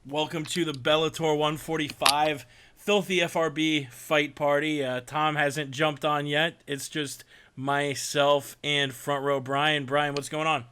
Welcome to the Bellator 145 Filthy FRB fight party. Tom hasn't jumped on yet. It's just myself and front row Brian. Brian, what's going on?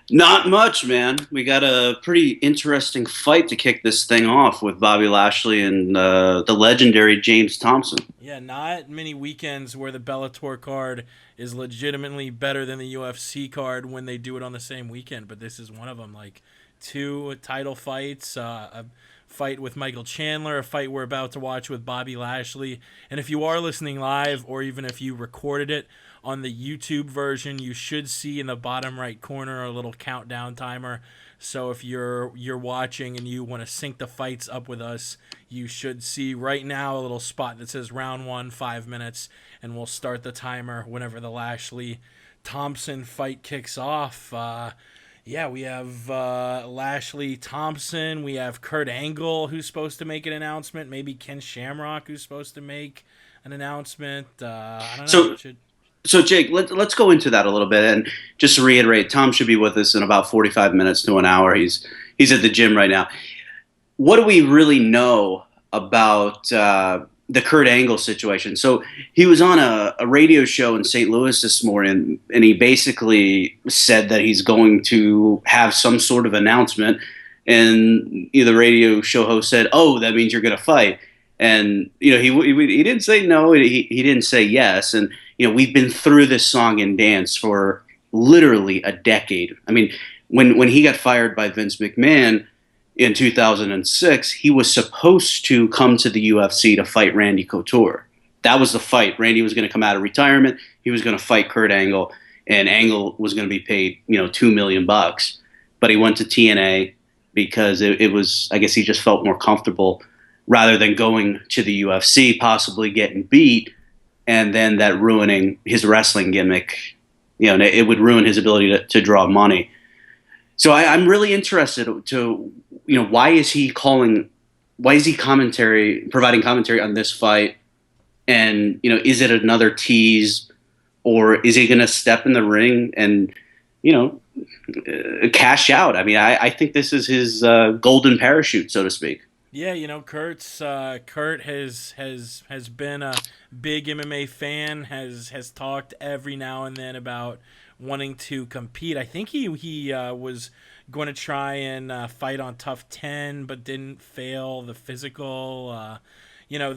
Not much, man. We got a pretty interesting fight to kick this thing off with Bobby Lashley and the legendary James Thompson. Yeah, not many weekends where the Bellator card is legitimately better than the UFC card when they do it on the same weekend, but this is one of them. Like two title fights, a fight with Michael Chandler, a fight we're about to watch with Bobby Lashley. And if you are listening live, or even if you recorded it on the YouTube version, you should see in the bottom right corner a little countdown timer. So if you're watching and you want to sync the fights up with us, you should see right now a little spot that says round one, 5 minutes, and we'll start the timer whenever the Lashley Thompson fight kicks off. Yeah, we have Lashley Thompson. We have Kurt Angle, who's supposed to make an announcement. Maybe Ken Shamrock, who's supposed to make an announcement. I don't know. So, so Jake, let's go into that a little bit and just to reiterate, Tom should be with us in about 45 minutes to an hour. He's at the gym right now. What do we really know about the Kurt Angle situation? So he was on a radio show in St. Louis this morning, and he basically said that he's going to have some sort of announcement. And the radio show host said, "Oh, that means you're going to fight." And he didn't say no, he didn't say yes. And we've been through this song and dance for literally a decade. I mean, when he got fired by Vince McMahon in 2006, he was supposed to come to the UFC to fight Randy Couture. That was the fight. Randy was going to come out of retirement. He was going to fight Kurt Angle, and Angle was going to be paid, $2 million. But he went to TNA because it was, I guess he just felt more comfortable rather than going to the UFC, possibly getting beat, and then that ruining his wrestling gimmick. It would ruin his ability to draw money. So I'm really interested to, why is he providing commentary on this fight? And, is it another tease, or is he going to step in the ring and, cash out? I mean, I think this is his golden parachute, so to speak. Yeah, Kurt has been a big MMA fan. Has talked every now and then about wanting to compete. I think he was going to try and fight on Tough 10, but didn't fail the physical. The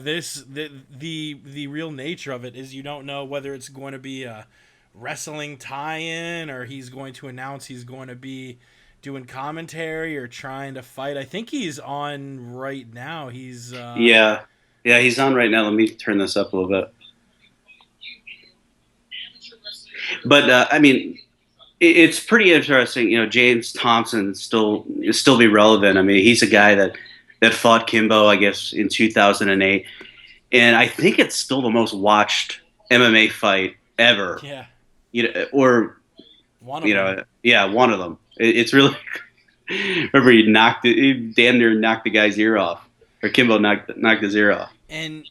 real nature of it is you don't know whether it's going to be a wrestling tie-in or he's going to announce he's going to be doing commentary or trying to fight. I think he's on right now. Yeah, yeah, he's on right now. Let me turn this up a little bit. But I mean, it's pretty interesting. James Thompson still be relevant. I mean, he's a guy that fought Kimbo, I guess, in 2008, and I think it's still the most watched MMA fight ever. Yeah, Or one of them. yeah, one of them. It's really. Remember, he damn near knocked the guy's ear off, or Kimbo knocked his ear off. And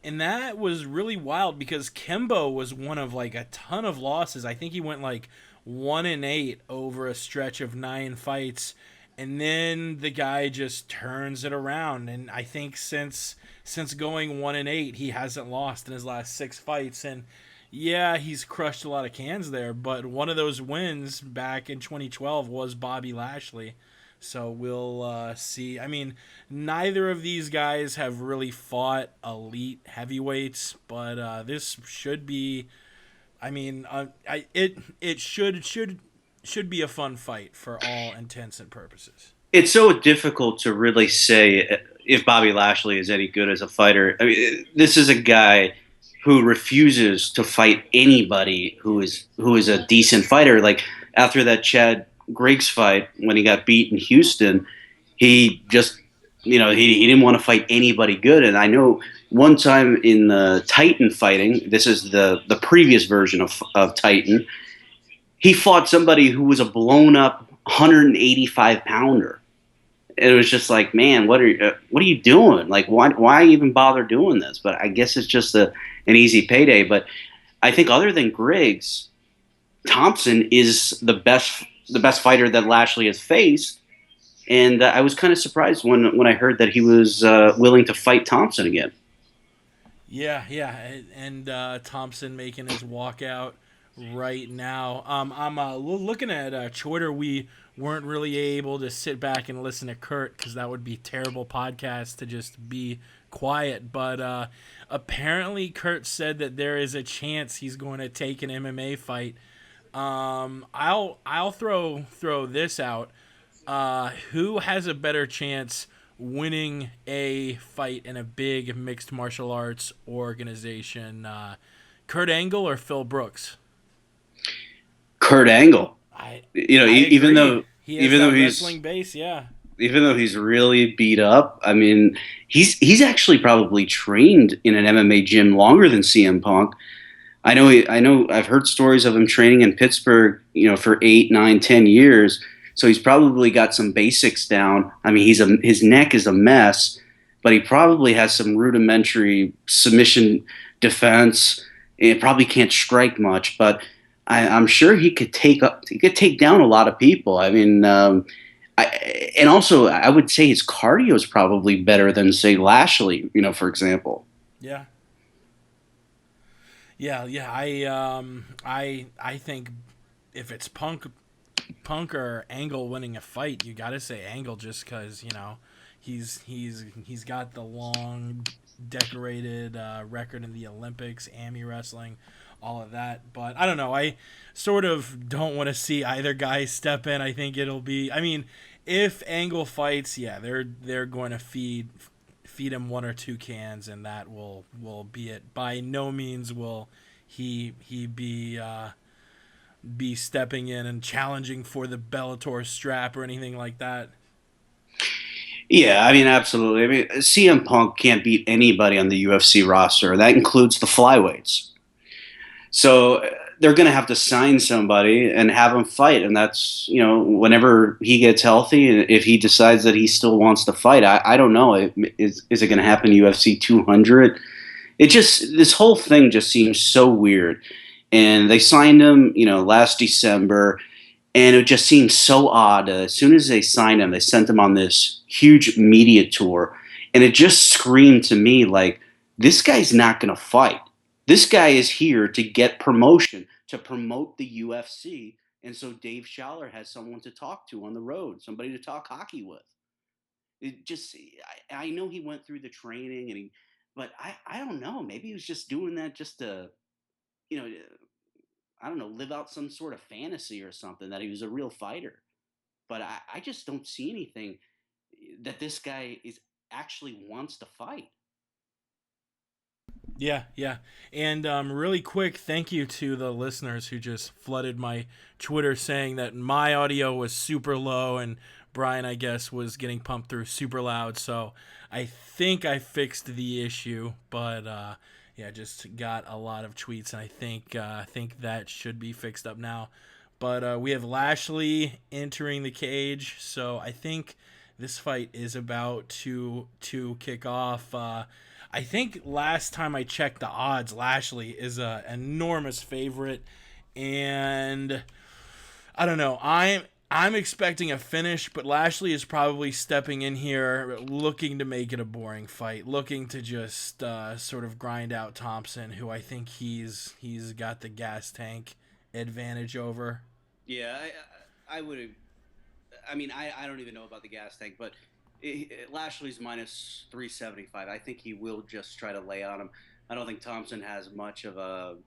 that was really wild because Kimbo was one of like a ton of losses. I think he went like 1-8 over a stretch of 9 fights, and then the guy just turns it around. And I think since going 1-8, he hasn't lost in his last 6 fights. And yeah, he's crushed a lot of cans there, but one of those wins back in 2012 was Bobby Lashley. So we'll see. I mean, neither of these guys have really fought elite heavyweights, but this should be. I mean, it should be a fun fight for all intents and purposes. It's so difficult to really say if Bobby Lashley is any good as a fighter. I mean, this is a guy who refuses to fight anybody who is a decent fighter. Like after that Chad Griggs fight, when he got beat in Houston, he just he didn't want to fight anybody good. And I know one time in the Titan fighting, this is the previous version of Titan, he fought somebody who was a blown up 185 pounder. It was just like, man, what are you doing? Like, why even bother doing this? But I guess it's just an easy payday. But I think other than Griggs, Thompson is the best fighter that Lashley has faced, And I was kind of surprised when I heard that he was willing to fight Thompson again. Yeah, yeah, and Thompson making his walkout right now. I'm looking at Twitter. We weren't really able to sit back and listen to Kurt because that would be terrible podcast to just be quiet. But apparently, Kurt said that there is a chance he's going to take an MMA fight. I'll throw this out. Who has a better chance winning a fight in a big mixed martial arts organization? Kurt Angle or Phil Brooks? Kurt Angle, I you know, I even agree. though He has even though that he's wrestling base. Yeah. even though he's really beat up, I mean, he's actually probably trained in an MMA gym longer than CM Punk. I know I've heard stories of him training in Pittsburgh, for 8, 9, 10 years. So he's probably got some basics down. I mean, his neck is a mess, but he probably has some rudimentary submission defense. It probably can't strike much, but I'm sure he could take down a lot of people. I mean, and also I would say his cardio is probably better than say Lashley, for example. Yeah. Yeah. Yeah. I think if it's Punk or Angle winning a fight, you got to say Angle just because he's got the long decorated record in the Olympics, AMI wrestling, all of that. But I don't know. I sort of don't want to see either guy step in. I think it'll be. I mean, if Angle fights, yeah, they're going to feed him one or two cans, and that will be it. By no means will he be stepping in and challenging for the Bellator strap or anything like that. Yeah, I mean, absolutely. I mean, CM Punk can't beat anybody on the UFC roster. That includes the flyweights. So they're going to have to sign somebody and have him fight, and that's whenever he gets healthy, and if he decides that he still wants to fight, I don't know. Is it going to happen UFC 200? This whole thing just seems so weird. And they signed him, last December, and it just seems so odd. As soon as they signed him, they sent him on this huge media tour, and it just screamed to me like this guy's not going to fight. This guy is here to get promotion, to promote the UFC, and so Dave Schaller has someone to talk to on the road, somebody to talk hockey with. It just, I know he went through the training, but I don't know. Maybe he was just doing that just to, you know, I don't know, live out some sort of fantasy or something that he was a real fighter. But I just don't see anything that this guy is actually wants to fight. Yeah, yeah. And really quick, thank you to the listeners who just flooded my Twitter saying that my audio was super low and Brian, I guess, was getting pumped through super loud. So I think I fixed the issue, but yeah, just got a lot of tweets, and I think that should be fixed up now. But we have Lashley entering the cage, so I think this fight is about to kick off. I think last time I checked the odds, Lashley is an enormous favorite, and I don't know. I'm expecting a finish, but Lashley is probably stepping in here looking to make it a boring fight, looking to just sort of grind out Thompson, who I think he's got the gas tank advantage over. Yeah, I would. I mean, I don't even know about the gas tank, but Lashley's minus 375. I think he will just try to lay on him. I don't think Thompson has much of a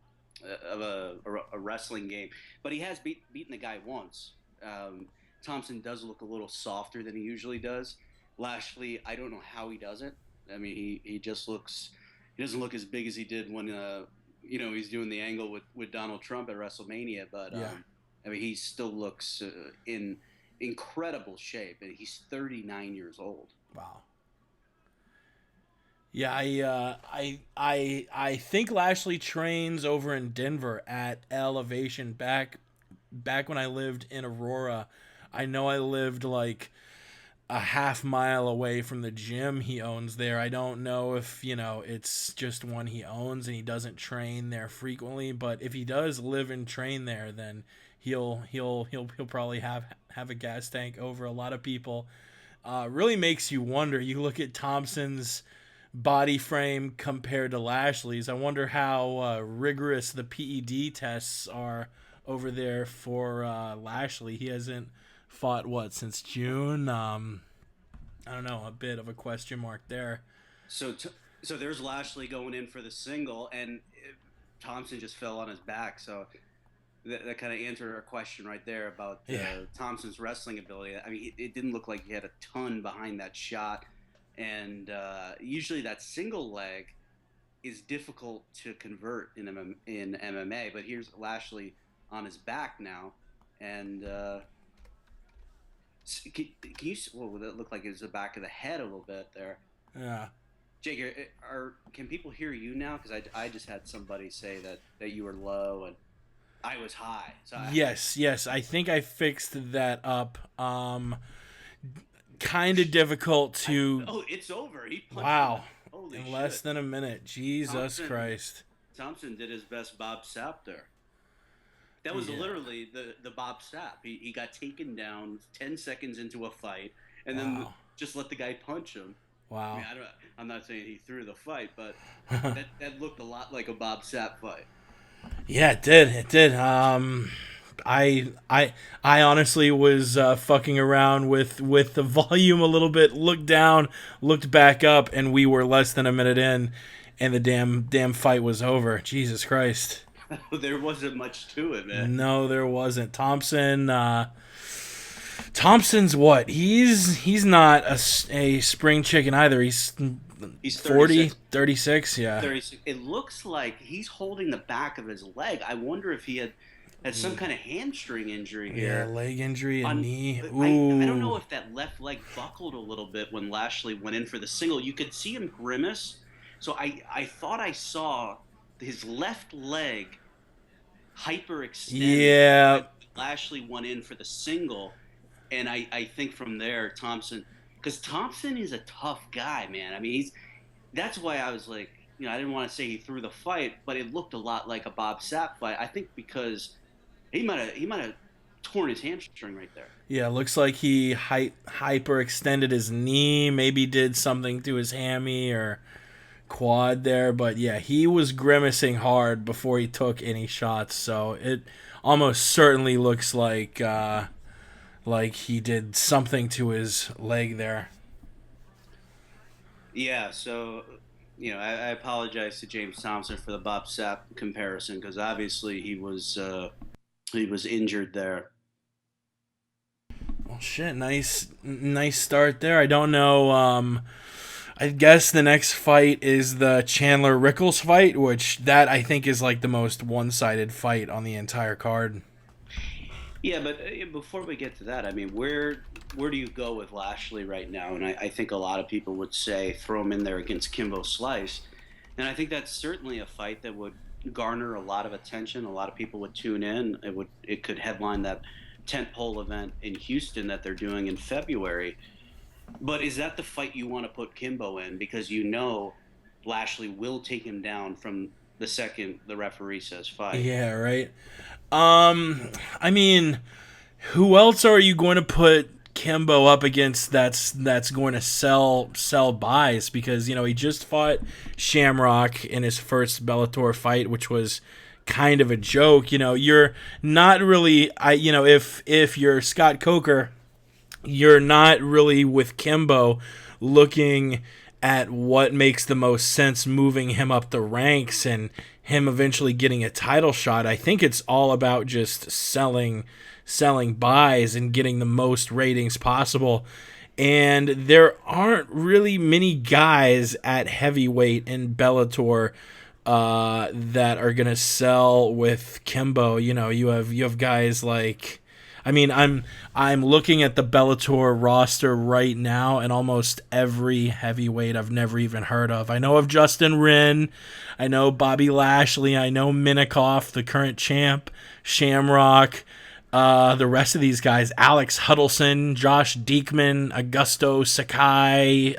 wrestling game, but he has beaten the guy once. Um, Thompson does look a little softer than he usually does. Lashley, I don't know how he does it. I mean, he just looks. He doesn't look as big as he did when he's doing the angle with Donald Trump at WrestleMania, but Yeah. I mean, he still looks in incredible shape, and he's 39 years old. Wow. Yeah, I think Lashley trains over in Denver at Elevation back when I lived in Aurora. I know I lived like a half mile away from the gym he owns there. I don't know if, it's just one he owns and he doesn't train there frequently, but if he does live and train there, then he'll probably have a gas tank over a lot of people. Really makes you wonder. You look at Thompson's body frame compared to Lashley's. I wonder how rigorous the PED tests are over there for Lashley. He hasn't fought since June. I don't know, a bit of a question mark there. So so there's Lashley going in for the single, and Thompson just fell on his back. So that kind of answered our question right there about Yeah. Thompson's wrestling ability. I mean, it didn't look like he had a ton behind that shot, and usually that single leg is difficult to convert in MMA. But here's Lashley on his back now, and can you? Well, that looked like it was the back of the head a little bit there. Yeah. Jake, can people hear you now? Because I just had somebody say that you were low and I was high. So Yes. I think I fixed that up. Kind of difficult to. Oh, it's over. He punched Wow. him. Holy In shit. less than a minute. Jesus Thompson, Christ. Thompson did his best Bob Sapp there. That was literally the Bob Sapp. He got taken down 10 seconds into a fight and then just let the guy punch him. Wow. I mean, I'm not saying he threw the fight, but that looked a lot like a Bob Sapp fight. Yeah, it did. It did. I honestly was fucking around with the volume a little bit. Looked down, looked back up, and we were less than a minute in, and the damn fight was over. Jesus Christ. There wasn't much to it, man. No, there wasn't. Thompson's what? He's not a spring chicken either. He's 40, 36, yeah. 36. It looks like he's holding the back of his leg. I wonder if he had some kind of hamstring injury here. Yeah, leg injury and knee. I don't know if that left leg buckled a little bit when Lashley went in for the single. You could see him grimace. So I thought I saw his left leg hyperextended. Yeah. Lashley went in for the single. And I think from there, Thompson, because Thompson is a tough guy, man. I mean, that's why I was like, I didn't want to say he threw the fight, but it looked a lot like a Bob Sapp fight. I think because he might have torn his hamstring right there. Yeah, looks like he hyperextended his knee, maybe did something to his hammy or quad there, but yeah, he was grimacing hard before he took any shots, so it almost certainly looks like he did something to his leg there. Yeah, so I apologize to James Thompson for the Bob Sapp comparison because obviously he was injured there. Well, shit, nice start there. I don't know. I guess the next fight is the Chandler Rickles fight, which that I think is like the most one-sided fight on the entire card. Yeah, but before we get to that, I mean, where do you go with Lashley right now? And I think a lot of people would say throw him in there against Kimbo Slice. And I think that's certainly a fight that would garner a lot of attention. A lot of people would tune in. It could headline that tentpole event in Houston that they're doing in February. But is that the fight you want to put Kimbo in? Because Lashley will take him down from the second the referee says fight. Yeah, right. I mean, who else are you going to put Kimbo up against that's going to sell buys? Because he just fought Shamrock in his first Bellator fight, which was kind of a joke. You're not really if you're Scott Coker, you're not really with Kimbo looking at what makes the most sense moving him up the ranks and him eventually getting a title shot. I think it's all about just selling buys and getting the most ratings possible. And there aren't really many guys at heavyweight in Bellator that are going to sell with Kimbo. You have guys like, I mean, I'm looking at the Bellator roster right now, and almost every heavyweight I've never even heard of. I know of Justin Wren, I know Bobby Lashley, I know Minikoff, the current champ, Shamrock, the rest of these guys, Alex Huddleston, Josh Diekman, Augusto Sakai,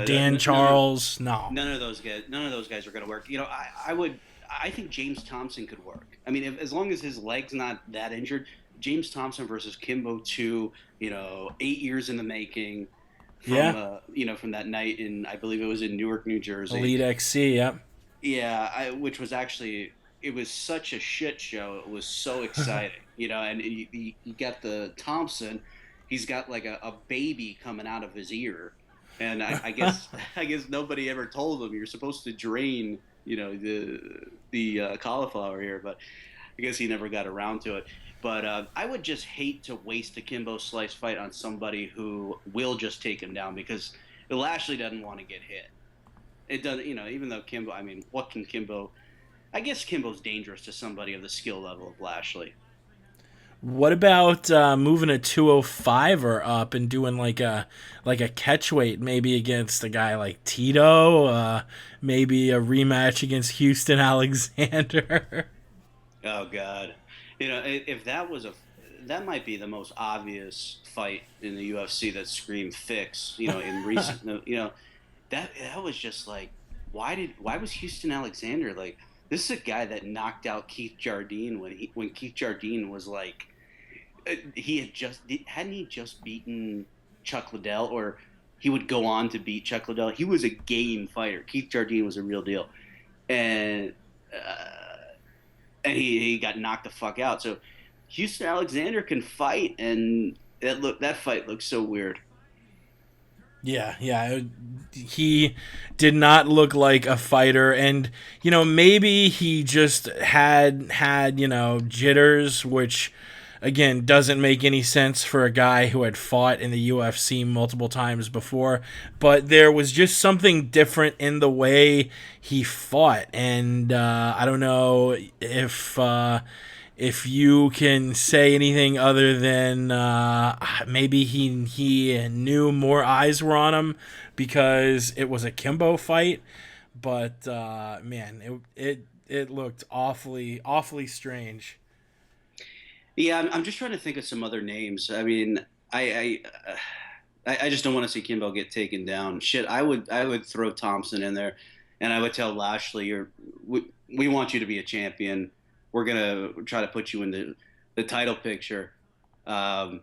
Dan Charles. No, none of those guys are going to work. I think James Thompson could work. I mean, as long as his leg's not that injured. James Thompson versus Kimbo 2, 8 years in the making from Yeah. from that night in, I believe it was in Newark, New Jersey. Elite XC. Yep. Yeah, which was actually, it was such a shit show. It was so exciting, and you got the Thompson. He's got like a baby coming out of his ear, and I guess I guess nobody ever told him you're supposed to drain, the cauliflower here, but I guess he never got around to it. But I would just hate to waste a Kimbo Slice fight on somebody who will just take him down, because Lashley doesn't want to get hit. It does, even though Kimbo, I mean, what can Kimbo? I guess Kimbo's dangerous to somebody of the skill level of Lashley. What about moving a 205 or up and doing like a catch weight, maybe against a guy like Tito, maybe a rematch against Houston Alexander? Oh God, if that was that might be the most obvious fight in the UFC that screamed fix. In recent, that was just like, why was Houston Alexander like? This is a guy that knocked out Keith Jardine when Keith Jardine was like, he had just hadn't he just beaten Chuck Liddell, or he would go on to beat Chuck Liddell. He was a game fighter. Keith Jardine was a real deal, and he got knocked the fuck out. So Houston Alexander can fight, and that fight looks so weird. Yeah, yeah. He did not look like a fighter, and maybe he just had jitters, which again doesn't make any sense for a guy who had fought in the UFC multiple times before. But there was just something different in the way he fought, and I don't know if you can say anything other than maybe he knew more eyes were on him because it was a Kimbo fight, but man, it looked awfully strange. Yeah, I'm just trying to think of some other names. I mean, I just don't want to see Kimbo get taken down. Shit, I would throw Thompson in there, and I would tell Lashley, we want you to be a champion. We're gonna try to put you in the title picture. Um,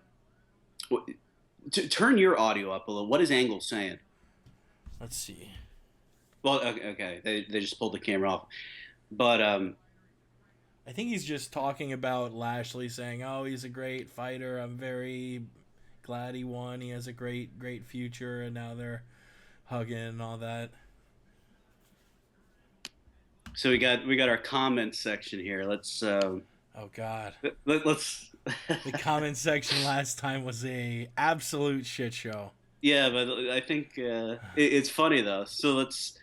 turn your audio up a little. What is Angle saying? Let's see. Well, okay, they just pulled the camera off, but I think he's just talking about Lashley saying, "Oh, he's a great fighter. I'm very glad he won. He has a great future." And now they're hugging and all that. so we got our comments section here. Oh God, Let's the comment section last time was a absolute shit show. yeah, but I think it's funny though. So Let's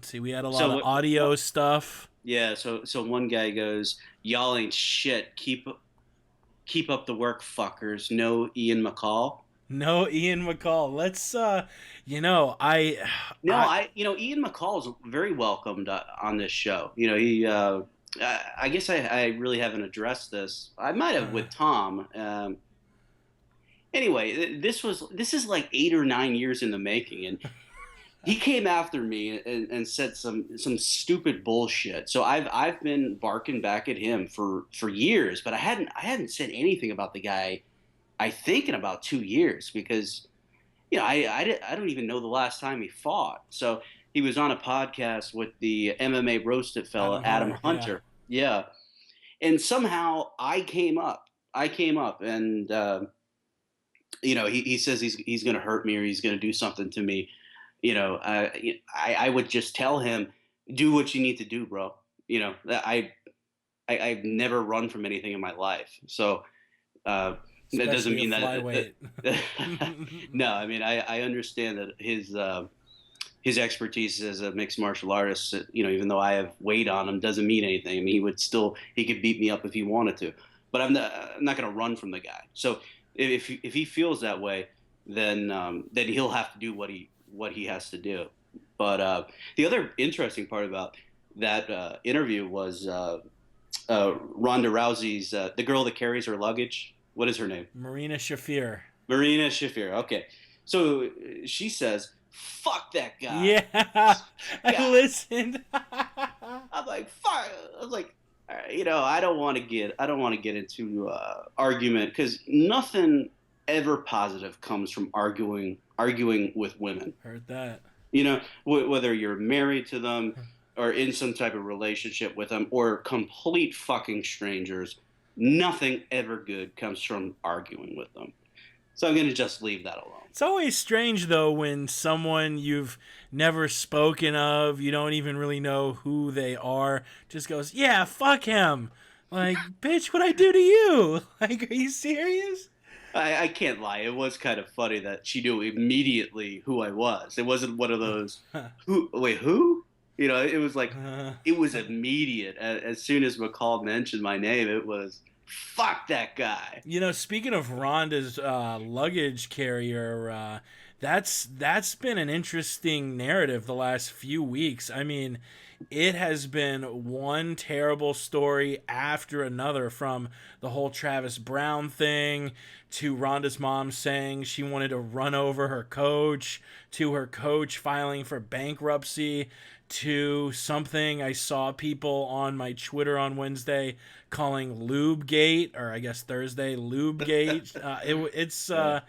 see. We had a lot so of audio stuff. yeah, so one guy goes, "Y'all ain't shit. Keep up the work, fuckers." No Ian McCall. No Ian McCall. Let's you know, I No, I Ian McCall is very welcomed on this show. He I guess I really haven't addressed this. I might have with Tom. Anyway, this is like 8 or 9 years in the making, and he came after me and said some stupid bullshit. So I've been barking back at him for years, but I hadn't said anything about the guy. I think in about 2 years, because I don't even know the last time he fought. So he was on a podcast with the MMA roasted fella Adam Adam Hunter, yeah. Hunter. Yeah, and somehow I came up. And he says he's going to hurt me, or he's going to do something to me. I would just tell him, do what you need to do, bro. That I've never run from anything in my life. So that doesn't Especially a mean flyweight. no, I mean, I understand that his expertise as a mixed martial artist, even though I have weight on him, doesn't mean anything. I mean, he could beat me up if he wanted to, but I'm not going to run from the guy. So if he feels that way, then he'll have to do what he has to do. But the other interesting part about that interview was Ronda Rousey's the girl that carries her luggage. What is her name? Marina Shafir. Marina Shafir. Okay, so she says, "Fuck that guy." Yeah, I God. listened. I'm like, fuck. I was like, I don't want to get into argument because nothing ever positive comes from arguing with women. Heard that. Whether you're married to them or in some type of relationship with them or complete fucking strangers, nothing ever good comes from arguing with them. So I'm going to just leave that alone. It's always strange though when someone you've never spoken of, you don't even really know who they are, just goes, "Yeah, fuck him." Like, bitch, what I do to you? Like, are you serious? I can't lie. It was kind of funny that she knew immediately who I was. It wasn't one of those, who, wait, who? It was like, it was immediate. As soon as McCall mentioned my name, it was, fuck that guy. Speaking of Rhonda's luggage carrier, that's been an interesting narrative the last few weeks. I mean, it has been one terrible story after another, from the whole Travis Brown thing to Rhonda's mom saying she wanted to run over her coach, to her coach filing for bankruptcy, to something I saw people on my Twitter on Wednesday calling Lubegate, or I guess Thursday Lubegate. Yeah.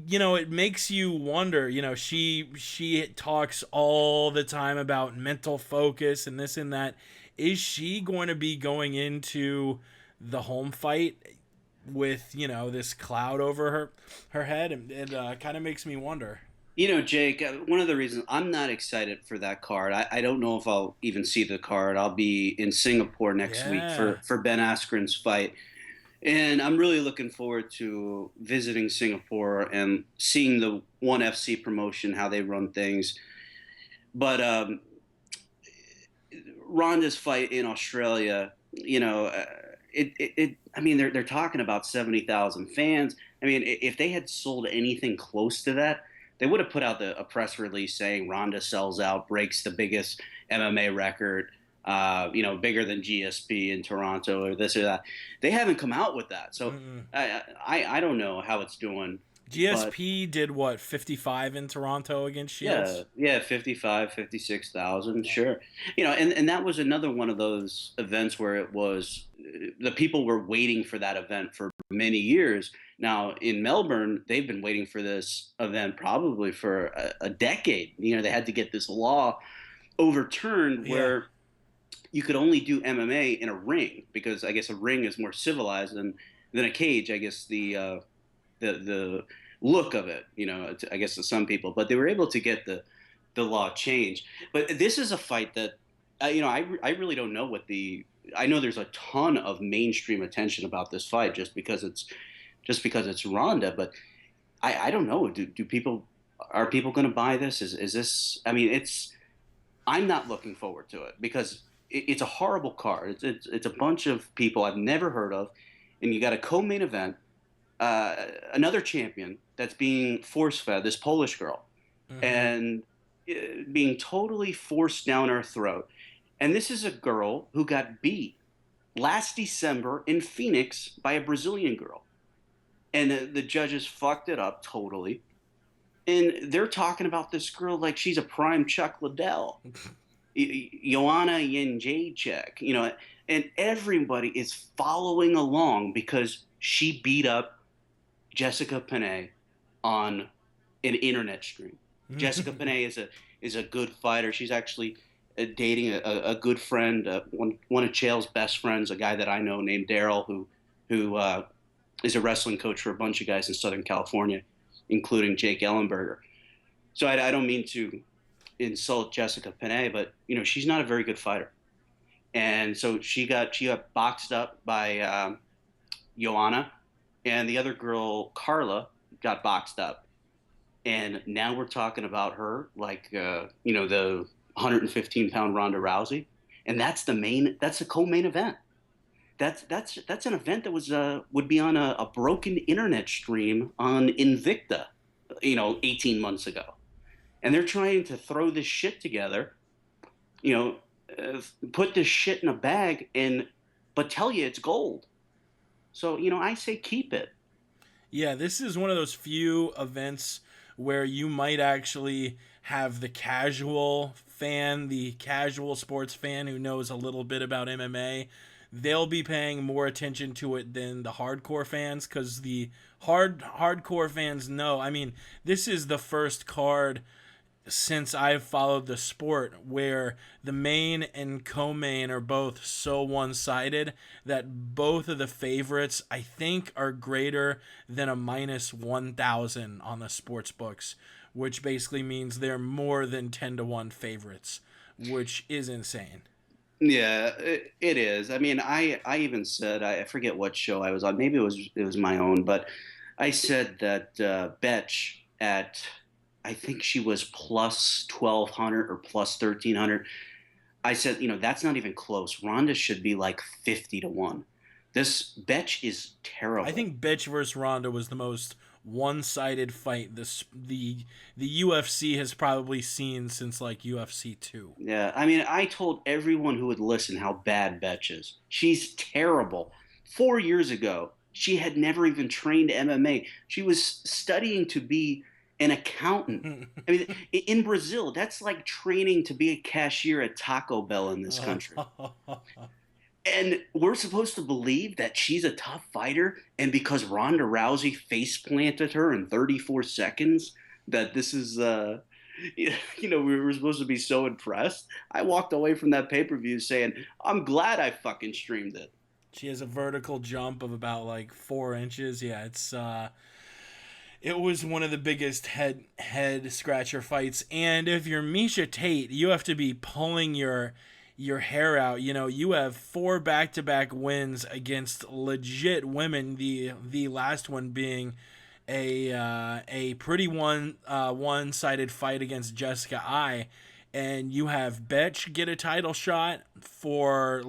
It makes you wonder. She talks all the time about mental focus and this and that. Is she going to be going into the home fight with this cloud over her head? And it kind of makes me wonder. Jake, one of the reasons I'm not excited for that card, I don't know if I'll even see the card. I'll be in Singapore next week Yeah. for Ben Askren's fight. And I'm really looking forward to visiting Singapore and seeing the ONE FC promotion, how they run things. But Ronda's fight in Australia, I mean, they're talking about 70,000 fans. I mean, if they had sold anything close to that, they would have put out a press release saying Ronda sells out, breaks the biggest MMA record, bigger than GSP in Toronto or this or that. They haven't come out with that, so Mm-mm. I don't know how it's doing, but GSP did what, 55 in Toronto against yeah, Shields? yeah, 55, 56,000, sure. And that was another one of those events where it was the people were waiting for that event for many years. Now in Melbourne, they've been waiting for this event probably for a decade. They had to get this law overturned Yeah. where you could only do MMA in a ring because I guess a ring is more civilized than a cage. I guess the look of it, I guess to some people, but they were able to get the law changed. But this is a fight that, I really don't know I know there's a ton of mainstream attention about this fight just because it's Ronda, but I don't know. Are people going to buy this? Is this? I mean, I'm not looking forward to it because it's a horrible card. It's a bunch of people I've never heard of, and you got a co-main event, another champion that's being force fed, this Polish girl, Mm-hmm. and being totally forced down our throat. And this is a girl who got beat last December in Phoenix by a Brazilian girl. And the judges fucked it up totally. And they're talking about this girl like she's a prime Chuck Liddell, Joanna Jędrzejczyk, and everybody is following along because she beat up Jessica Panay on an internet stream. Jessica Panay is a good fighter. She's actually dating a good friend, one of Chael's best friends, a guy that I know named Daryl, who is a wrestling coach for a bunch of guys in Southern California, including Jake Ellenberger. So I don't mean to insult Jessica Panay, but she's not a very good fighter, and so she got boxed up by Joanna, and the other girl Carla got boxed up, and now we're talking about her like the 115-pound Ronda Rousey, and that's the co-main event. That's an event that would be on a broken internet stream on Invicta, 18 months ago, and they're trying to throw this shit together, you know, put this shit in a bag but tell you it's gold. So I say keep it. Yeah, this is one of those few events where you might actually have the casual fan, the casual sports fan who knows a little bit about MMA. They'll be paying more attention to it than the hardcore fans, because the hardcore fans know. I mean, this is the first card since I've followed the sport where the main and co-main are both so one-sided that both of the favorites, I think, are greater than a minus 1,000 on the sports books, which basically means they're more than 10 to 1 favorites, which is insane. Yeah, it is. I mean, I even said, I forget what show I was on. Maybe it was my own, but I said that Betch at, I think she was plus 1,200 or plus 1,300. I said, that's not even close. Ronda should be like 50 to 1. This Betch is I terrible. think Bitch versus Ronda was the most one-sided fight the UFC has probably seen since like UFC 2. Yeah, I mean, I told everyone who would listen how bad Betch is. She's terrible. 4 years ago, she had never even trained MMA. She was studying to be an accountant. I mean, in Brazil, that's like training to be a cashier at Taco Bell in this country. And we're supposed to believe that she's a tough fighter, and because Ronda Rousey face planted her in 34 seconds, that this is, we were supposed to be so impressed. I walked away from that pay per view saying, I'm glad I fucking streamed it. She has a vertical jump of about like 4 inches. Yeah, it was one of the biggest head scratcher fights. And if you're Misha Tate, you have to be pulling your hair out. You have 4 back-to-back wins against legit women. The last one being a pretty one-sided fight against Jessica I. And you have Betch get a title shot for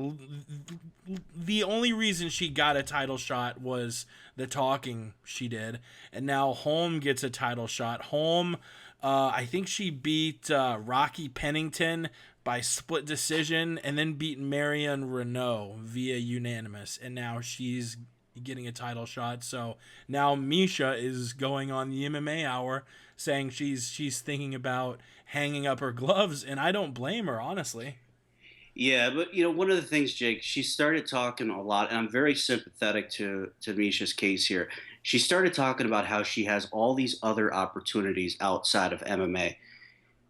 the only reason she got a title shot was the talking she did, and now Holm gets a title shot. Holm, I think she beat Rocky Pennington by split decision, and then beat Marion Renault via unanimous, and now she's getting a title shot. So now Misha is going on the MMA Hour saying she's thinking about hanging up her gloves, and I don't blame her, honestly. Yeah, but one of the things, Jake, she started talking a lot, and I'm very sympathetic to Misha's case here. She started talking about how she has all these other opportunities outside of MMA.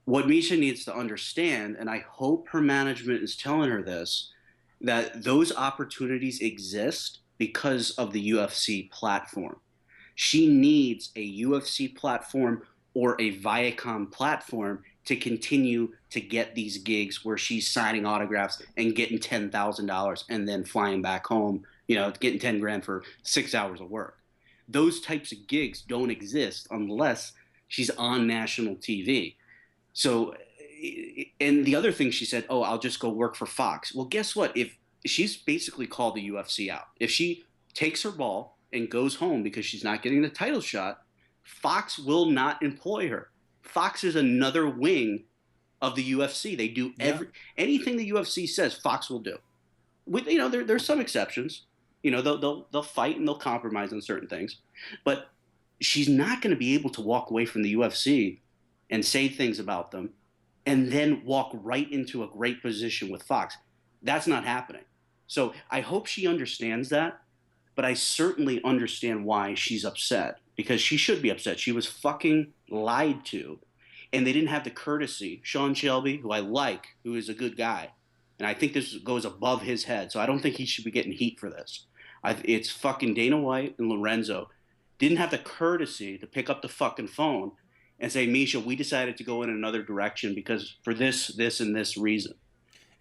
What Misha needs to understand, and I hope her management is telling her this, that those opportunities exist because of the UFC platform. She needs a UFC platform or a Viacom platform to continue to get these gigs where she's signing autographs and getting $10,000 and then flying back home, getting 10 grand for 6 hours of work. Those types of gigs don't exist unless she's on national TV. So, and the other thing she said, oh, I'll just go work for Fox. Well, guess what? If she's basically called the UFC out, if she takes her ball and goes home because she's not getting the title shot, Fox will not employ her. Fox is another wing of the UFC. They do Yeah. anything the UFC says, Fox will do. With there's some exceptions. They'll fight and they'll compromise on certain things, but she's not going to be able to walk away from the UFC and say things about them and then walk right into a great position with Fox. That's not happening. So I hope she understands that, but I certainly understand why she's upset, because she should be upset. She was fucking lied to, and they didn't have the courtesy. Sean Shelby, who I like, who is a good guy, and I think this goes above his head, so I don't think he should be getting heat for this. It's fucking Dana White and Lorenzo didn't have the courtesy to pick up the fucking phone and say, Misha, we decided to go in another direction because for this, this, and this reason.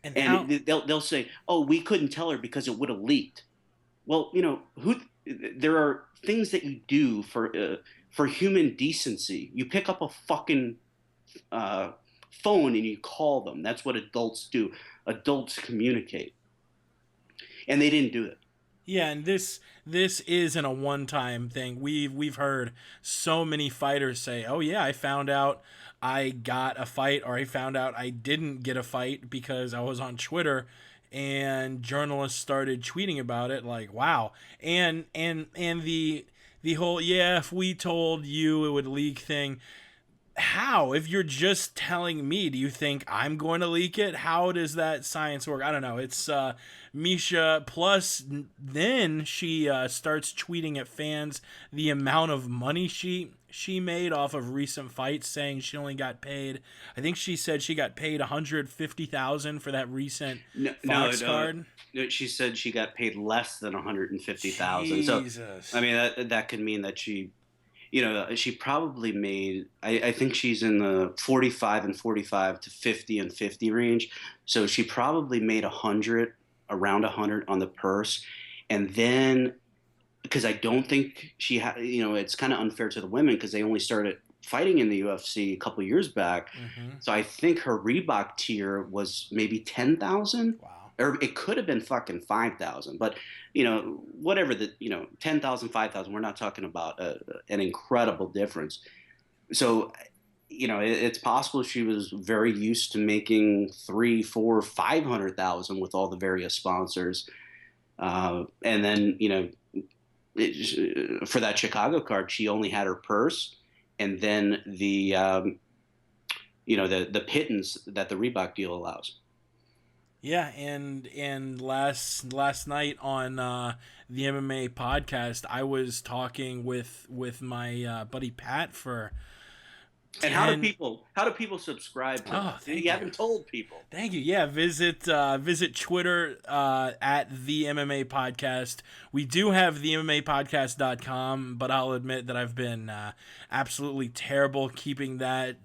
And And now they'll say, oh, we couldn't tell her because it would have leaked. Well, there are things that you do for human decency. You pick up a fucking uh, phone and you call them. That's what adults do. Adults communicate, and they didn't do it. Yeah, and this isn't a one-time thing. We've heard so many fighters say, "Oh yeah, I found out I got a fight, or I found out I didn't get a fight because I was on Twitter and journalists started tweeting about it." Like, wow. And the whole, yeah, if we told you it would leak thing. how? If you're just telling me, do you think I'm going to leak it? How does that science work? I don't know. It's Misha. Plus, then she starts tweeting at fans the amount of money she made off of recent fights, saying she only got paid. I think she said she got paid 150,000 for that recent No, no, Fox no, card. no. She said she got paid less than 150,000. So, I Jesus. mean, that could mean that she probably made. I think she's in the 45 and 45 to 50 and 50 range. So she probably made 100, around 100 on the purse, and then because I don't think she had. It's kind of unfair to the women because they only started fighting in the UFC a couple years back. Mm-hmm. So I think her Reebok tier was maybe 10,000, Wow. or it could have been fucking 5,000. But whatever 10,000, 5,000. We're not talking about an incredible difference. So it's possible she was very used to making 3, 4, 500,000 with all the various sponsors, and then for that Chicago card, she only had her purse, and then the pittance that the Reebok deal allows. Yeah, and last night on the MMA podcast, I was talking with my buddy Pat for And how do 10. people subscribe to Oh, that? thank You you. haven't told people. Thank you. Yeah, visit Twitter at the MMA podcast. We do have the MMA podcast.com, but I'll admit that I've been absolutely terrible keeping that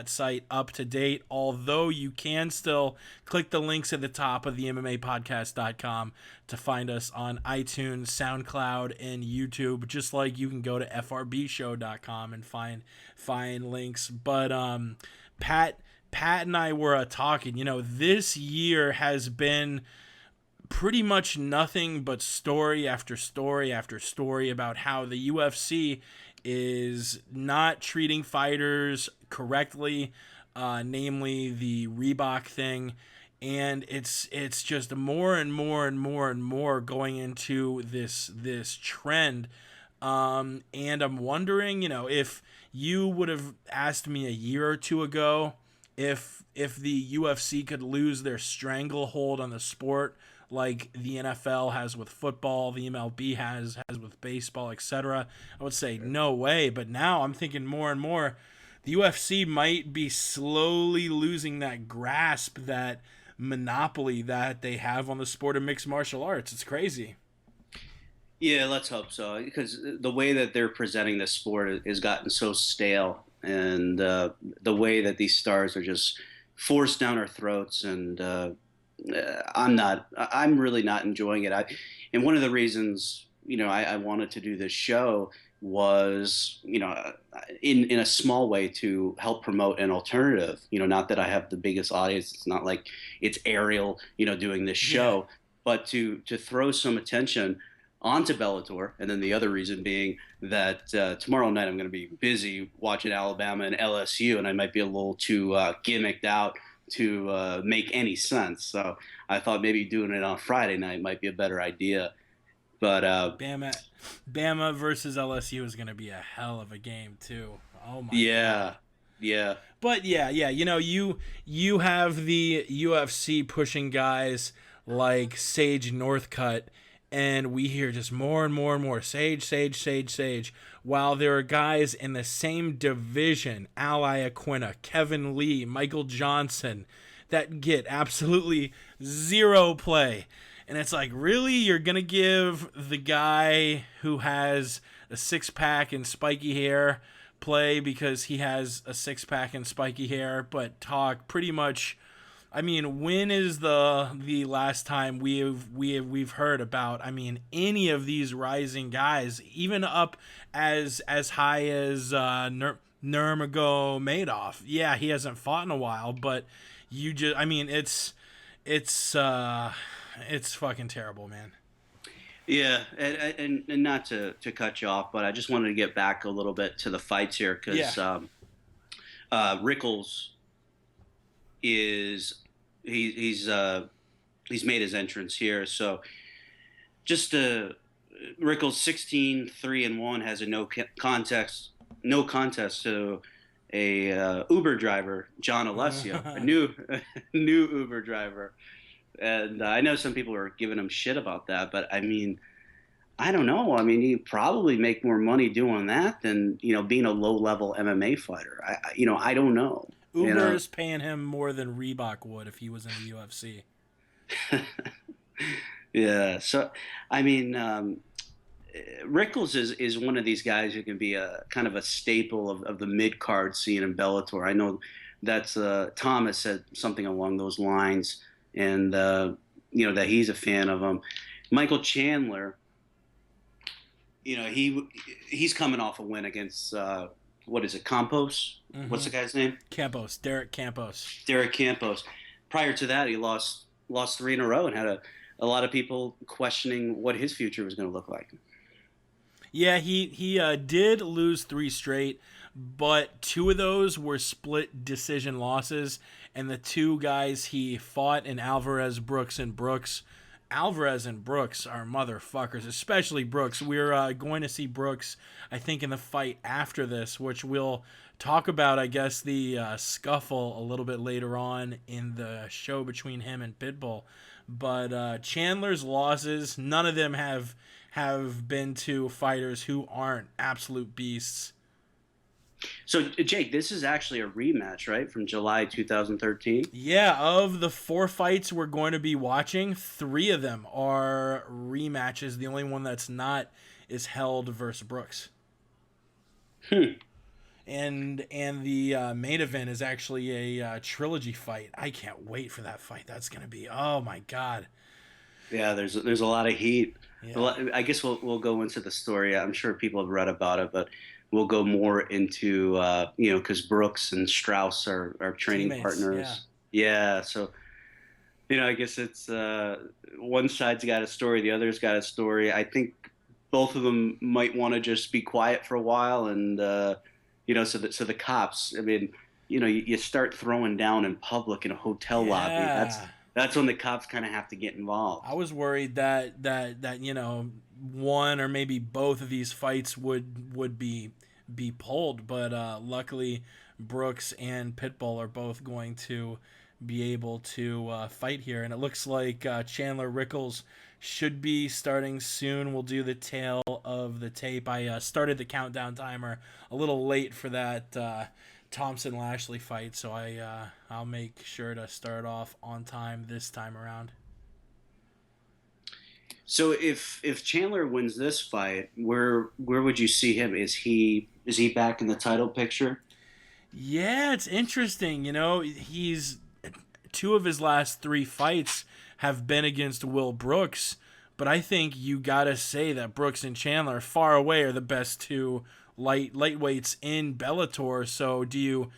site up to date. Although you can still click the links at the top of the MMA podcast.com to find us on iTunes, SoundCloud, and YouTube, just like you can go to FRBshow.com and find links. But Pat and I were talking. This year has been pretty much nothing but story after story after story about how the UFC is not treating fighters correctly, namely the Reebok thing. And it's just more and more and more and more going into this trend. And I'm wondering, if you would have asked me a year or two ago if the UFC could lose their stranglehold on the sport like the NFL has with football, the MLB has with baseball, etc., I would say no way. But now I'm thinking more and more the UFC might be slowly losing that grasp, that monopoly that they have on the sport of mixed martial arts. It's crazy. Yeah, let's hope so. Because the way that they're presenting the sport has gotten so stale, and the way that these stars are just forced down our throats, and I'm not. I'm really not enjoying it. And one of the reasons I wanted to do this show was in a small way to help promote an alternative. Not that I have the biggest audience. It's not like it's Ariel doing this Yeah. show, but to throw some attention onto Bellator, and then the other reason being that tomorrow night I'm going to be busy watching Alabama and LSU, and I might be a little too gimmicked out to make any sense. So I thought maybe doing it on Friday night might be a better idea. But Bama, Bama versus LSU is going to be a hell of a game too. Oh my god. yeah, yeah, But yeah, you have the UFC pushing guys like Sage Northcutt, and we hear just more and more and more Sage, while there are guys in the same division, Ally Aquina, Kevin Lee, Michael Johnson, that get absolutely zero play. And it's like, really? You're going to give the guy who has a six pack and spiky hair play because he has a six pack and spiky hair, but talk pretty much. I mean, when is the last time we've heard about? I mean, any of these rising guys, even up as high as Nurmagomedov. Yeah, he hasn't fought in a while, but you just, I mean, it's fucking terrible, man. yeah. And not to cut you off, but I just wanted to get back a little bit to the fights here Yeah. because Rickles is he's made his entrance here. So just Rickles 16-3-1 has a no contest to Uber driver, John Alessio, a new new Uber driver, and I know some people are giving him shit about that, but I mean, I don't know. I mean, you probably make more money doing that than being a low level MMA fighter. I don't know. Uber's paying him more than Reebok would if he was in the UFC. Yeah. So, I mean, Rickles is one of these guys who can be a kind of a staple of the mid card scene in Bellator. I know that's Thomas said something along those lines, and that he's a fan of him. Michael Chandler, he's coming off a win against what is it, Campos? What's the guy's name? Campos, Derek Campos. Derek Campos. Prior to that, he lost three in a row and had a lot of people questioning what his future was going to look like. Yeah, he did lose 3 straight, but 2 of those were split decision losses, and the 2 guys he fought in Alvarez, Brooks, and Brooks. Alvarez and Brooks are motherfuckers, especially Brooks. We're going to see Brooks, I think, in the fight after this, which we'll talk about, I guess, the scuffle a little bit later on in the show between him and Pitbull. But Chandler's losses, none of them have been to fighters who aren't absolute beasts. So, Jake, this is actually a rematch, right, from July 2013? Yeah, of the 4 fights we're going to be watching, 3 of them are rematches. The only one that's not is Held versus Brooks. And the main event is actually a trilogy fight. I can't wait for that fight. That's going to be, oh my God. Yeah, there's a lot of heat. Yeah. I guess we'll go into the story. I'm sure people have read about it, but we'll go more into because Brooks and Strauss are training Teammates, partners. Yeah, so I guess it's one side's got a story, the other's got a story. I think both of them might want to just be quiet for a while, and so the cops. I mean, you start throwing down in public in a hotel lobby. Yeah. That's when the cops kind of have to get involved. I was worried that one or maybe both of these fights would be pulled, but luckily Brooks and Pitbull are both going to be able to fight here, and it looks like Chandler Rickles should be starting soon. We'll do the tail of the tape. I started the countdown timer a little late for that Thompson Lashley fight, so I'll make sure to start off on time this time around. So if Chandler wins this fight, where would you see him? Is he back in the title picture? Yeah, it's interesting. He's 2 of his last 3 fights have been against Will Brooks, but I think you gotta say that Brooks and Chandler far away are the best 2 lightweights in Bellator. So do you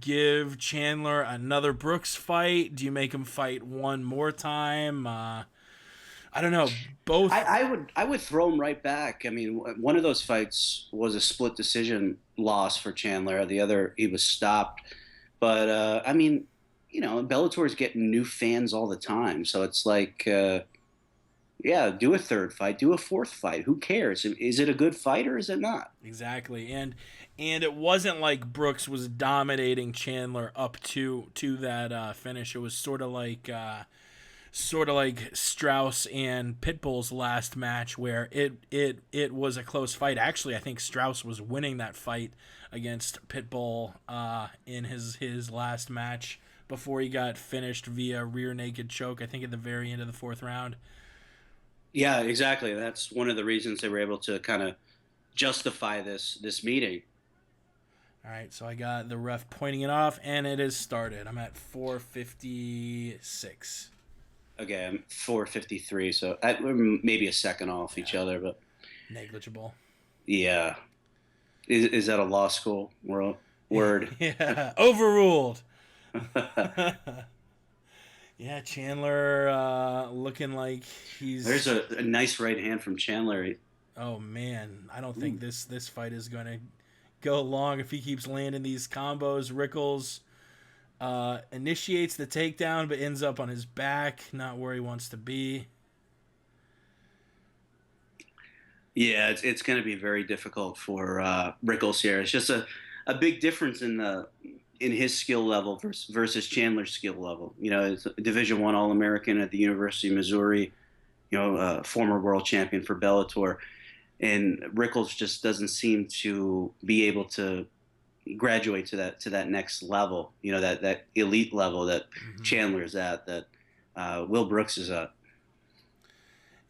give Chandler another Brooks fight? Do you make him fight one more time? I don't know. Both. I would throw him right back. I mean, one of those fights was a split decision loss for Chandler. The other, he was stopped. But I mean, Bellator is getting new fans all the time, so it's like, yeah, do a 3rd fight, do a 4th fight. Who cares? Is it a good fight or is it not? Exactly, and it wasn't like Brooks was dominating Chandler up to that finish. It was sort of like Strauss and Pitbull's last match, where it was a close fight. Actually, I think Strauss was winning that fight against Pitbull in his last match before he got finished via rear naked choke, I think at the very end of the 4th round. Yeah, exactly. That's one of the reasons they were able to kind of justify this meeting. All right, so I got the ref pointing it off, and it is started. I'm at 4:56. Okay, I'm 4:53, so we're maybe a second off each other, but Negligible. yeah. Is that a law school word? Yeah, overruled. Yeah, Chandler looking like he's. There's a nice right hand from Chandler. Oh man, I don't think this fight is going to go long if he keeps landing these combos. Rickles initiates the takedown but ends up on his back, not where he wants to be. Yeah, it's going to be very difficult for Rickles here. It's just a a big difference in his skill level versus Chandler's skill level. You know, it's a Division One All American at the University of Missouri. You know, former world champion for Bellator, and Rickles just doesn't seem to be able to graduate to that next level. You know, that elite level that Mm-hmm. Chandler's at, that Will Brooks is at.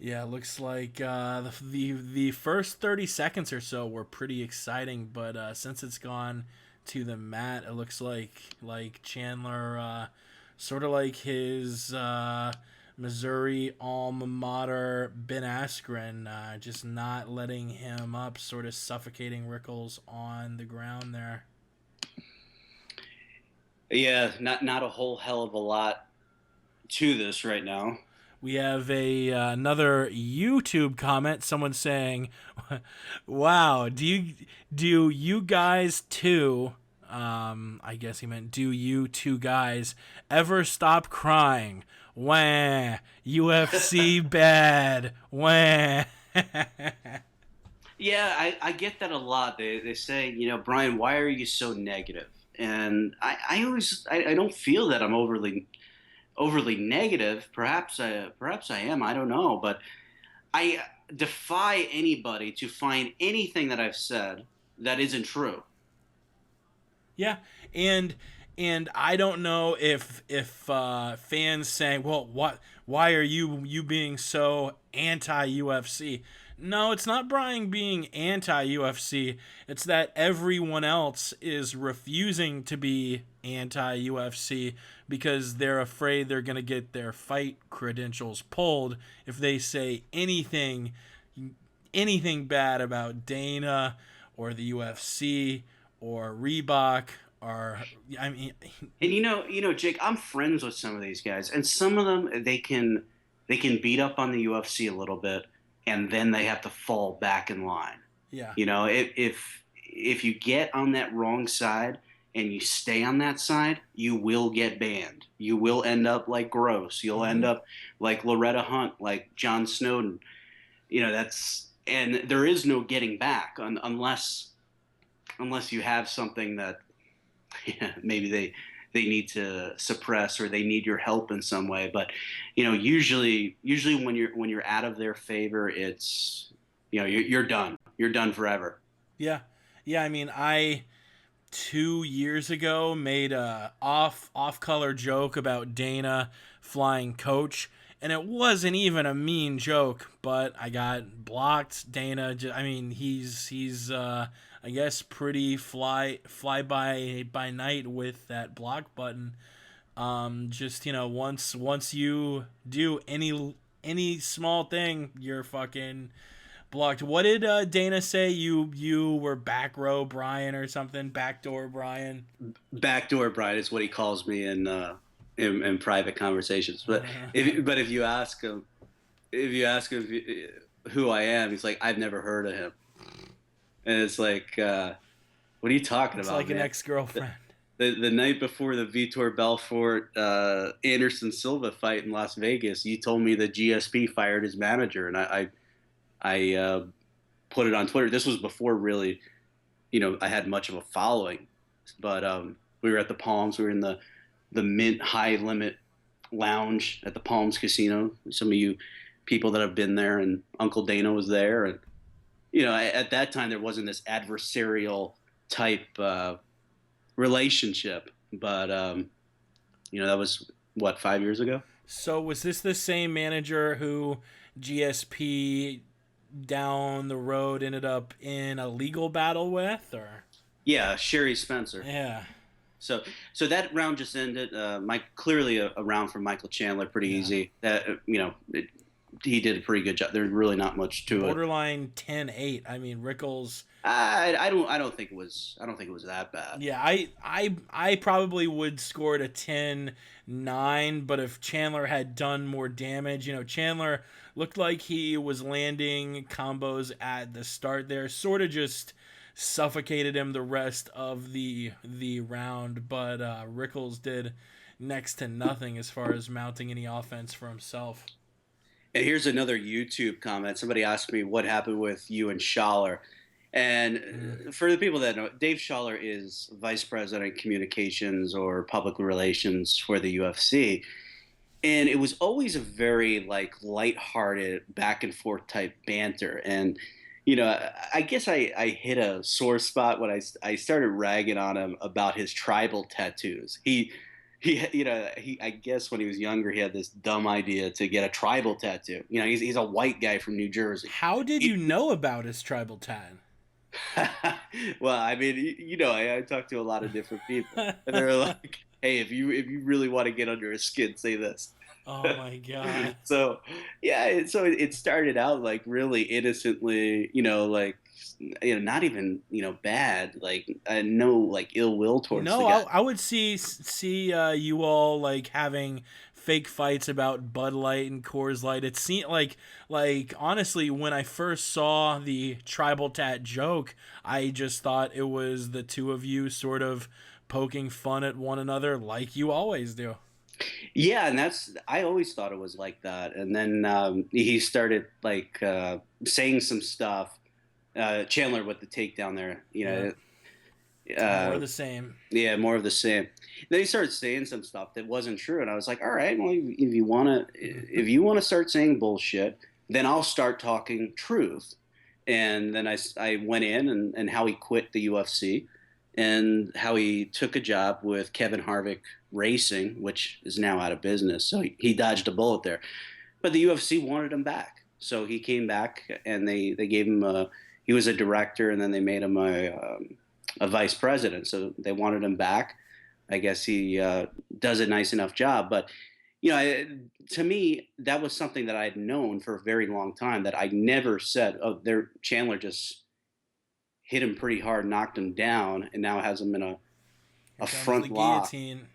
Yeah, it looks like the first 30 seconds or so were pretty exciting, but since it's gone to the mat, it looks like Chandler, sort of like his Missouri alma mater Ben Askren, just not letting him up, sort of suffocating Rickles on the ground there. Yeah, not a whole hell of a lot to this right now. We have a another YouTube comment. Someone saying, "Wow, do you guys too? I guess he meant do you two guys ever stop crying? Wah, UFC bad. Wah." Yeah, I get that a lot. They say, you know, Brian, why are you so negative? And I don't feel that I'm overly negative. Perhaps I am. I don't know, but I defy anybody to find anything that I've said that isn't true. Yeah, and I don't know if fans saying, "Well, what? Why are you being so anti UFC?" No, it's not Brian being anti UFC. It's that everyone else is refusing to be anti UFC because they're afraid they're going to get their fight credentials pulled if they say anything bad about Dana or the UFC or Reebok or I mean And Jake, I'm friends with some of these guys, and some of them they can beat up on the UFC a little bit, and then they have to fall back in line. yeah. You know, if you get on that wrong side and you stay on that side, you will get banned. You will end up like Gross. You'll end Mhm. up like Loretta Hunt, like John Snowden. You know, and there is no getting back unless you have something that yeah, maybe they need to suppress or they need your help in some way. But usually when you're out of their favor, it's you're done. You're done forever. Yeah. Yeah, I mean I 2 years ago made a off color joke about Dana flying coach, and it wasn't even a mean joke, but I got blocked. Dana, I mean, he's I guess pretty fly by night with that block button. Just once you do any small thing, you're fucking blocked. What did Dana say? You were back row Brian or something? Backdoor Brian. Backdoor bride is what he calls me in private conversations. But if you ask him who I am, he's like, I've never heard of him, and it's like, what are you talking It's about, like an man? ex girlfriend. The night before the Vitor Belfort Anderson Silva fight in Las Vegas, you told me the GSP fired his manager, and I put it on Twitter. This was before really, I had much of a following, but we were at the Palms. We were in the Mint High Limit Lounge at the Palms Casino. Some of you people that have been there, and Uncle Dana was there, and at that time there wasn't this adversarial type relationship, but that was what, 5 years ago. So was this the same manager who GSP down the road ended up in a legal battle with, or Yeah, Sherry Spencer. yeah, So that round just ended. Mike clearly a round for Michael Chandler, pretty yeah, easy. That he did a pretty good job. There's really not much to it. borderline 10-8. I mean Rickles. I don't think it was that bad. Yeah, I probably would score it a 10-9, but if Chandler had done more damage, Chandler looked like he was landing combos at the start there, sort of just suffocated him the rest of the round, but Rickles did next to nothing as far as mounting any offense for himself. And here's another YouTube comment. Somebody asked me what happened with you and Schaller. And for the people that know, Dave Schaller is vice president of communications or public relations for the UFC. And it was always a very like lighthearted back and forth type banter. And I guess I hit a sore spot when I started ragging on him about his tribal tattoos. He I guess when he was younger he had this dumb idea to get a tribal tattoo. He's a white guy from New Jersey. How did you know about his tribal tat? Well, I mean, I talked to a lot of different people, and they're like, "Hey, if you really want to get under his skin, say this." Oh my god. So, yeah, it started out like really innocently, like not even bad, like no like ill will towards the No, guy. I would see you all like having fake fights about Bud Light and Coors Light. It seemed like honestly, when I first saw the tribal tat joke, I just thought it was the two of you sort of poking fun at one another like you always do. Yeah, and I always thought it was like that, and then he started like saying some stuff. Chandler with the takedown there, Yeah, more of uh, the same. yeah, more of the same. Then he started saying some stuff that wasn't true, and I was like, all right, well, if you wanna start saying bullshit, then I'll start talking truth. And then I went in and how he quit the UFC and how he took a job with Kevin Harvick Racing, which is now out of business. So he dodged a bullet there. But the UFC wanted him back, so he came back and they gave him he was a director, and then they made him a vice president. So they wanted him back. I guess he does a nice enough job, but to me, that was something that I had known for a very long time that I never said. Oh, there, Chandler just hit him pretty hard, knocked him down, and now has him in Here a comes the front lock. guillotine.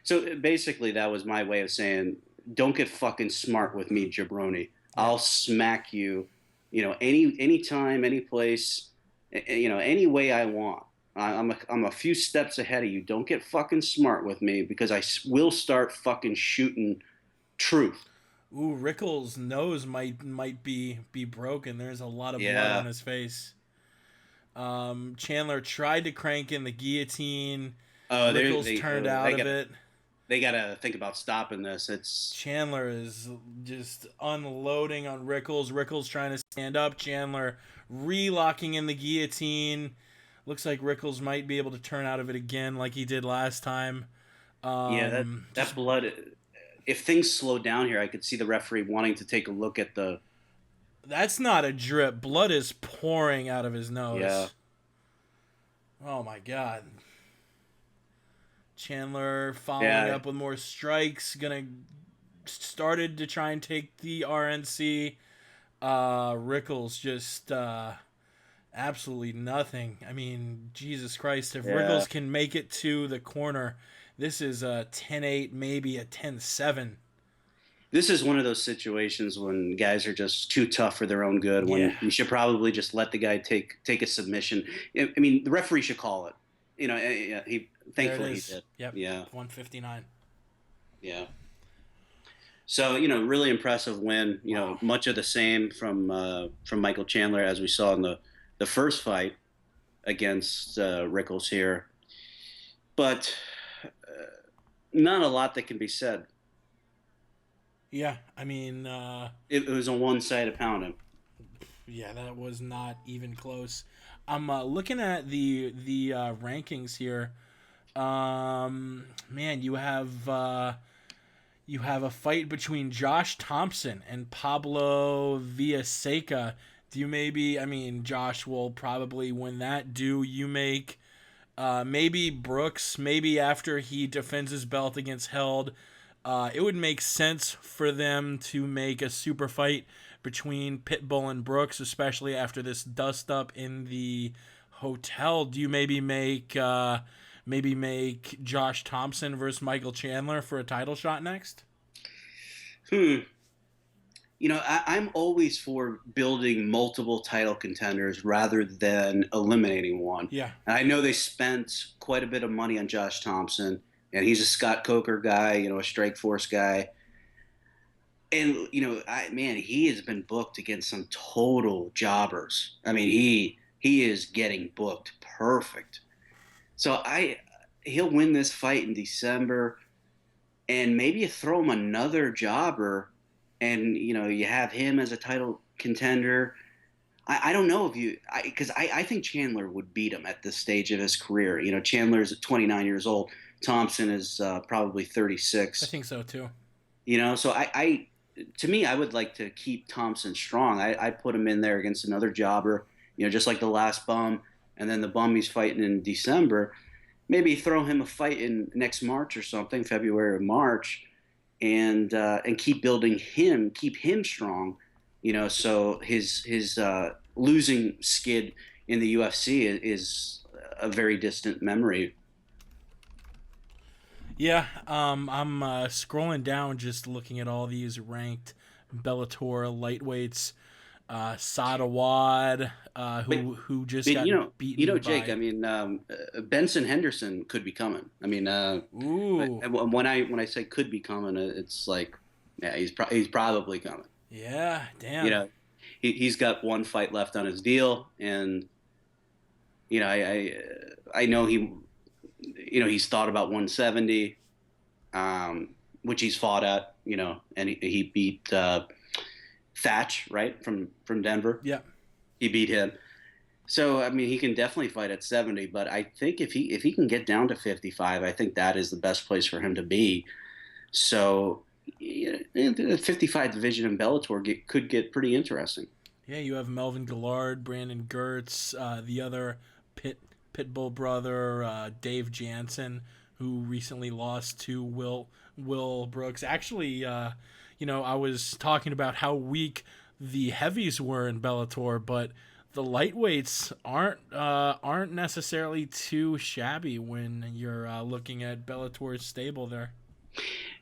So basically, that was my way of saying, don't get fucking smart with me, jabroni. Yeah. I'll smack you, any time, any place, any way I want. I'm a few steps ahead of you. Don't get fucking smart with me because will start fucking shooting truth. Ooh, Rickles' nose might be broken. There's a lot of blood on Yeah. his face. Chandler tried to crank in the guillotine. Oh, Rickles turned out of it. they gotta think about stopping this. It's Chandler is just unloading on Rickles. Rickles trying to stand up. Chandler relocking in the guillotine. Looks like Rickles might be able to turn out of it again like he did last time. yeah, that Just that blood. If things slow down here, I could see the referee wanting to take a look at the. that's not a drip. Blood is pouring out of his Yeah. nose. Oh my god. Chandler following Yeah. up with more strikes. Gonna started to try and take the RNC. Rickles just absolutely nothing. I mean, Jesus Christ, if Yeah. Rickles can make it to the corner, this is a 10-8, maybe a 10-7. This is one of those situations when guys are just too tough for their own good. Yeah, When you should probably just let the guy take a submission. I mean, the referee should call it. He there it thankfully he is. did. Yep, Yeah, 159. yeah. So really impressive win. Wow. Much of the same from Michael Chandler as we saw in the first fight against Rickles here, but not a lot that can be said. Yeah, I mean, It was a one-sided pounding. yeah, that was not even close. I'm looking at the rankings here. Man, you have a fight between Josh Thompson and Pablo Villaseca. Do you maybe? I mean, Josh will probably win that. Do you make maybe Brooks? Maybe after he defends his belt against Held, it would make sense for them to make a super fight between Pitbull and Brooks, especially after this dust up in the hotel. Do you maybe make Josh Thompson versus Michael Chandler for a title shot next? Hmm. I'm always for building multiple title contenders rather than eliminating one. Yeah. And I know they spent quite a bit of money on Josh Thompson, and he's a Scott Coker guy, a Strike Force guy. And man, he has been booked against some total jobbers. I mean, he is getting booked perfect. So I he'll win this fight in December, and maybe you throw him another jobber, and you have him as a title contender. I don't know if you because I think Chandler would beat him at this stage of his career. Chandler's 29 years old. Thompson is probably I 36. think so too. So to me, I would like to keep Thompson strong. I put him in there against another jobber, just like the last bum, and then the bum he's fighting in December. Maybe throw him a fight in next March or something, February or March, and keep building him, keep him strong. So his losing skid in the UFC is a very distant memory. Yeah, I'm scrolling down, just looking at all these ranked Bellator lightweights. Sadawad, But who just but got beaten Jake. I by. mean, Benson Henderson could be coming. I mean, Ooh, when I say could be coming, it's like, yeah, he's probably coming. yeah, You damn. know, he's got one fight left on his deal, and I know he's thought about 170, which he's fought at. And he beat Thatch, right, from Denver. Yeah, He beat him. So I mean, he can definitely fight at 70, but I think if he can get down to 55, I think that is the best place for him to be. So the 55 division in Bellator could get pretty interesting. yeah. You have Melvin Gillard, Brandon Gertz, the other Pitbull brother, Dave Jansen, who recently lost to Will Brooks. Actually, I was talking about how weak the heavies were in Bellator, but the lightweights aren't necessarily too shabby when you're looking at Bellator's stable there.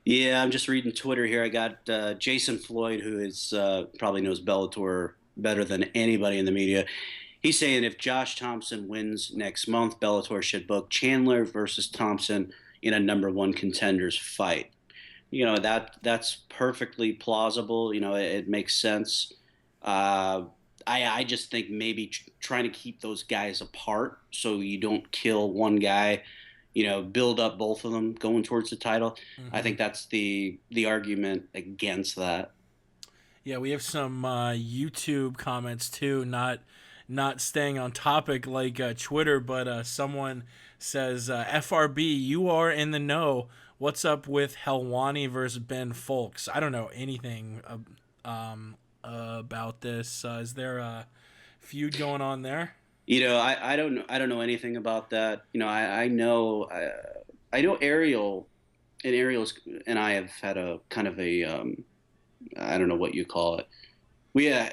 Yeah, I'm just reading Twitter here. I got Jason Floyd, who is probably knows Bellator better than anybody in the media. He's saying if Josh Thompson wins next month, Bellator should book Chandler versus Thompson in a number one contenders fight. That's perfectly plausible. It makes sense. Uh, I just think maybe trying to keep those guys apart so you don't kill one guy. Build up both of them going towards the title. I Hmm. think that's the argument against that. Yeah, we have some YouTube comments too. Not staying on topic like Twitter, but someone says FRB, you are in the know. What's up with Helwani versus Ben Folks? I don't know anything about this. Is there a feud going on there? I don't know anything about that. I know Ariel and Ariel's and I have had a kind of a I don't know what you call it.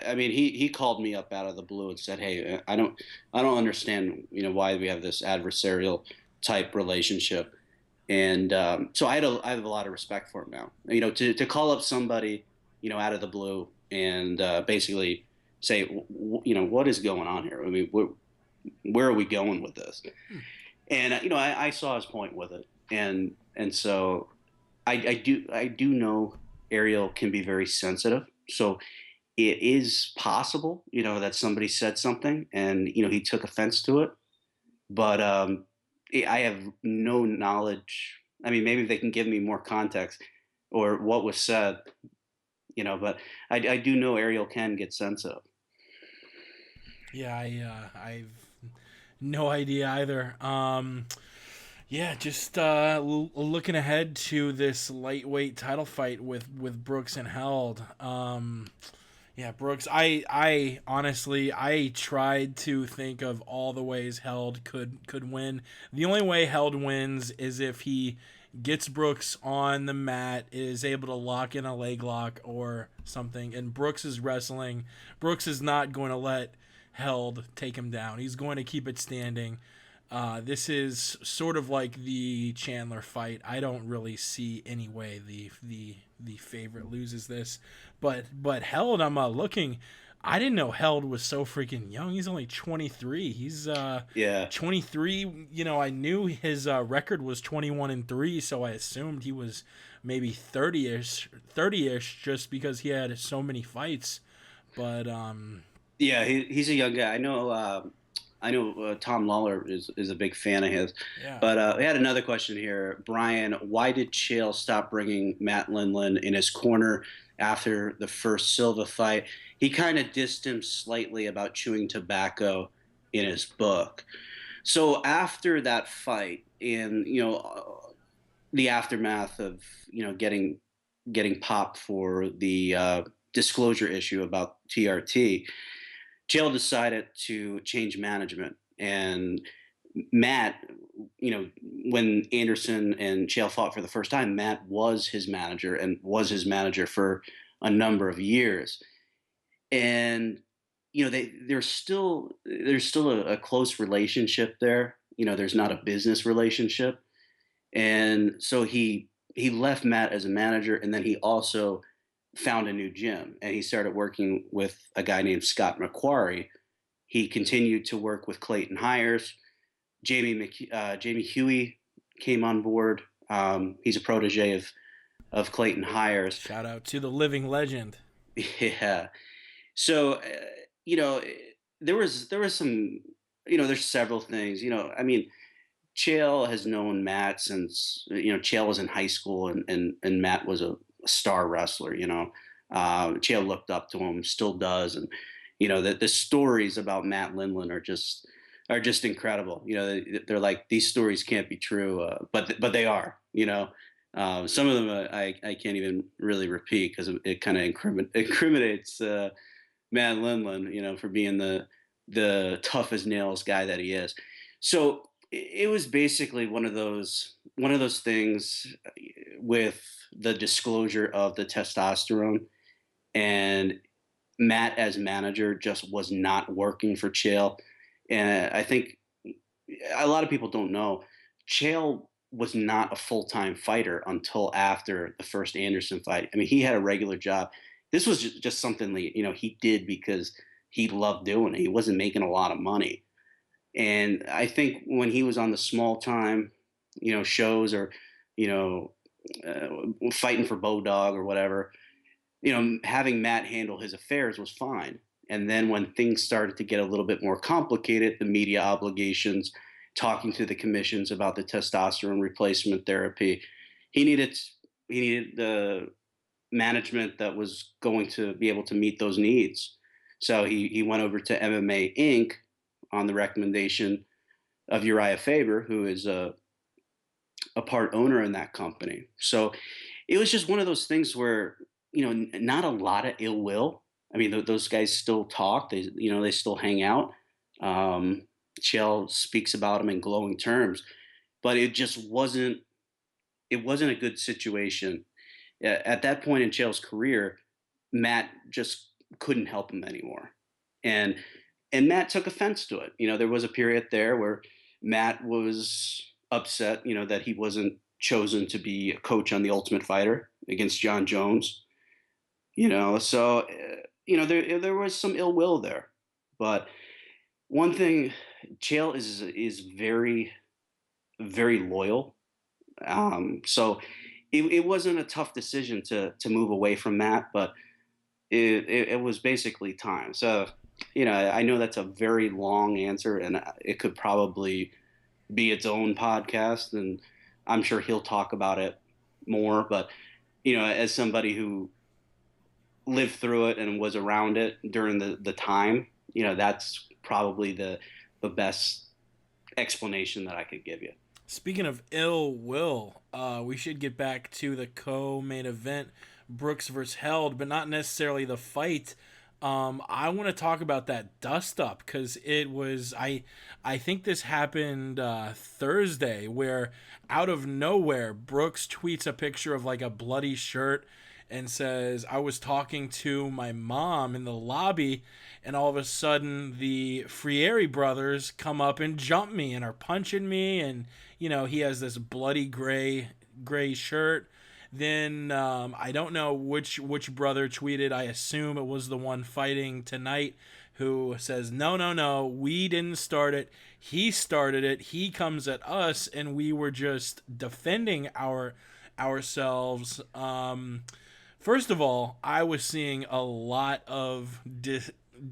I mean, he called me up out of the blue and said, "Hey, I don't understand, why we have this adversarial type relationship." And so I have a lot of respect for him now. To call up somebody, out of the blue and basically say, what is going on here? I mean, where are we going with this? And I saw his point with it, and so I do know Ariel can be very sensitive. So it is possible, that somebody said something and he took offense to it. But I have no knowledge. I mean, maybe they can give me more context or what was said, But I do know Ariel can get sensitive. Yeah, I've no idea either. Yeah, just looking ahead to this lightweight title fight with Brooks and Held. Yeah, Brooks. I honestly, I tried to think of all the ways Held could win. The only way Held wins is if he gets Brooks on the mat, is able to lock in a leg lock or something, and Brooks is wrestling. Brooks is not going to let Held take him down. He's going to keep it standing. This is sort of like the Chandler fight. I don't really see any way the favorite loses this, but Held, I'm looking. I didn't know Held was so freaking young. He's only 23. He's Yeah. 23. You know, I knew his record was 21-3, so I assumed he was maybe 30ish just because he had so many fights. But Yeah, he's a young guy. I know Tom Lawlor is a big fan of his. yeah. But we had another question here. Brian, why did Chael stop bringing Matt Lindland in his corner after the first Silva fight? He kind of dissed him slightly about chewing tobacco in his book. So after that fight, in the aftermath of getting popped for the disclosure issue about TRT, Chael decided to change management. And Matt, when Anderson and Chael fought for the first time, Matt was his manager and was his manager for a number of years. And there's still a close relationship there. There's not a business relationship, and so he left Matt as a manager, and then he also found a new gym, and he started working with a guy named Scott McQuarrie. He continued to work with Clayton Hires. Jamie Huey came on board. He's a protege of Clayton Hires. Shout out to the living legend. Yeah. So you know, there was some, there's several things. I mean, Chael has known Matt since Chael was in high school, and Matt was a star wrestler. Chael looked up to him, still does, and the stories about Matt Lindland are just incredible. They're like, these stories can't be true, but they are. Some of them I can't even really repeat because it kind of incriminates Matt Lindland, for being the tough as nails guy that he is. So it was basically one of those things with the disclosure of the testosterone, and Matt as manager just was not working for Chael. And I think a lot of people don't know, Chael was not a full-time fighter until after the first Anderson fight. I mean, he had a regular job. This was just something that, he did because he loved doing it. He wasn't making a lot of money. And I think when he was on the small time, shows, or, fighting for Bodog or whatever, having Matt handle his affairs was fine. And then when things started to get a little bit more complicated, the media obligations, talking to the commissions about the testosterone replacement therapy, he needed the management that was going to be able to meet those needs. So he went over to MMA Inc. on the recommendation of Uriah Faber, who is a part owner in that company. So it was just one of those things where, not a lot of ill will. I mean, those guys still talk. They still hang out. Chael speaks about him in glowing terms, but it just wasn't. It wasn't a good situation. At that point in Chael's career, Matt just couldn't help him anymore, and Matt took offense to it. There was a period there where Matt was upset, that he wasn't chosen to be a coach on The Ultimate Fighter against John Jones. So there was some ill will there, but one thing, Chael is very, very loyal. So it wasn't a tough decision to move away from Matt, but it was basically time. So I know that's a very long answer, and it could probably be its own podcast, and I'm sure he'll talk about it more. But as somebody who lived through it and was around it during the time, that's probably the best explanation that I could give you. Speaking of ill will, we should get back to the co-main event, Brooks versus Held, but not necessarily the fight. I want to talk about that dust up because it was I think this happened Thursday, where out of nowhere Brooks tweets a picture of like a bloody shirt and says, "I was talking to my mom in the lobby, and all of a sudden the Frieri brothers come up and jump me and are punching me, and he has this bloody gray shirt." Then I don't know which brother tweeted. I assume it was the one fighting tonight, who says, "No, no, no, we didn't start it. He started it. He comes at us, and we were just defending ourselves." First of all, I was seeing a lot of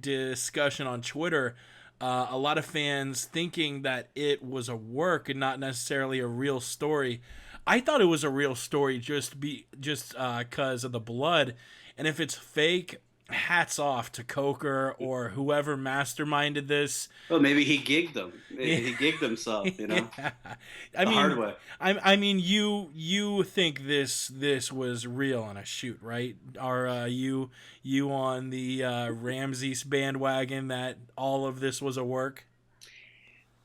discussion on Twitter. A lot of fans thinking that it was a work and not necessarily a real story. I thought it was a real story just because of the blood, and if it's fake, hats off to Coker or whoever masterminded this. Well, maybe he gigged them. Yeah. He gigged himself, Yeah. I the hard mean, way. I mean, you think this was real on a shoot, right? Are you on the Ramses bandwagon that all of this was a work?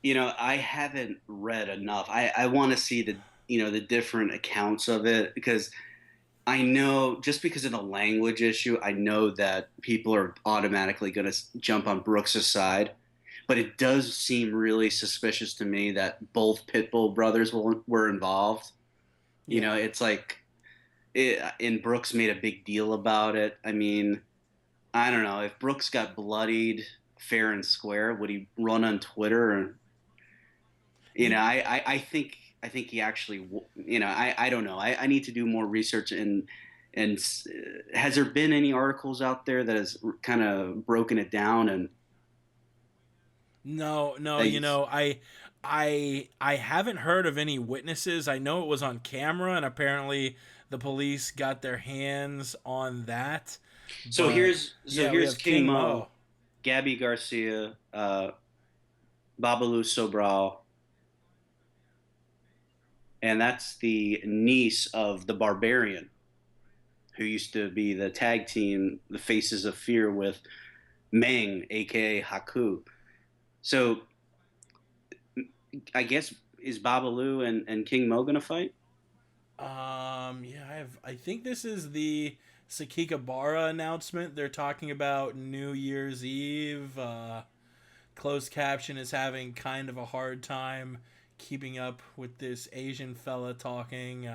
I haven't read enough. I want to see the different accounts of it, because I know, just because of the language issue, I know that people are automatically going to jump on Brooks' side. But it does seem really suspicious to me that both Pitbull brothers were involved. Yeah. It's like, and Brooks made a big deal about it. I mean, I don't know. If Brooks got bloodied fair and square, would he run on Twitter? And I think he actually, I don't know. I need to do more research. And has there been any articles out there that has kind of broken it down? And No, no, they, I haven't heard of any witnesses. I know it was on camera, and apparently the police got their hands on that. so But here's so yeah, we here's have King King Mo, Mo. Gabby Garcia, Babalu Sobral, and that's the niece of the Barbarian, who used to be the tag team, the Faces of Fear, with Meng, aka Haku. So I guess, is Babalu and King Mo gonna fight? Yeah, I think this is the Sakikabara announcement. They're talking about New Year's Eve. Closed caption is having kind of a hard time keeping up with this Asian fella talking.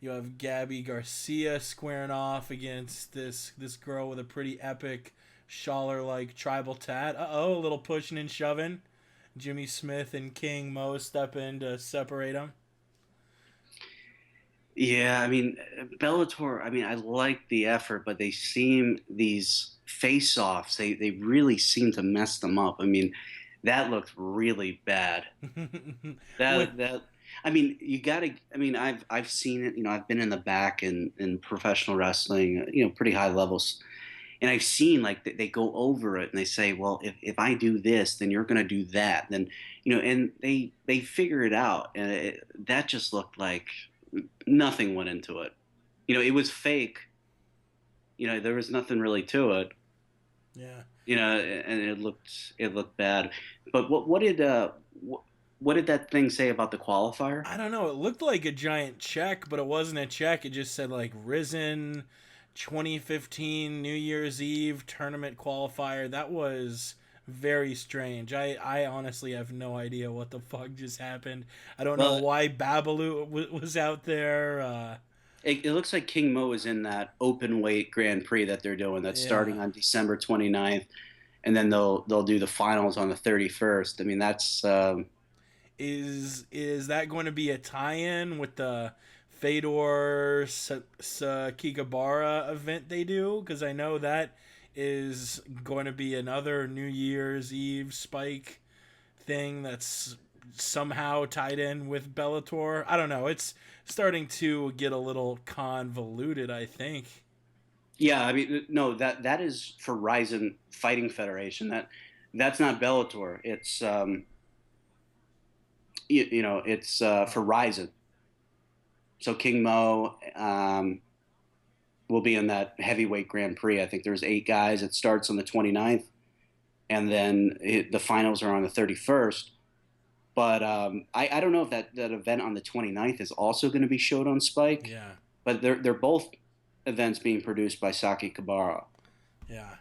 You have Gabby Garcia squaring off against this girl with a pretty epic Schaller like tribal tat. A little pushing and shoving. Jimmy Smith and King Mo step in to separate them. Yeah, I mean, Bellator. I mean, I like the effort, but these face-offs. They really seem to mess them up. I mean, that looked really bad. What? That I mean, you got to. I mean, I've seen it. I've been in the back in professional wrestling. Pretty high levels, and I've seen, like, they go over it and they say, well, if I do this, then you're going to do that. Then and they figure it out, and that just looked like nothing went into it. It was fake. There was nothing really to it. Yeah. And it looked bad. But what did that thing say about the qualifier? I don't know. It looked like a giant check, but it wasn't a check. It just said like Risen 2015 New Year's Eve tournament qualifier. That was very strange. I honestly have no idea what the fuck just happened. I don't know Well, why Babalu was out there. it looks like King Mo is in that open weight Grand Prix that they're doing. That's Yeah. starting on December 29th, and then they'll do the finals on the 31st. I mean, that's Is that going to be a tie-in with the Fedor Sakikabara event they do? Because I know that is going to be another New Year's Eve Spike thing that's somehow tied in with Bellator. I don't know. It's starting to get a little convoluted, I think. yeah. I mean, no, that is for Ryzen Fighting Federation. That's not Bellator. It's for Ryzen. So King Mo will be in that heavyweight Grand Prix. I think there's 8 guys. It starts on the 29th, and then the finals are on the 31st. But I don't know if that event on the 29th is also going to be showed on Spike. Yeah. But they're both events being produced by Saki Kabara. Yeah.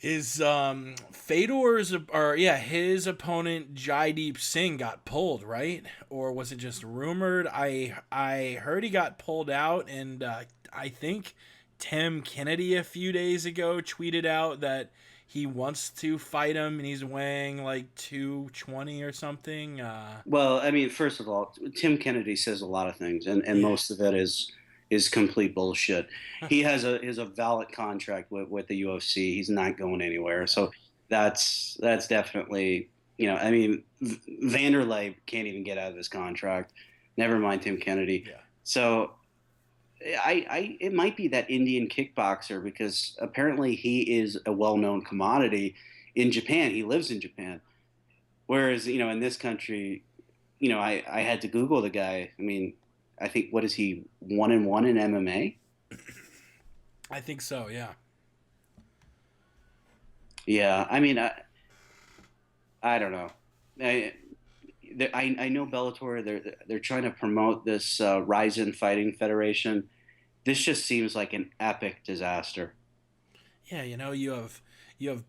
His Fedor's or yeah, his opponent Jaideep Singh got pulled, right? Or was it just rumored? I heard he got pulled out, and I think Tim Kennedy a few days ago tweeted out that he wants to fight him, and he's weighing like 220 or something. Well, I mean, first of all, Tim Kennedy says a lot of things, and Yeah, most of it is complete bullshit. He has a valid contract with the UFC. He's not going anywhere. yeah, So that's definitely, I mean, Vanderlei can't even get out of this contract. Never mind Tim Kennedy. yeah. So it might be that Indian kickboxer because apparently he is a well-known commodity in Japan. He lives in Japan. Whereas, in this country, I had to Google the guy. I mean, I think what is he 1-1 in MMA? I think so. Yeah. Yeah, I mean, I don't know. I know Bellator. They're trying to promote this Ryzen Fighting Federation. This just seems like an epic disaster. Yeah, you have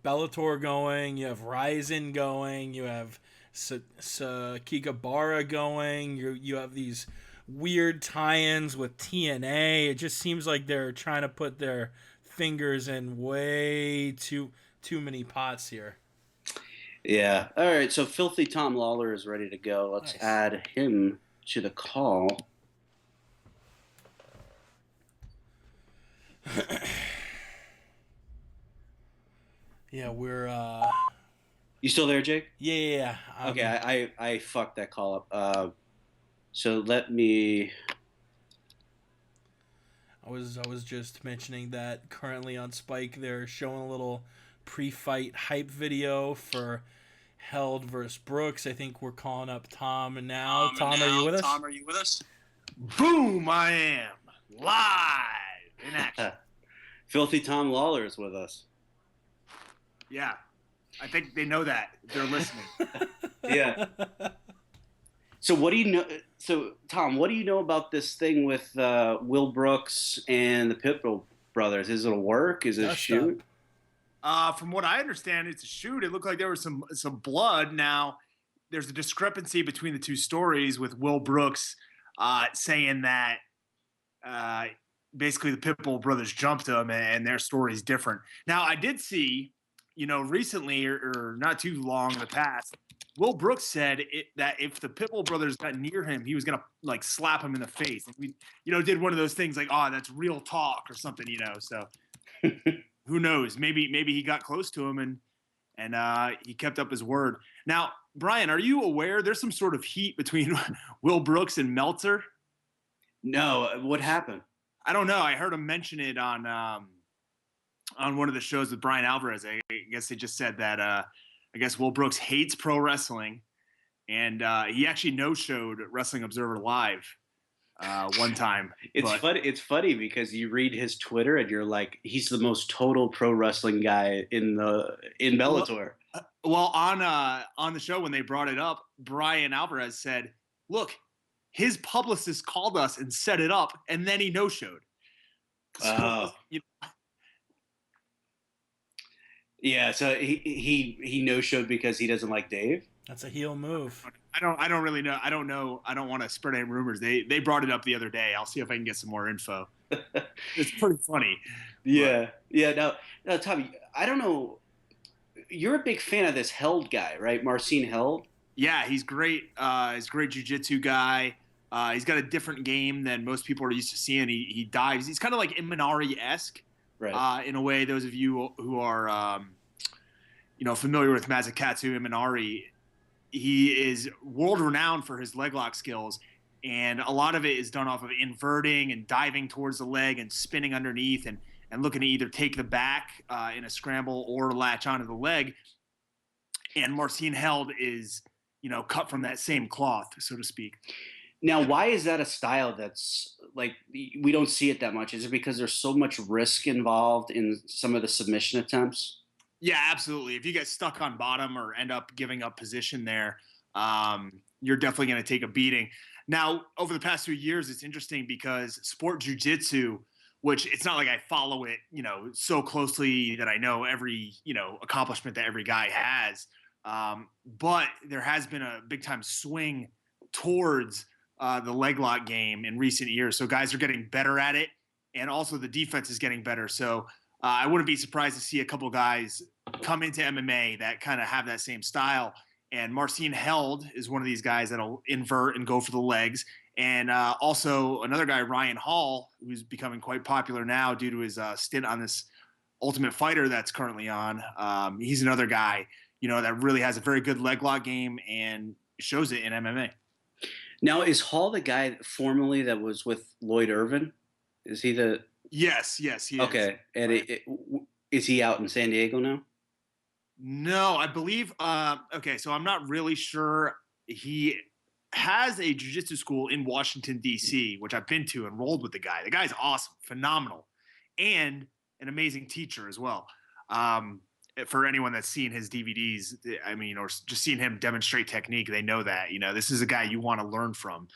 Bellator going, you have Ryzen going, you have Kikabara going. You have these weird tie-ins with TNA. It just seems like they're trying to put their fingers in way too many pots here. Yeah. All right. So Filthy Tom Lawlor is ready to go. Let's Nice. add him to the call. Yeah, we're You still there, Jake? yeah. Okay. I fucked that call up. So let me. I was just mentioning that currently on Spike they're showing a little pre-fight hype video for Held versus Brooks. I think we're calling up Tom and now. Tom, are you with us? Tom, are you with us? Boom! I am live in action. Filthy Tom Lawlor is with us. Yeah, I think they know that they're listening. Yeah. So what do you know? So Tom, what do you know about this thing with Will Brooks and the Pitbull brothers? Is it a work? Is it a Dust shoot? From what I understand, it's a shoot. It looked like there was some blood. Now, there's a discrepancy between the two stories. With Will Brooks saying that basically the Pitbull brothers jumped him, and their story is different. Now, I did see, recently or not too long in the past, Will Brooks said that if the Pitbull brothers got near him, he was gonna like slap him in the face. We, did one of those things like, "Oh, that's real talk" or something, So who knows? Maybe he got close to him and he kept up his word. Now, Brian, are you aware there's some sort of heat between Will Brooks and Meltzer? No, what happened? I don't know. I heard him mention it on one of the shows with Brian Alvarez. I guess they just said that I guess Will Brooks hates pro wrestling, and he actually no-showed Wrestling Observer Live one time. It's funny because you read his Twitter and you're like, he's the most total pro wrestling guy in Bellator. Well, on the show when they brought it up, Brian Alvarez said, "Look, his publicist called us and set it up, and then he no-showed." So, Yeah, so he no showed because he doesn't like Dave. That's a heel move. I don't really know. I don't know. I don't want to spread any rumors. They brought it up the other day. I'll see if I can get some more info. It's pretty funny. Yeah, yeah. Now, Tommy, I don't know. You're a big fan of this Held guy, right? Marcin Held. Yeah, he's great. He's a great jiu-jitsu guy. He's got a different game than most people are used to seeing. He dives. He's kind of like Imanari-esque, Right. in a way. Those of you who are familiar with Mazakatsu Imanari, he is world renowned for his leg lock skills, and a lot of it is done off of inverting and diving towards the leg and spinning underneath and looking to either take the back in a scramble or latch onto the leg. And Marcin Held is, cut from that same cloth, so to speak. Now, why is that a style that's like we don't see it that much? Is it because there's so much risk involved in some of the submission attempts? Yeah, absolutely. If you get stuck on bottom or end up giving up position there, you're definitely going to take a beating. Now, over the past few years, it's interesting because sport jiu-jitsu which it's not like I follow it, so closely that I know every, accomplishment that every guy has. But there has been a big time swing towards the leg lock game in recent years. So guys are getting better at it, and also the defense is getting better. So I wouldn't be surprised to see a couple guys come into MMA that kind of have that same style. And Marcin Held is one of these guys that'll invert and go for the legs. And also another guy, Ryan Hall, who's becoming quite popular now due to his stint on this Ultimate Fighter that's currently on. He's another guy, that really has a very good leg lock game and shows it in MMA. Now, is Hall the guy formerly that was with Lloyd Irvin? Is he the? Yes, he is. Okay, and is he out in San Diego now? No, I believe. Okay, so I'm not really sure. He has a jiu-jitsu school in Washington, D.C., which I've been to and rolled with the guy. The guy's awesome, phenomenal, and an amazing teacher as well. For anyone that's seen his DVDs, or just seen him demonstrate technique, they know that, this is a guy you want to learn from.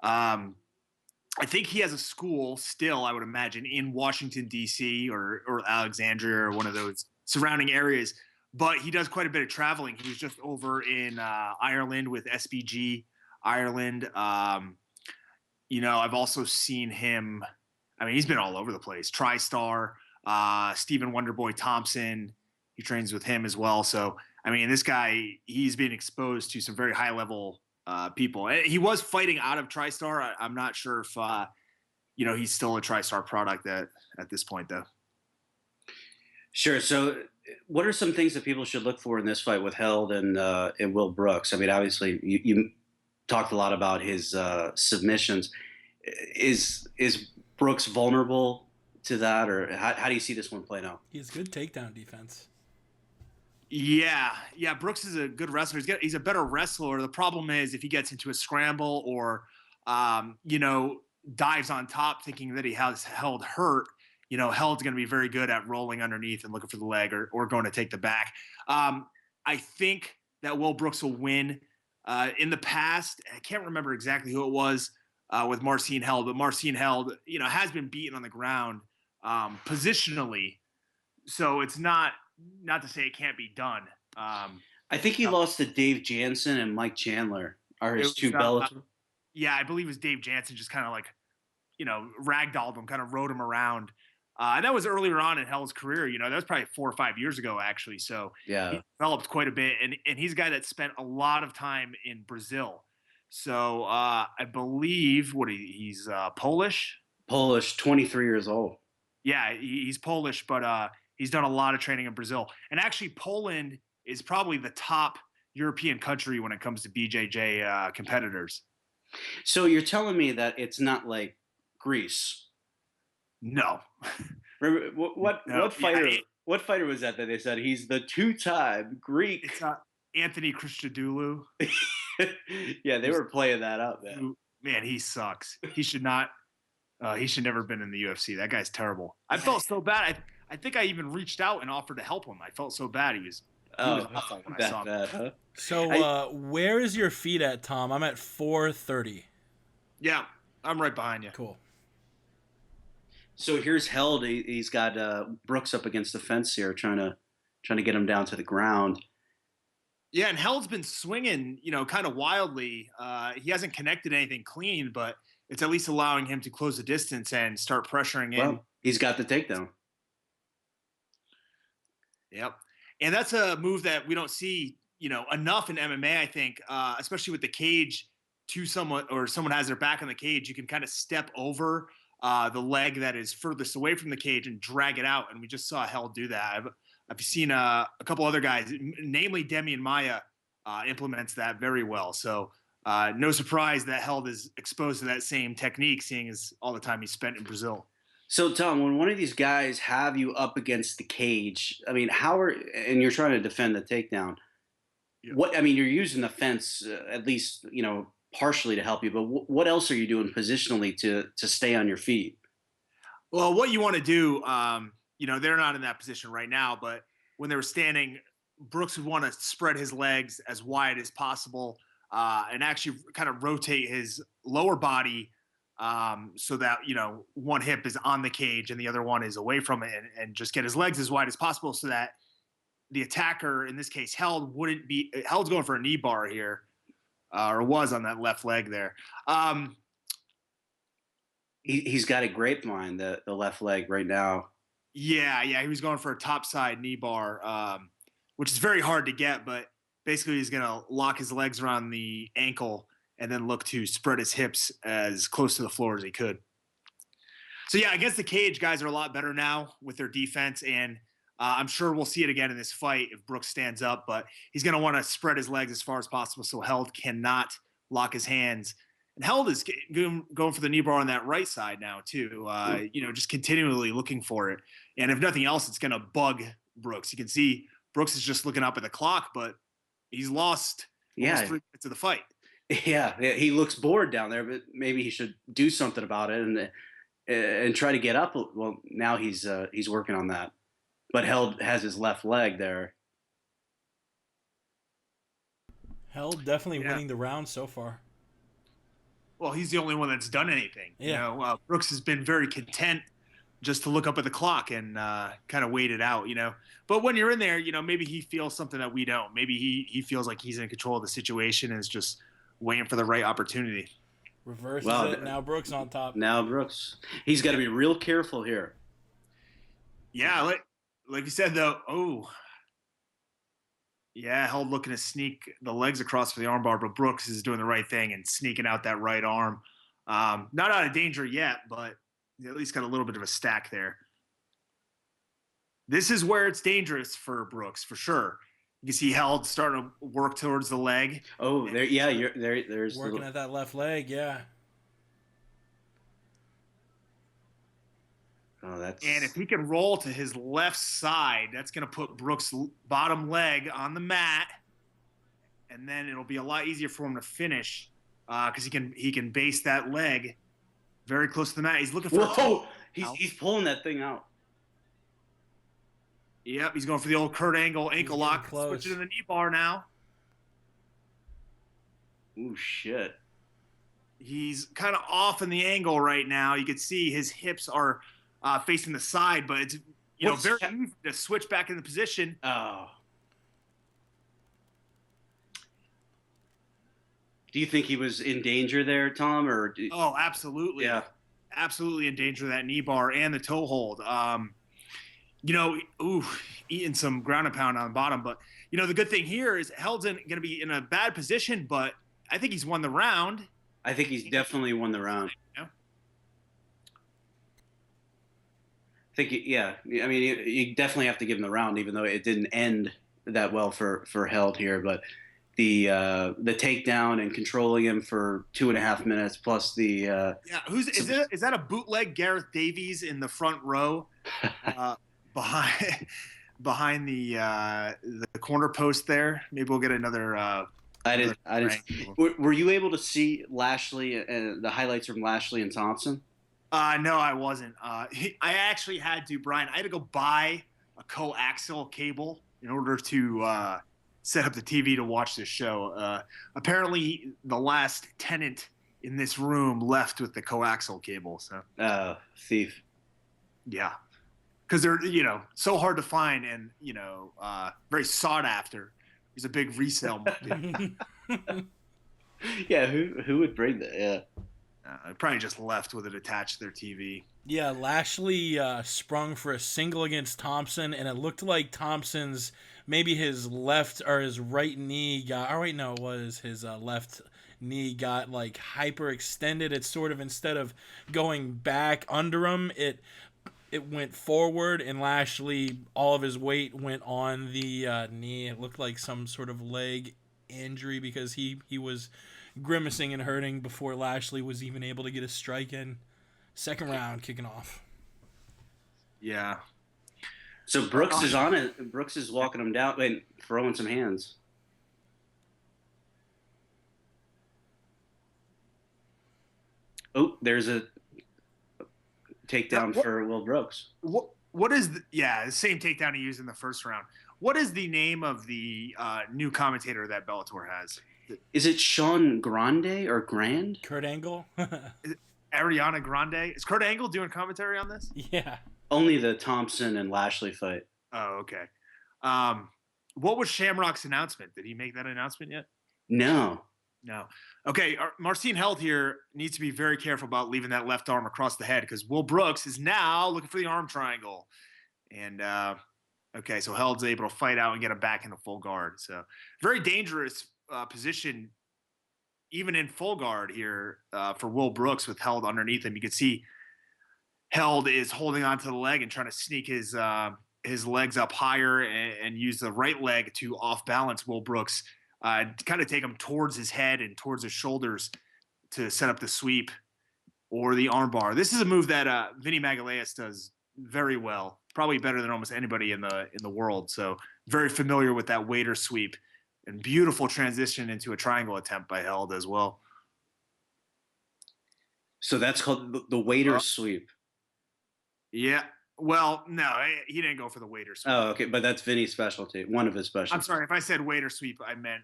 I think he has a school still, I would imagine, in Washington, D.C. or Alexandria or one of those surrounding areas. But he does quite a bit of traveling. He was just over in Ireland with SBG Ireland. I've also seen him. He's been all over the place. TriStar, Stephen Wonderboy Thompson. He trains with him as well. So, this guy, he's been exposed to some very high level people. He was fighting out of TriStar. I'm not sure if, he's still a TriStar product at this point, though. Sure. So what are some things that people should look for in this fight with Held and Will Brooks? Obviously, you talked a lot about his submissions. Is Brooks vulnerable to that, or how do you see this one playing out? He has good takedown defense. Yeah. Brooks is a good wrestler. He's a better wrestler. The problem is if he gets into a scramble or, dives on top thinking that he has Held hurt, Held's going to be very good at rolling underneath and looking for the leg or going to take the back. I think that Will Brooks will win. In the past, I can't remember exactly who it was with Marcin Held, but Marcin Held, has been beaten on the ground positionally. So it's not to say it can't be done. I think he lost to Dave Jansen and Mike Chandler are his two Bellator. Yeah, I believe it was Dave Jansen just kind of like, ragdolled him, kind of rode him around. And that was earlier on in Held's career. That was probably 4 or 5 years ago, actually. So yeah, he developed quite a bit. And he's a guy that spent a lot of time in Brazil. So I believe, he's Polish? Polish, 23 years old. Yeah, he's Polish, but he's done a lot of training in Brazil. And actually, Poland is probably the top European country when it comes to BJJ competitors. So you're telling me that it's not like Greece? No. Remember, what fighter? Yeah, what fighter was that they said he's the two-time Greek? It's Anthony Christodoulou. Yeah, they were playing that up, man. Man, he sucks. He should not. He should never have been in the UFC. That guy's terrible. I felt so bad. I think I even reached out and offered to help him. I felt so bad. He was awful when I saw him. Bad, huh? So where is your feet at, Tom? I'm at 430. Yeah, I'm right behind you. Cool. So here's Held. He's got Brooks up against the fence here, trying to get him down to the ground. Yeah, and Held's been swinging, kind of wildly. He hasn't connected anything clean, but it's at least allowing him to close the distance and start pressuring in. Well, he's got the takedown. Yep. And that's a move that we don't see, enough in MMA, I think, especially with the cage to someone has their back on the cage. You can kind of step over the leg that is furthest away from the cage and drag it out. And we just saw Held do that. I've seen a couple other guys, namely Demian Maia, implements that very well. So no surprise that Held is exposed to that same technique, seeing as all the time he spent in Brazil. So, Tom, when one of these guys have you up against the cage, and you're trying to defend the takedown, yeah. You're using the fence at least, partially to help you, but what else are you doing positionally to stay on your feet? Well, what you want to do, they're not in that position right now, but when they were standing, Brooks would want to spread his legs as wide as possible and actually kind of rotate his lower body so that one hip is on the cage and the other one is away from it, and just get his legs as wide as possible so that the attacker, in this case Held, wouldn't be. Held's going for a knee bar here, or was on that left leg there. He's got a grapevine, the left leg right now. Yeah, he was going for a topside knee bar, which is very hard to get, but basically he's going to lock his legs around the ankle and then look to spread his hips as close to the floor as he could. So yeah, against the cage, guys are a lot better now with their defense, and I'm sure we'll see it again in this fight if Brooks stands up, but he's going to want to spread his legs as far as possible so Held cannot lock his hands. And Held is going for the knee bar on that right side now too, just continually looking for it. And if nothing else, it's going to bug Brooks. You can see Brooks is just looking up at the clock, but he's lost almost 3 minutes of the fight. Yeah, he looks bored down there, but maybe he should do something about it and try to get up. Well, now he's working on that. But Held has his left leg there. Held definitely winning the round so far. Well, he's the only one that's done anything. Yeah. Brooks has been very content just to look up at the clock and kind of wait it out, But when you're in there, maybe he feels something that we don't. Maybe he feels like he's in control of the situation and is just waiting for the right opportunity. Reverses it. Now Brooks on top. Now Brooks. He's got to be real careful here. Yeah, like you said, though. Oh. Yeah, Held looking to sneak the legs across for the armbar, but Brooks is doing the right thing and sneaking out that right arm. Not out of danger yet, but at least got a little bit of a stack there. This is where it's dangerous for Brooks, for sure. You can see Held starting to work towards the leg. Oh, there, yeah, there's working at that left leg, yeah. Oh, that's. And if he can roll to his left side, that's going to put Brooks' bottom leg on the mat, and then it'll be a lot easier for him to finish because he can base that leg very close to the mat. He's looking for. Whoa! He's pulling that thing out. Yep, he's going for the old Kurt Angle ankle lock. Close. Switching to the knee bar now. Ooh, shit. He's kind of off in the angle right now. You can see his hips are facing the side, but it's very easy to switch back into position. Oh. Do you think he was in danger there, Tom? Oh, absolutely. Yeah. Absolutely in danger of that knee bar and the toe hold. Eating some ground and pound on the bottom. But, the good thing here is Held's going to be in a bad position, but I think he's won the round. I think he's definitely won the round. Yeah. I think, yeah. I mean, you definitely have to give him the round, even though it didn't end that well for Held here. But the takedown and controlling him for 2.5 minutes plus the is that a bootleg Gareth Davies in the front row behind the corner post there? Maybe we'll get another. I didn't. Were you able to see Lashley and the highlights from Lashley and Thompson? No, I wasn't. I actually had to, Brian. I had to go buy a coaxial cable in order to set up the TV to watch this show. Apparently, the last tenant in this room left with the coaxial cable. So, thief. Yeah, because they're so hard to find and very sought after. There's a big resale market. Yeah, who would bring that? Yeah. Probably just left with it attached to their TV. Yeah, Lashley sprung for a single against Thompson, and it looked like Thompson's maybe his left or his right knee got. Oh wait, no, it was his left knee got like hyperextended. It's sort of instead of going back under him, it went forward, and Lashley, all of his weight went on the knee. It looked like some sort of leg injury because he was grimacing and hurting before Lashley was even able to get a strike in. Second round kicking off. Yeah. So Brooks is on it. Brooks is walking him down and throwing some hands. Oh, there's a takedown for Will Brooks. What is the same takedown he used in the first round. What is the name of the new commentator that Bellator has? Is it Sean Grande or Grand? Kurt Angle? Ariana Grande. Is Kurt Angle doing commentary on this? Yeah. Only the Thompson and Lashley fight. Oh, okay. What was Shamrock's announcement? Did he make that announcement yet? No. No. Okay, Marcin Held here needs to be very careful about leaving that left arm across the head because Will Brooks is now looking for the arm triangle. And, okay, so Held's able to fight out and get him back in the full guard. So very dangerous position, even in full guard here for Will Brooks with Held underneath him. You can see Held is holding onto the leg and trying to sneak his legs up higher and use the right leg to off-balance Will Brooks, kind of take him towards his head and towards his shoulders to set up the sweep or the armbar. This is a move that Vinny Magalhaes does very well, probably better than almost anybody in the world. So very familiar with that waiter sweep, and beautiful transition into a triangle attempt by Held as well. So that's called the waiter sweep. Yeah. Well, no, he didn't go for the waiter sweep. Oh, okay, but that's Vinny's specialty, one of his specialties. I'm sorry, if I said waiter sweep, I meant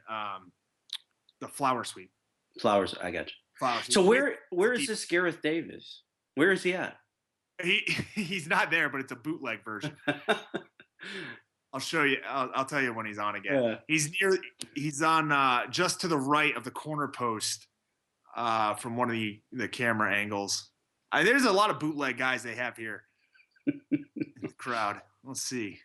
the flower sweep. Flowers, I got you. Flower sweep. So where is this Gareth Davis? Where is he at? He's not there, but it's a bootleg version. I'll show you. I'll tell you when he's on again. Yeah. He's on just to the right of the corner post from one of the camera angles. There's a lot of bootleg guys they have here in the crowd. Let's see.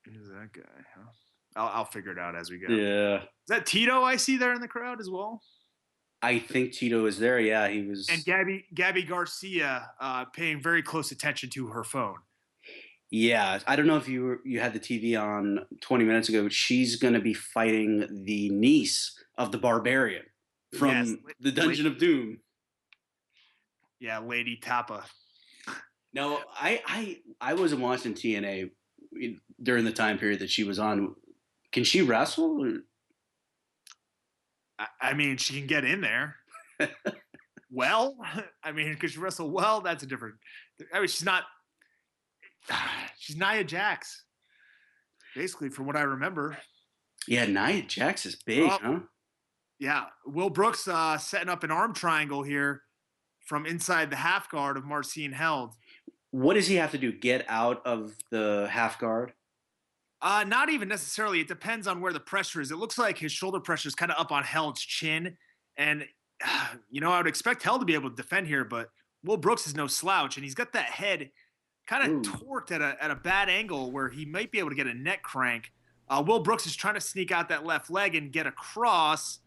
Who's that guy? Huh? I'll figure it out as we go. Yeah. Is that Tito I see there in the crowd as well? I think Tito is there. Yeah, he was. And Gabby Garcia paying very close attention to her phone. Yeah, I don't know if you had the TV on 20 minutes ago. She's going to be fighting the niece of the Barbarian from the Dungeon of Doom. Yeah, Lady Tapa. No, I wasn't watching TNA during the time period that she was on. Can she wrestle? Or? I mean, she can get in there. Well, I mean, because she wrestle well, that's a different. I mean, she's not. She's Nia Jax, basically, from what I remember. Yeah, Nia Jax is big, huh? Yeah, Will Brooks setting up an arm triangle here from inside the half guard of Marcin Held. What does he have to do? Get out of the half guard? Not even necessarily. It depends on where the pressure is. It looks like his shoulder pressure is kind of up on Held's chin. And, I would expect Held to be able to defend here, but Will Brooks is no slouch. And he's got that head kind of torqued at a bad angle where he might be able to get a neck crank. Will Brooks is trying to sneak out that left leg and get across.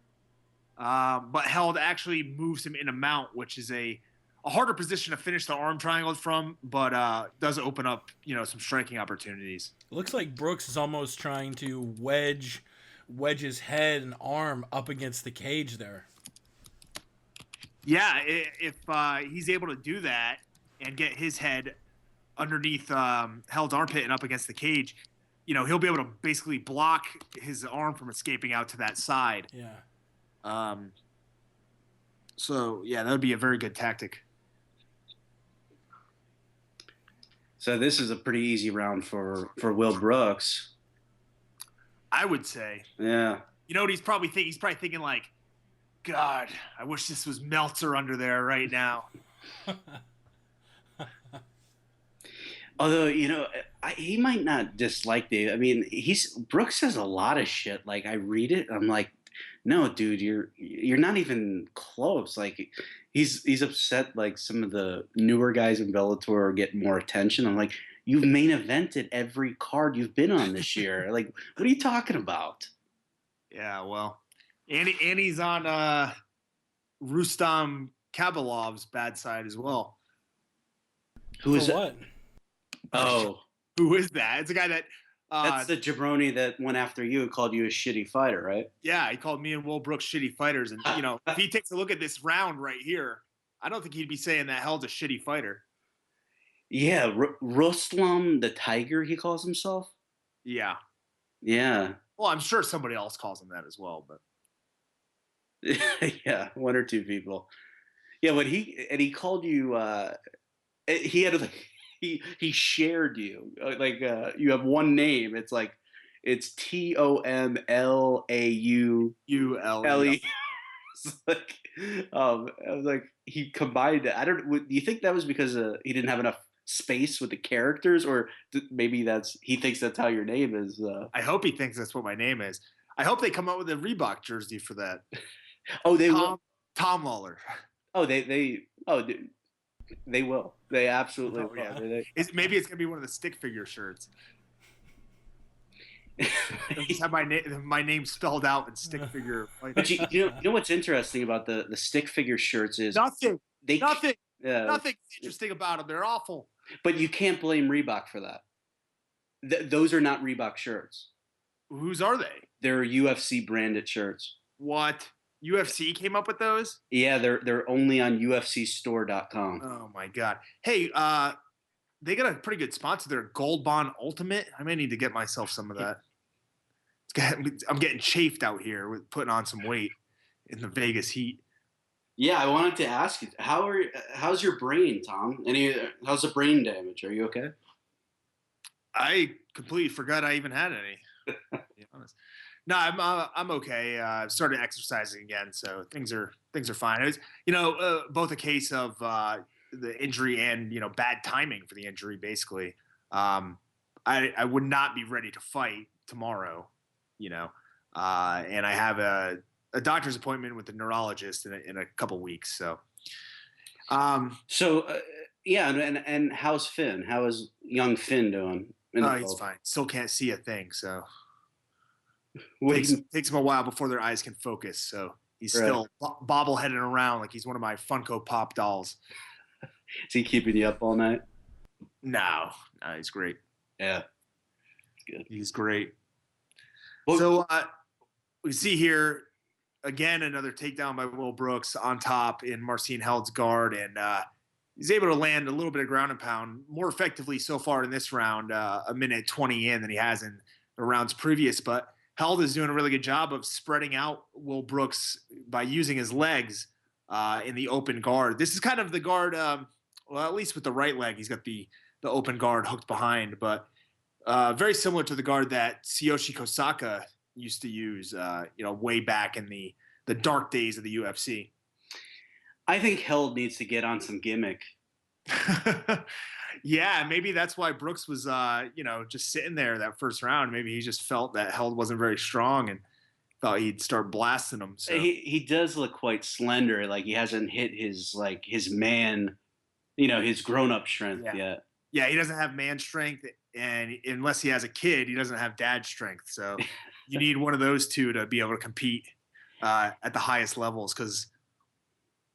But Held actually moves him in a mount, which is a harder position to finish the arm triangle from, but does open up, some striking opportunities. It looks like Brooks is almost trying to wedge his head and arm up against the cage there. Yeah, if he's able to do that and get his head underneath Held's armpit and up against the cage, he'll be able to basically block his arm from escaping out to that side. Yeah. So, yeah, that would be a very good tactic. So this is a pretty easy round for Will Brooks. I would say. Yeah. You know what he's probably thinking? He's probably thinking like, God, I wish this was Meltzer under there right now. Although, he might not dislike Dave. I mean, Brooks says a lot of shit. Like, I read it, I'm like, no, dude, you're not even close. Like, he's upset. Like, some of the newer guys in Bellator are getting more attention. I'm like, you've main evented every card you've been on this year. Like, what are you talking about? Yeah, well, and he's on Rustam Kabalov's bad side as well. Who is what? Oh, who is that? It's a guy that. That's the jabroni that went after you and called you a shitty fighter, right? Yeah, he called me and Will Brooks shitty fighters. And, if he takes a look at this round right here, I don't think he'd be saying that Held's a shitty fighter. Yeah, Rustam the Tiger, he calls himself? Yeah. Yeah. Well, I'm sure somebody else calls him that as well, but. Yeah, one or two people. Yeah, when he called you, he had like. He shared you like you have one name. It's like it's TOMLAUULE. It's like, I was like, he combined it. I don't. Do you think that was because he didn't have enough space with the characters, or maybe he thinks that's how your name is? I hope he thinks that's what my name is. I hope they come out with a Reebok jersey for that. Oh, they will. Tom Lawlor. Oh, they will. They absolutely will. Yeah. Maybe it's gonna be one of the stick figure shirts. Just have my name spelled out in stick figure. But you know what's interesting about the stick figure shirts is nothing. Nothing uh, interesting about them. They're awful. But you can't blame Reebok for that. Those are not Reebok shirts. Whose are they? They're UFC branded shirts. What? UFC came up with those? Yeah, they're only on UFCstore.com. Oh my god! Hey, they got a pretty good sponsor there, Gold Bond Ultimate. I may need to get myself some of that. I'm getting chafed out here with putting on some weight in the Vegas heat. Yeah, I wanted to ask you, how's your brain, Tom? How's the brain damage? Are you okay? I completely forgot I even had any. To be honest. No, I'm okay. I've started exercising again, so things are fine. It was, both a case of the injury and bad timing for the injury. Basically, I would not be ready to fight tomorrow, and I have a doctor's appointment with the neurologist in a couple weeks. So, yeah, and how's Finn? How is young Finn doing? He's fine. Still can't see a thing, so. Takes him a while before their eyes can focus, so he's still bobbleheading around like he's one of my Funko Pop dolls. Is he keeping you up all night? No, he's great. Yeah, good. He's great. Well, so we see here again another takedown by Will Brooks on top in Marcin Held's guard, and he's able to land a little bit of ground and pound more effectively so far in this round, a minute 20 in than he has in the rounds previous, but Held is doing a really good job of spreading out Will Brooks by using his legs in the open guard. This is kind of the guard, well, at least with the right leg, he's got the open guard hooked behind, but very similar to the guard that Tsuyoshi Kosaka used to use, way back in the dark days of the UFC. I think Held needs to get on some gimmick. Yeah, maybe that's why Brooks was, just sitting there that first round. Maybe he just felt that Held wasn't very strong and thought he'd start blasting him. So he does look quite slender, like he hasn't hit his man, his grown up strength yet. Yeah, he doesn't have man strength, and unless he has a kid, he doesn't have dad strength. So you need one of those two to be able to compete at the highest levels. Because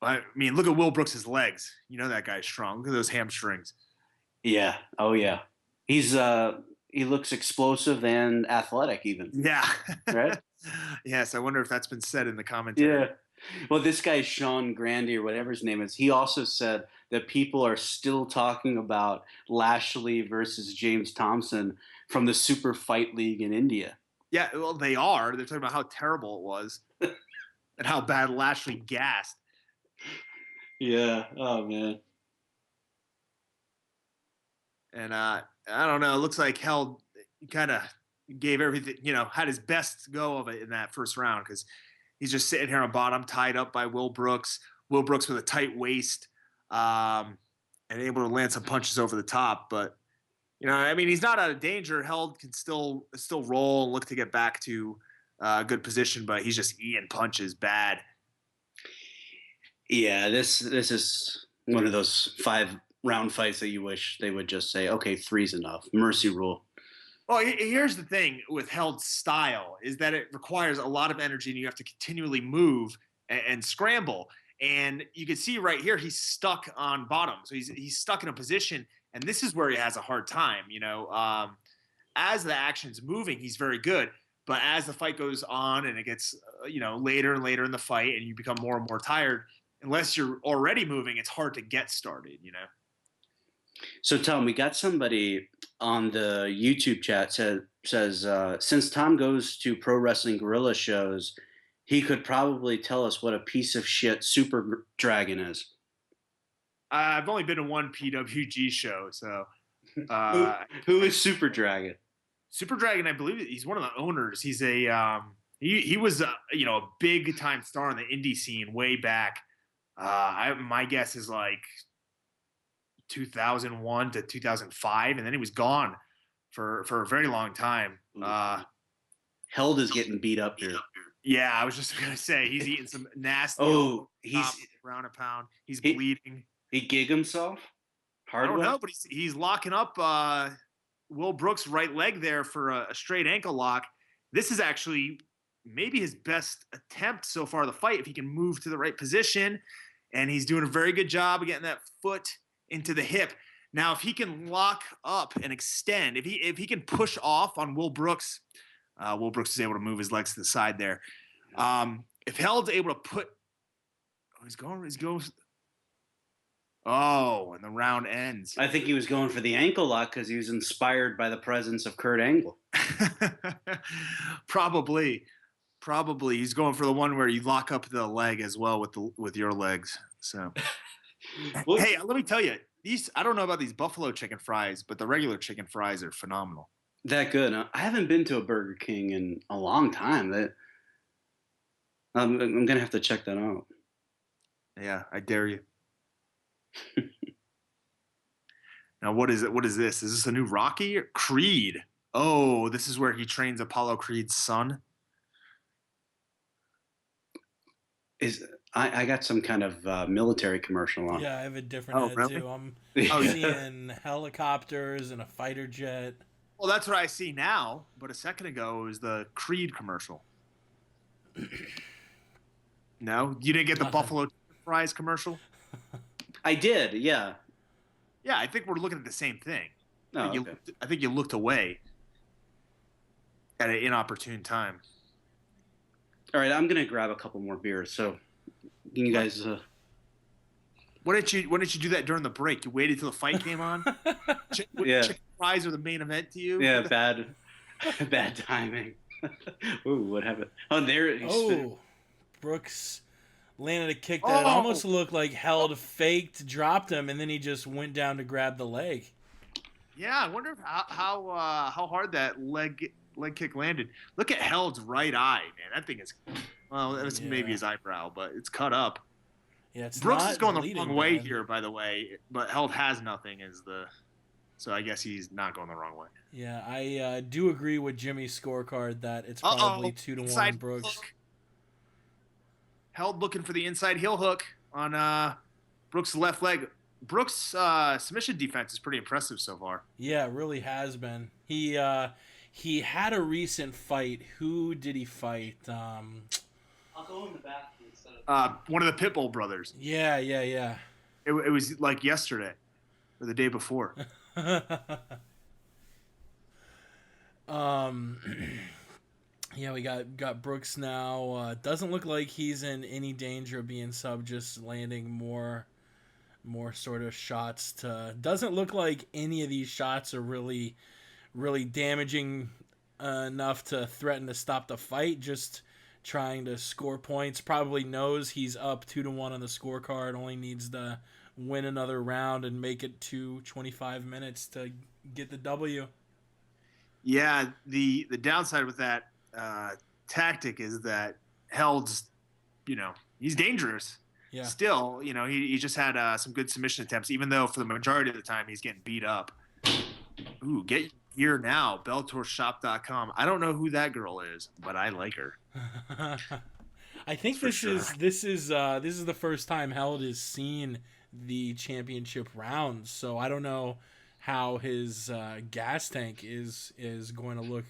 I mean, look at Will Brooks' legs. That guy's strong. Look at those hamstrings. Yeah. Oh, yeah. He looks explosive and athletic, even. Yeah. Right. Yes. I wonder if that's been said in the commentary. Yeah. Well, this guy Sean Grandy or whatever his name is, he also said that people are still talking about Lashley versus James Thompson from the Super Fight League in India. Yeah. Well, they are. They're talking about how terrible it was and how bad Lashley gassed. Yeah. Oh man. And I don't know. It looks like Held kind of gave everything, had his best go of it in that first round because he's just sitting here on bottom, tied up by Will Brooks. Will Brooks with a tight waist and able to land some punches over the top. But, he's not out of danger. Held can still roll and look to get back to a good position, but he's just eating punches bad. Yeah, this is one of those 5-round fights that you wish they would just say, okay, 3's enough. Mercy rule. Well, here's the thing with Held's style is that it requires a lot of energy and you have to continually move and scramble. And you can see right here, he's stuck on bottom. So he's stuck in a position, and this is where he has a hard time. As the action's moving, he's very good. But as the fight goes on and it gets, later and later in the fight and you become more and more tired, unless you're already moving, it's hard to get started, So, Tom, we got somebody on the YouTube chat says since Tom goes to Pro Wrestling Guerrilla shows, he could probably tell us what a piece of shit Super Dragon is. I've only been to one PWG show, so. Who is Super Dragon? Super Dragon, I believe he's one of the owners. He's He was a big time star in the indie scene way back. My guess is like 2001 to 2005, and then he was gone for a very long time. Held is getting beat up here. Yeah, I was just gonna say he's eating some nasty. He's ground and pound. He's bleeding. He gig himself. I don't know, but he's locking up Will Brooks' right leg there for a straight ankle lock. This is actually maybe his best attempt so far of the fight if he can move to the right position, and he's doing a very good job of getting that foot into the hip. Now, if he can lock up and extend, if he can push off on Will Brooks is able to move his legs to the side there. If Held's able to put, he's going. Oh, and the round ends. I think he was going for the ankle lock because he was inspired by the presence of Kurt Angle. Probably he's going for the one where you lock up the leg as well with your legs. So, hey, let me tell you, I don't know about these buffalo chicken fries, but the regular chicken fries are phenomenal. That good. I haven't been to a Burger King in a long time. I'm gonna have to check that out. Yeah, I dare you. Now, what is it? What is this? Is this a new Rocky? Creed. Oh, this is where he trains Apollo Creed's son. I got some kind of military commercial on. Yeah, I have a different ad really? too. I'm seeing helicopters and a fighter jet. Well, that's what I see now. But a second ago, it was the Creed commercial. No, you didn't get the Buffalo Fries commercial. I did, yeah. Yeah, I think we're looking at the same thing. Oh, I think you looked away at an inopportune time. All right, I'm gonna grab a couple more beers. So, can you guys? Why didn't you do that during the break? You waited till the fight came on. Chicken fries were the main event to you. Yeah, bad timing. Ooh, what happened? Oh, there. Brooks landed a kick that almost looked like Held faked, dropped him, and then he just went down to grab the leg. Yeah, I wonder how hard that leg kick landed. Look at Held's right eye, man. That thing is, that's maybe his eyebrow, but it's cut up. Yeah, it's Brooks not is going bleeding, the wrong way man. here, by the way, but Held has nothing so I guess he's not going the wrong way. Yeah, I do agree with Jimmy's scorecard that it's probably 2-1 Brooks. Hook. Held looking for the inside heel hook on Brooks' left leg. Brooks' submission defense is pretty impressive so far. Yeah, it really has been. He had a recent fight. Who did he fight? I'll go in the bathroom instead of. One of the Pitbull brothers. Yeah. It was like yesterday or the day before. Yeah, we got Brooks now. Doesn't look like he's in any danger of being sub, just landing more sort of shots doesn't look like any of these shots are really damaging enough to threaten to stop the fight, just trying to score points. Probably knows he's up 2-1 on the scorecard, only needs to win another round and make it to 25 minutes to get the W. Yeah, the downside with that tactic is that Held's, he's dangerous. Yeah. Still, he just had some good submission attempts, even though for the majority of the time he's getting beat up. Ooh, get here now, BellatorShop.com. I don't know who that girl is, but I like her. I think this is the first time Held has seen the championship rounds, so I don't know how his gas tank is going to look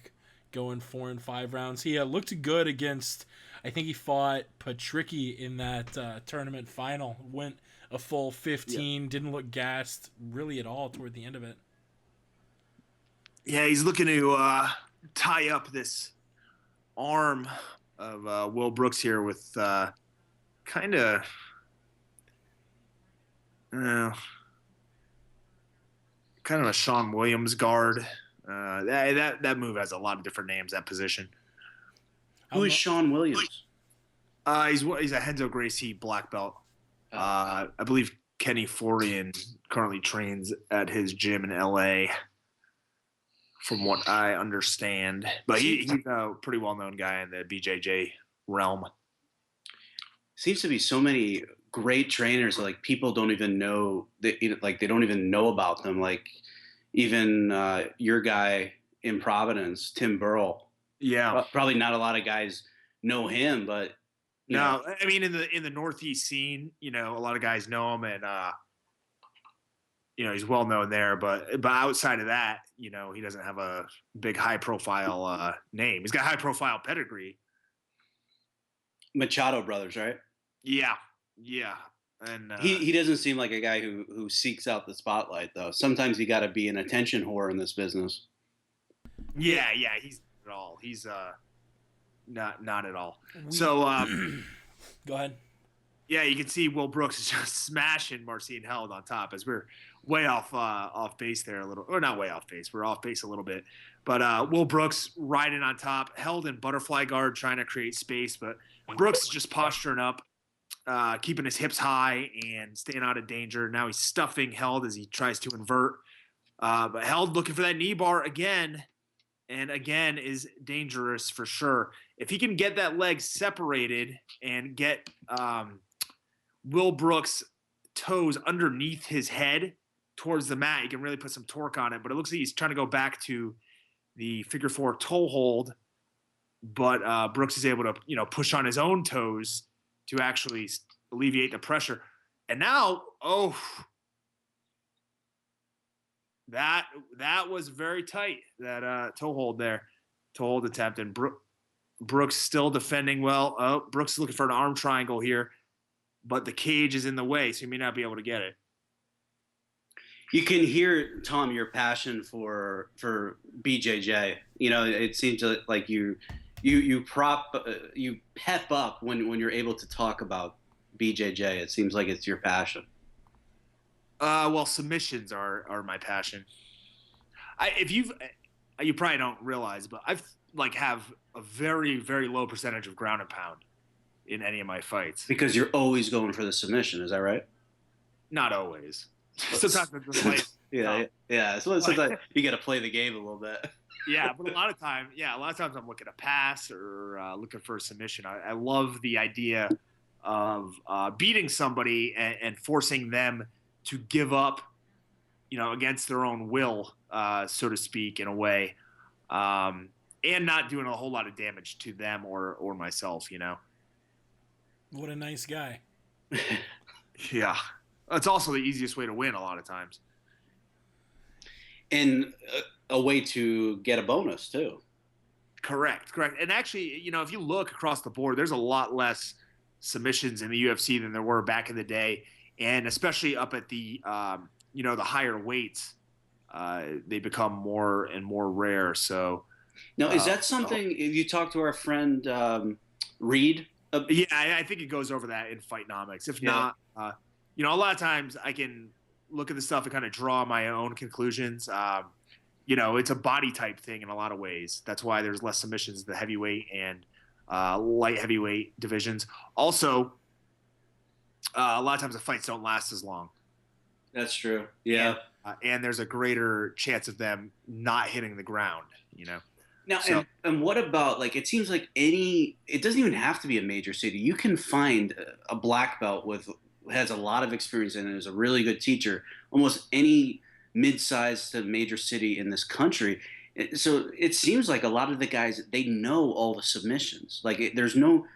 going 4 and 5 rounds. He looked good against, I think he fought Patricky in that tournament final. Went a full 15, didn't look gassed really at all toward the end of it. Yeah, he's looking to tie up this arm of Will Brooks here with kind of a Sean Williams guard. That move has a lot of different names, that position. Who is Sean Williams? He's a Henzo Gracie black belt. I believe Kenny Florian currently trains at his gym in L.A. from what I understand. But he's a pretty well-known guy in the BJJ realm. Seems to be so many great trainers, like people don't even know that, like they don't even know about them. Like even your guy in Providence, Tim Burrell. Yeah. Probably not a lot of guys know him, but no, I mean in the Northeast scene, a lot of guys know him, and he's well known there. But outside of that, he doesn't have a big high profile name. He's got high profile pedigree. Machado brothers, right? Yeah, and he doesn't seem like a guy who seeks out the spotlight, though. Sometimes you got to be an attention whore in this business. Yeah, he's not at all. He's not at all. So go ahead. Yeah, you can see Will Brooks is just smashing Marcin Held on top as we're way off base there a little, or not way off base. We're off base a little bit, but Will Brooks riding on top, Held in butterfly guard, trying to create space, but Brooks is just posturing up, keeping his hips high and staying out of danger. Now he's stuffing Held as he tries to invert, but Held looking for that knee bar again, and again is dangerous for sure. If he can get that leg separated and get Will Brooks' toes underneath his head towards the mat, he can really put some torque on it. But it looks like he's trying to go back to the figure four toe hold, but Brooks is able to push on his own toes to actually alleviate the pressure. And now, that was very tight, that toe hold attempt, and Brooks still defending well. Brooks is looking for an arm triangle here, but the cage is in the way, so he may not be able to get it. You can hear, Tom, your passion for BJJ. It seems like you pep up when you're able to talk about BJJ. It seems like it's your passion. Well, submissions are my passion. You probably don't realize, but I've have a very, very low percentage of ground and pound in any of my fights. Because you're always going for the submission, is that right? Not always. Sometimes it's like yeah. So sometimes you got to play the game a little bit. Yeah, but a lot of times I'm looking to pass or looking for a submission. I love the idea of beating somebody and forcing them to give up, against their own will, so to speak, in a way, and not doing a whole lot of damage to them or myself. What a nice guy. Yeah, it's also the easiest way to win a lot of times, and a way to get a bonus too. Correct. And actually, if you look across the board, there's a lot less submissions in the UFC than there were back in the day, and especially up at the the higher weights, they become more and more rare. So now, is that something you talked to our friend Reed? Yeah, I think it goes over that in Fightnomics. If not, a lot of times I can look at the stuff and kind of draw my own conclusions. It's a body type thing in a lot of ways. That's why there's less submissions in the heavyweight and light heavyweight divisions. Also, a lot of times the fights don't last as long. That's true. Yeah. And there's a greater chance of them not hitting the ground, Now, and what about, it seems like it doesn't even have to be a major city. You can find a black belt has a lot of experience and is a really good teacher, almost any mid-sized to major city in this country. So it seems like a lot of the guys, they know all the submissions. There's no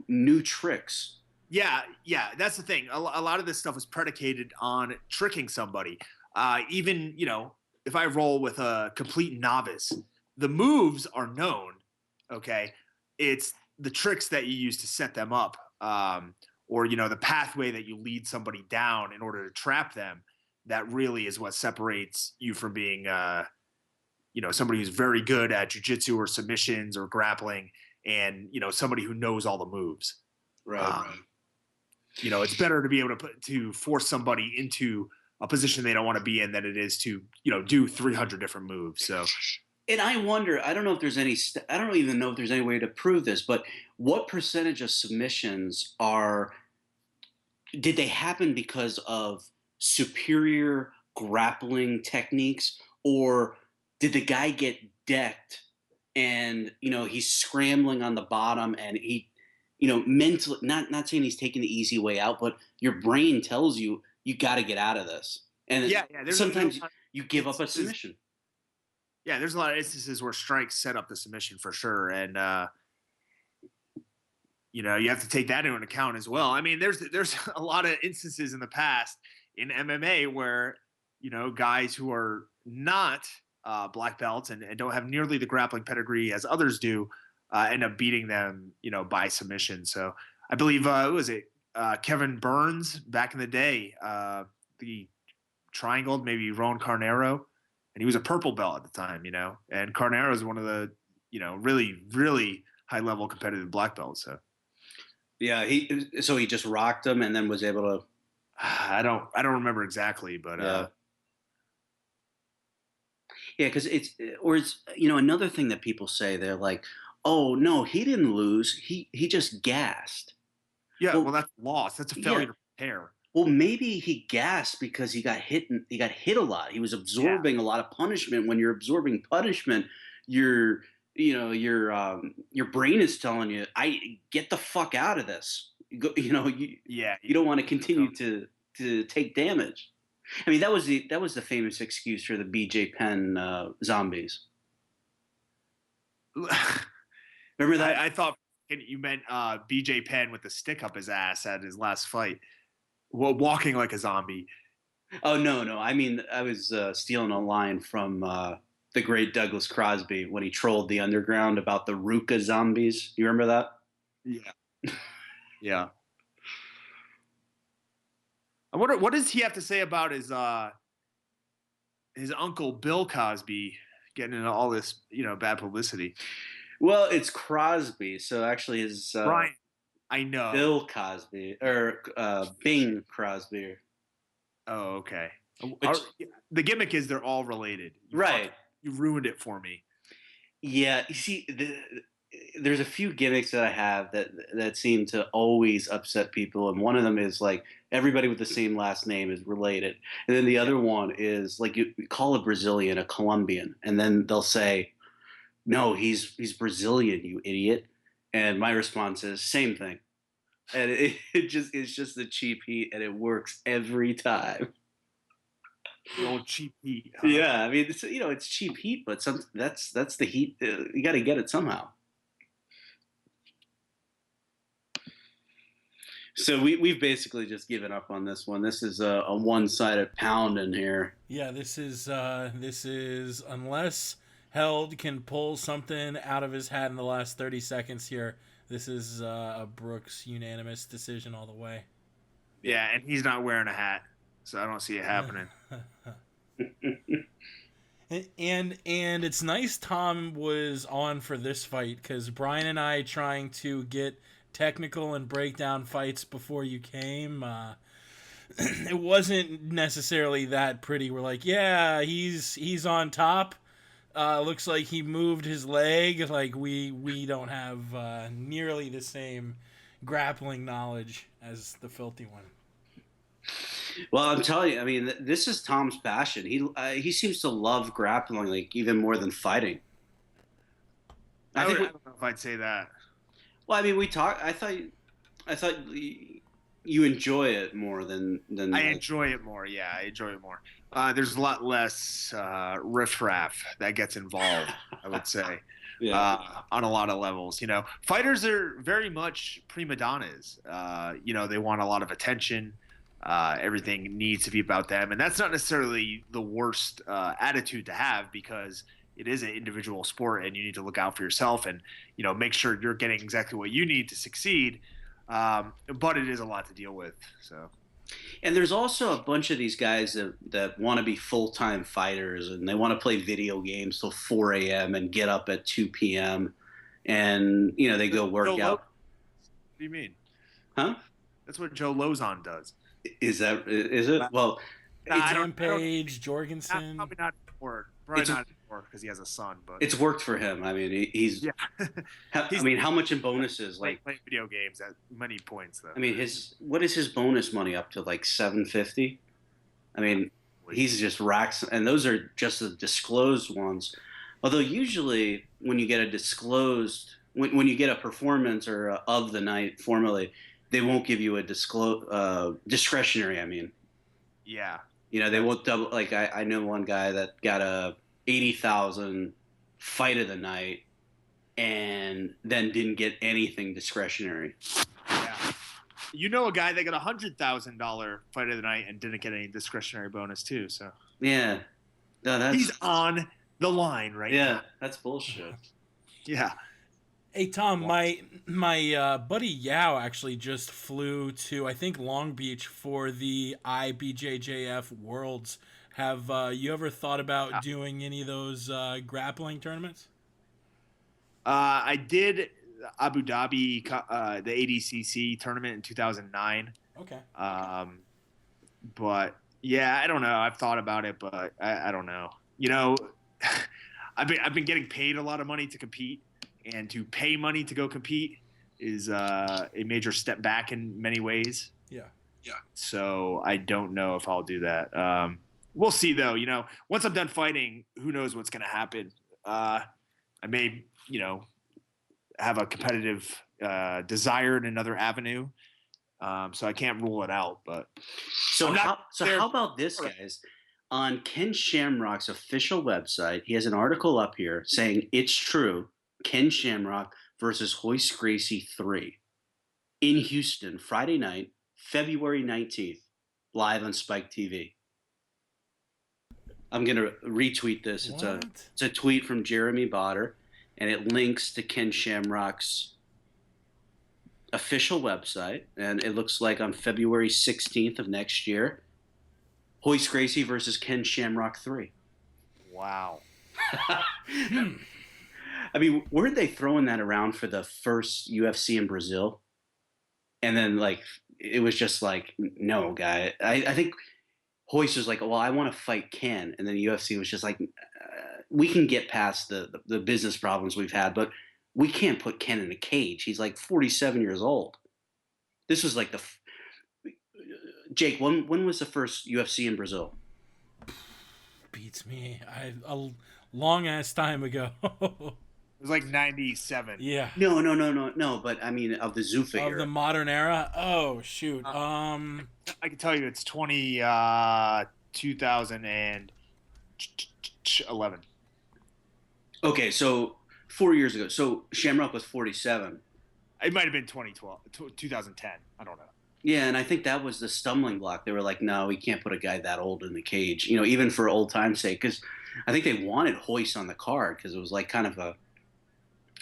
new tricks. Yeah, that's the thing. A lot of this stuff is predicated on tricking somebody. Even, if I roll with a complete novice, the moves are known, okay? It's the tricks that you use to set them up, or, the pathway that you lead somebody down in order to trap them. That really is what separates you from being, somebody who's very good at jiu-jitsu or submissions or grappling and, somebody who knows all the moves. Right. It's better to be able to force somebody into a position they don't want to be in than it is to, do 300 different moves. So, and I wonder, I don't even know if there's any way to prove this, but what percentage of submissions did they happen because of superior grappling techniques or did the guy get decked? And he's scrambling on the bottom, and he, mentally, not saying he's taking the easy way out, but your brain tells you got to get out of this, and sometimes you give up a submission. Yeah, there's a lot of instances where strikes set up the submission for sure, and you have to take that into account as well. I mean, there's a lot of instances in the past in MMA where guys who are not black belts and don't have nearly the grappling pedigree as others do end up beating them, by submission. So I believe who was it? Kevin Burns back in the day, the triangled maybe Ron Carnero, and he was a purple belt at the time, and Carnero is one of the really really high level competitive black belts. So yeah, he just rocked him and then was able to. I don't remember exactly, but yeah, because it's another thing that people say, they're like, oh no, he didn't lose, he just gassed. Yeah, well that's loss. That's a failure to prepare. Well, maybe he gassed because he got hit a lot. He was absorbing a lot of punishment. When you're absorbing punishment, your brain is telling you, I get the fuck out of this. You don't want to continue to take damage. I mean, that was the famous excuse for the BJ Penn zombies. Remember that? I thought you meant BJ Penn with the stick up his ass at his last fight, walking like a zombie. Oh no! I mean, I was stealing a line from the great Douglas Crosby when he trolled the underground about the Ruka zombies. You remember that? Yeah. Yeah. I wonder, what does he have to say about his uncle Bill Cosby getting into all this, bad publicity? Well, it's Crosby, so actually his Brian, I know Bill Cosby or Bing Crosby. Oh, okay. The gimmick is they're all related, right? You ruined it for me. Yeah, you see, there's a few gimmicks that I have that seem to always upset people, and one of them is like everybody with the same last name is related, and then the other one is like you call a Brazilian a Colombian, and then they'll say, "No, he's Brazilian, you idiot," and my response is same thing, and it's just the cheap heat, and it works every time. The old cheap heat. Huh? Yeah, I mean, it's cheap heat, but that's the heat. You got to get it somehow. So we've basically just given up on this one. This is a one-sided pound in here. Yeah, this is unless Held can pull something out of his hat in the last 30 seconds here. This is a Brooks unanimous decision all the way. Yeah, and he's not wearing a hat, so I don't see it happening. And it's nice Tom was on for this fight, because Brian and I trying to get technical and break down fights before you came, it wasn't necessarily that pretty. We're like, yeah, he's on top. Looks like he moved his leg. Like we don't have nearly the same grappling knowledge as the Filthy One. Well, I'm telling you, I mean, this is Tom's passion. He seems to love grappling, like even more than fighting. I don't know if I'd say that. Well, I mean, we talked. I thought you enjoy it more than. I enjoy it more. Yeah, I enjoy it more. There's a lot less riffraff that gets involved, I would say. Yeah. On a lot of levels, fighters are very much prima donnas. They want a lot of attention. Everything needs to be about them, and that's not necessarily the worst attitude to have, because it is an individual sport, and you need to look out for yourself and make sure you're getting exactly what you need to succeed. But it is a lot to deal with. So, and there's also a bunch of these guys that want to be full-time fighters, and they want to play video games till 4 a.m. and get up at 2 p.m. and they go work out. What do you mean? Huh? That's what Joe Lozon does. Is it? Well, Rampage, Jorgensen. Probably not anymore. Probably not anymore because he has a son. But it's worked for him. I mean, he's. Yeah. I mean, how much in bonuses? Like playing video games at many points, though. I mean, what is his bonus money up to? Like $750. I mean, he's just racks, and those are just the disclosed ones. Although usually when you get a disclosed, when you get a performance or of the night formally, they won't give you a discretionary. I mean, Yeah. they won't double. Like I know one guy that got a 80,000 fight of the night, and then didn't get anything discretionary. Yeah. You know a guy that got $100,000 fight of the night and didn't get any discretionary bonus too. So Yeah, no, that's he's on the line right now. that's bullshit. Yeah. Hey Tom, my buddy Yao actually just flew to, I think, Long Beach for the IBJJF Worlds. Have you ever thought about doing any of those grappling tournaments? I did Abu Dhabi, the ADCC tournament in 2009. Okay. But yeah, I don't know. I've thought about it, but I don't know. I've been getting paid a lot of money to compete, and to pay money to go compete is a major step back in many ways. Yeah. So I don't know if I'll do that. We'll see though. Once I'm done fighting, who knows what's going to happen? I may, have a competitive desire in another avenue. So I can't rule it out. But how about this, guys? On Ken Shamrock's official website, he has an article up here saying it's true. Ken Shamrock versus Hoist Gracie 3 in Houston, Friday night, February 19th, live on Spike TV. I'm going to retweet this. It's a tweet from Jeremy Botter, and it links to Ken Shamrock's official website, and it looks like on February 16th of next year, Hoist Gracie versus Ken Shamrock 3. Wow. I mean, weren't they throwing that around for the first UFC in Brazil? And then, it was just like, no, guy. I think Hoist was like, well, I want to fight Ken. And then the UFC was just like, we can get past the business problems we've had, but we can't put Ken in a cage. He's like 47 years old. This was like Jake, when was the first UFC in Brazil? Beats me. A long ass time ago. It was like 97. Yeah. No. But I mean, of the Zuffa era. Of the modern era? Oh, shoot. I can tell you it's 2011. Okay, so 4 years ago. So Shamrock was 47. It might have been 2010. I don't know. Yeah, and I think that was the stumbling block. They were like, no, we can't put a guy that old in the cage, even for old time's sake. Because I think they wanted Hoist on the card because it was like kind of a,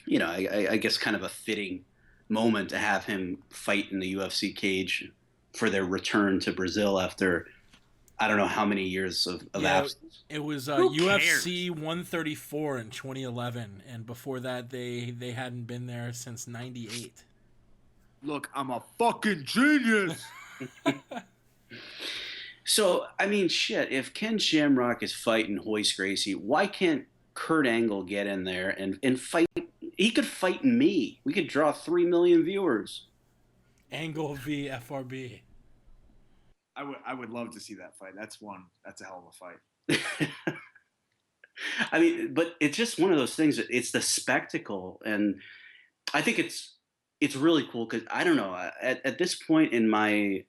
I guess kind of a fitting moment to have him fight in the UFC cage for their return to Brazil after I don't know how many years of absence. It was UFC 134 in 2011, and before that they hadn't been there since 98. Look, I'm a fucking genius. So, I mean, shit, if Ken Shamrock is fighting Hoist Gracie, why can't Kurt Angle get in there and fight? He could fight me. We could draw 3 million viewers. Angle v. FRB. I would love to see that fight. That's a hell of a fight. I mean, but it's just one of those things. It's the spectacle, and I think it's really cool because I don't know. At this point in my,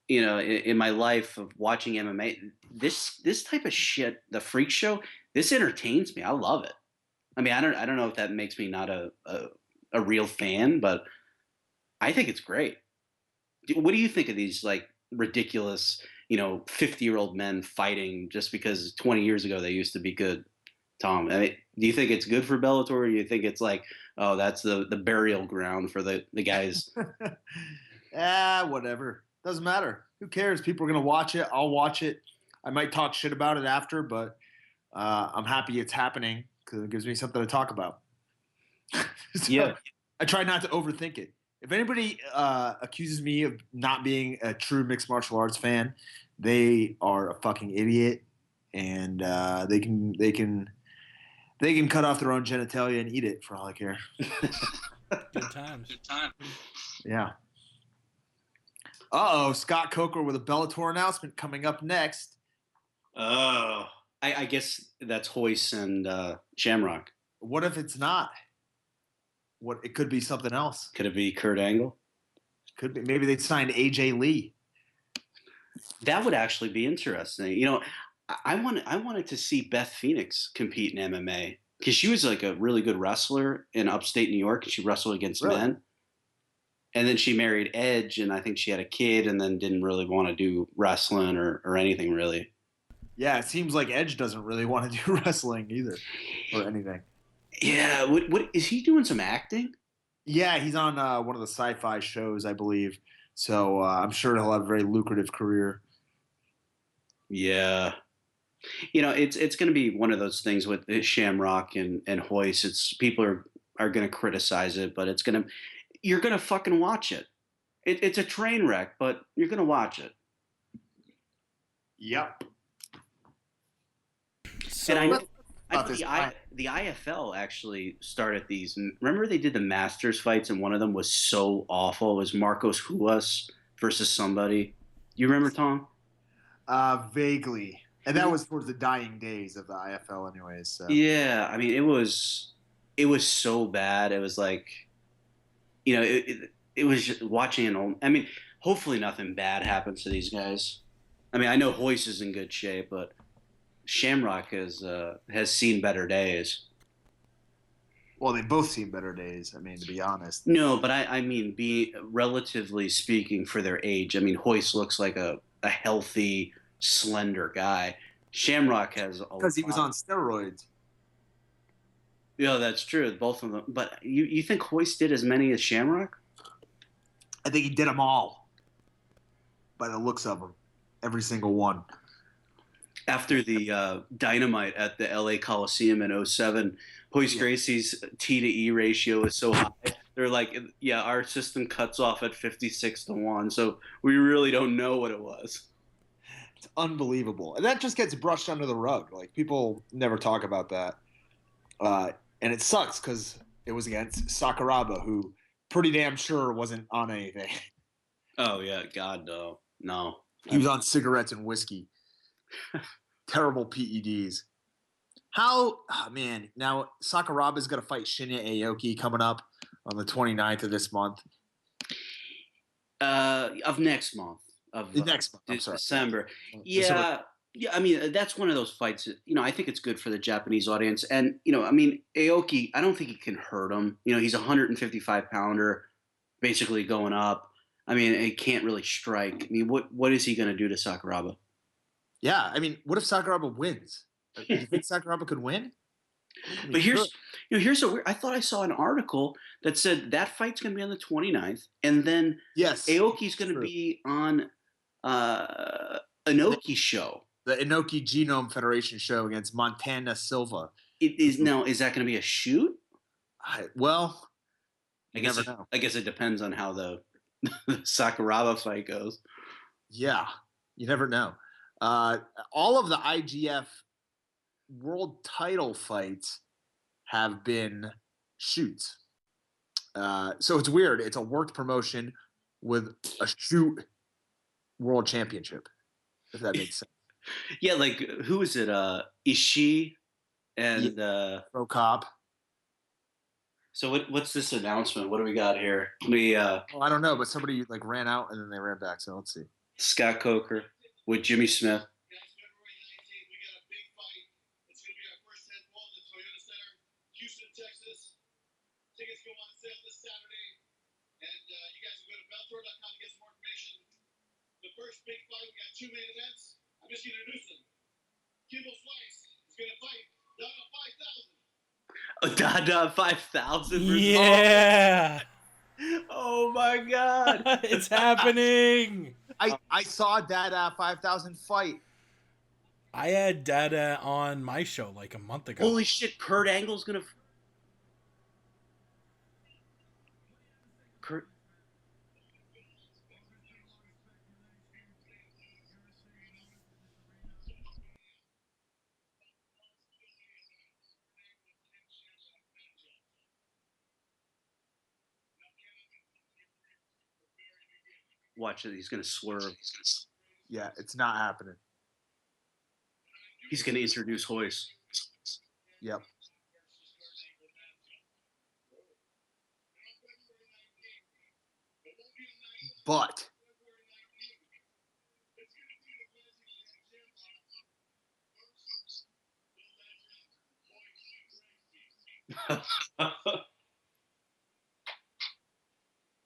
in my life of watching MMA, this type of shit, the freak show, this entertains me. I love it. I mean, I don't know if that makes me not a real fan, but I think it's great. What do you think of these ridiculous, 50-year-old men fighting just because 20 years ago they used to be good? Tom, I mean, do you think it's good for Bellator, or do you think it's like, oh, that's the burial ground for the guys? Whatever. Doesn't matter. Who cares? People are going to watch it. I'll watch it. I might talk shit about it after, but I'm happy it's happening because it gives me something to talk about. So yeah. I try not to overthink it. If anybody accuses me of not being a true mixed martial arts fan, they are a fucking idiot, and they can cut off their own genitalia and eat it for all I care. Good times. Yeah. Scott Coker with a Bellator announcement coming up next. Oh, I guess that's Hoist and Shamrock. What if it's not? What it could be something else. Could it be Kurt Angle? Could be maybe they signed AJ Lee. That would actually be interesting. I wanted to see Beth Phoenix compete in MMA because she was like a really good wrestler in upstate New York, and she wrestled against Really? men. And then she married Edge, and I think she had a kid, and then didn't really want to do wrestling or anything really. Yeah, it seems like Edge doesn't really want to do wrestling either or anything. Yeah, what is he doing? Some acting? Yeah, he's on one of the sci-fi shows, I believe. So I'm sure he'll have a very lucrative career. Yeah, it's going to be one of those things with Shamrock and Hoist. It's people are going to criticize it, but you're going to fucking watch it. It's a train wreck, but you're going to watch it. Yep. And I know, About this the IFL actually started these. Remember they did the Masters fights, and one of them was so awful. It was Marcos Huas versus somebody. You remember, Tom? Vaguely. And that was towards the dying days of the IFL anyways. So. Yeah, I mean it was so bad. It was like it was just watching an old. I mean, hopefully nothing bad happens to these guys. I mean, I know Hoist is in good shape, but Shamrock has seen better days. Well, they both seen better days, I mean, to be honest. No, but I mean, be relatively speaking for their age. I mean, Hoist looks like a healthy, slender guy. Shamrock has a Because he was lot. on steroids. Yeah, that's true. Both of them. But you think Hoist did as many as Shamrock? I think he did them all by the looks of them. Every single one. After the dynamite at the LA Coliseum in '07, Hoist Gracie's T to E ratio is so high. They're like, yeah, our system cuts off at 56-1, so we really don't know what it was. It's unbelievable. And that just gets brushed under the rug. Like, people never talk about that. And it sucks because it was against Sakuraba, who pretty damn sure wasn't on anything. Oh yeah, God no. He was on cigarettes and whiskey. Terrible PEDs. Man, now Sakuraba is going to fight Shinya Aoki coming up on the 29th of this month. Of next month. Of Next month, I'm sorry. December. December. Yeah, I mean, that's one of those fights that, I think it's good for the Japanese audience. And, I mean, Aoki, I don't think he can hurt him. He's a 155-pounder, basically going up. I mean, he can't really strike. I mean, what is he going to do to Sakuraba? Yeah, I mean, what if Sakuraba wins? Do you think Sakuraba could win? But here's a weird. I thought I saw an article that said that fight's going to be on the 29th, and then yes, Aoki's going to be on Inoki's show. The Inoki Genome Federation show against Montana Silva. Is that going to be a shoot? I guess it depends on how the Sakuraba fight goes. Yeah, you never know. All of the IGF world title fights have been shoots. So it's weird. It's a worked promotion with a shoot world championship, if that makes sense. Yeah, like who is it? Ishii and Pro Cop. So what's this announcement? What do we got here? I don't know, but somebody like ran out and then they ran back. So let's see. Scott Coker with Jimmy Smith. Houston, Texas. Tickets go on sale this Saturday. And you guys can go to Bellator.com to get some more information. The first big fight, we got two main events. I'm just going to introduce them. Kimball Slice is going to fight Dada 5000. Dada 5000? Yeah. Oh my God. It's happening. I saw Dada 5000 fight. I had Dada on my show like a month ago. Holy shit, Kurt Angle's gonna. Kurt. Watch it, he's gonna swerve. Yeah, it's not happening. He's going to introduce Hoist. Yep. But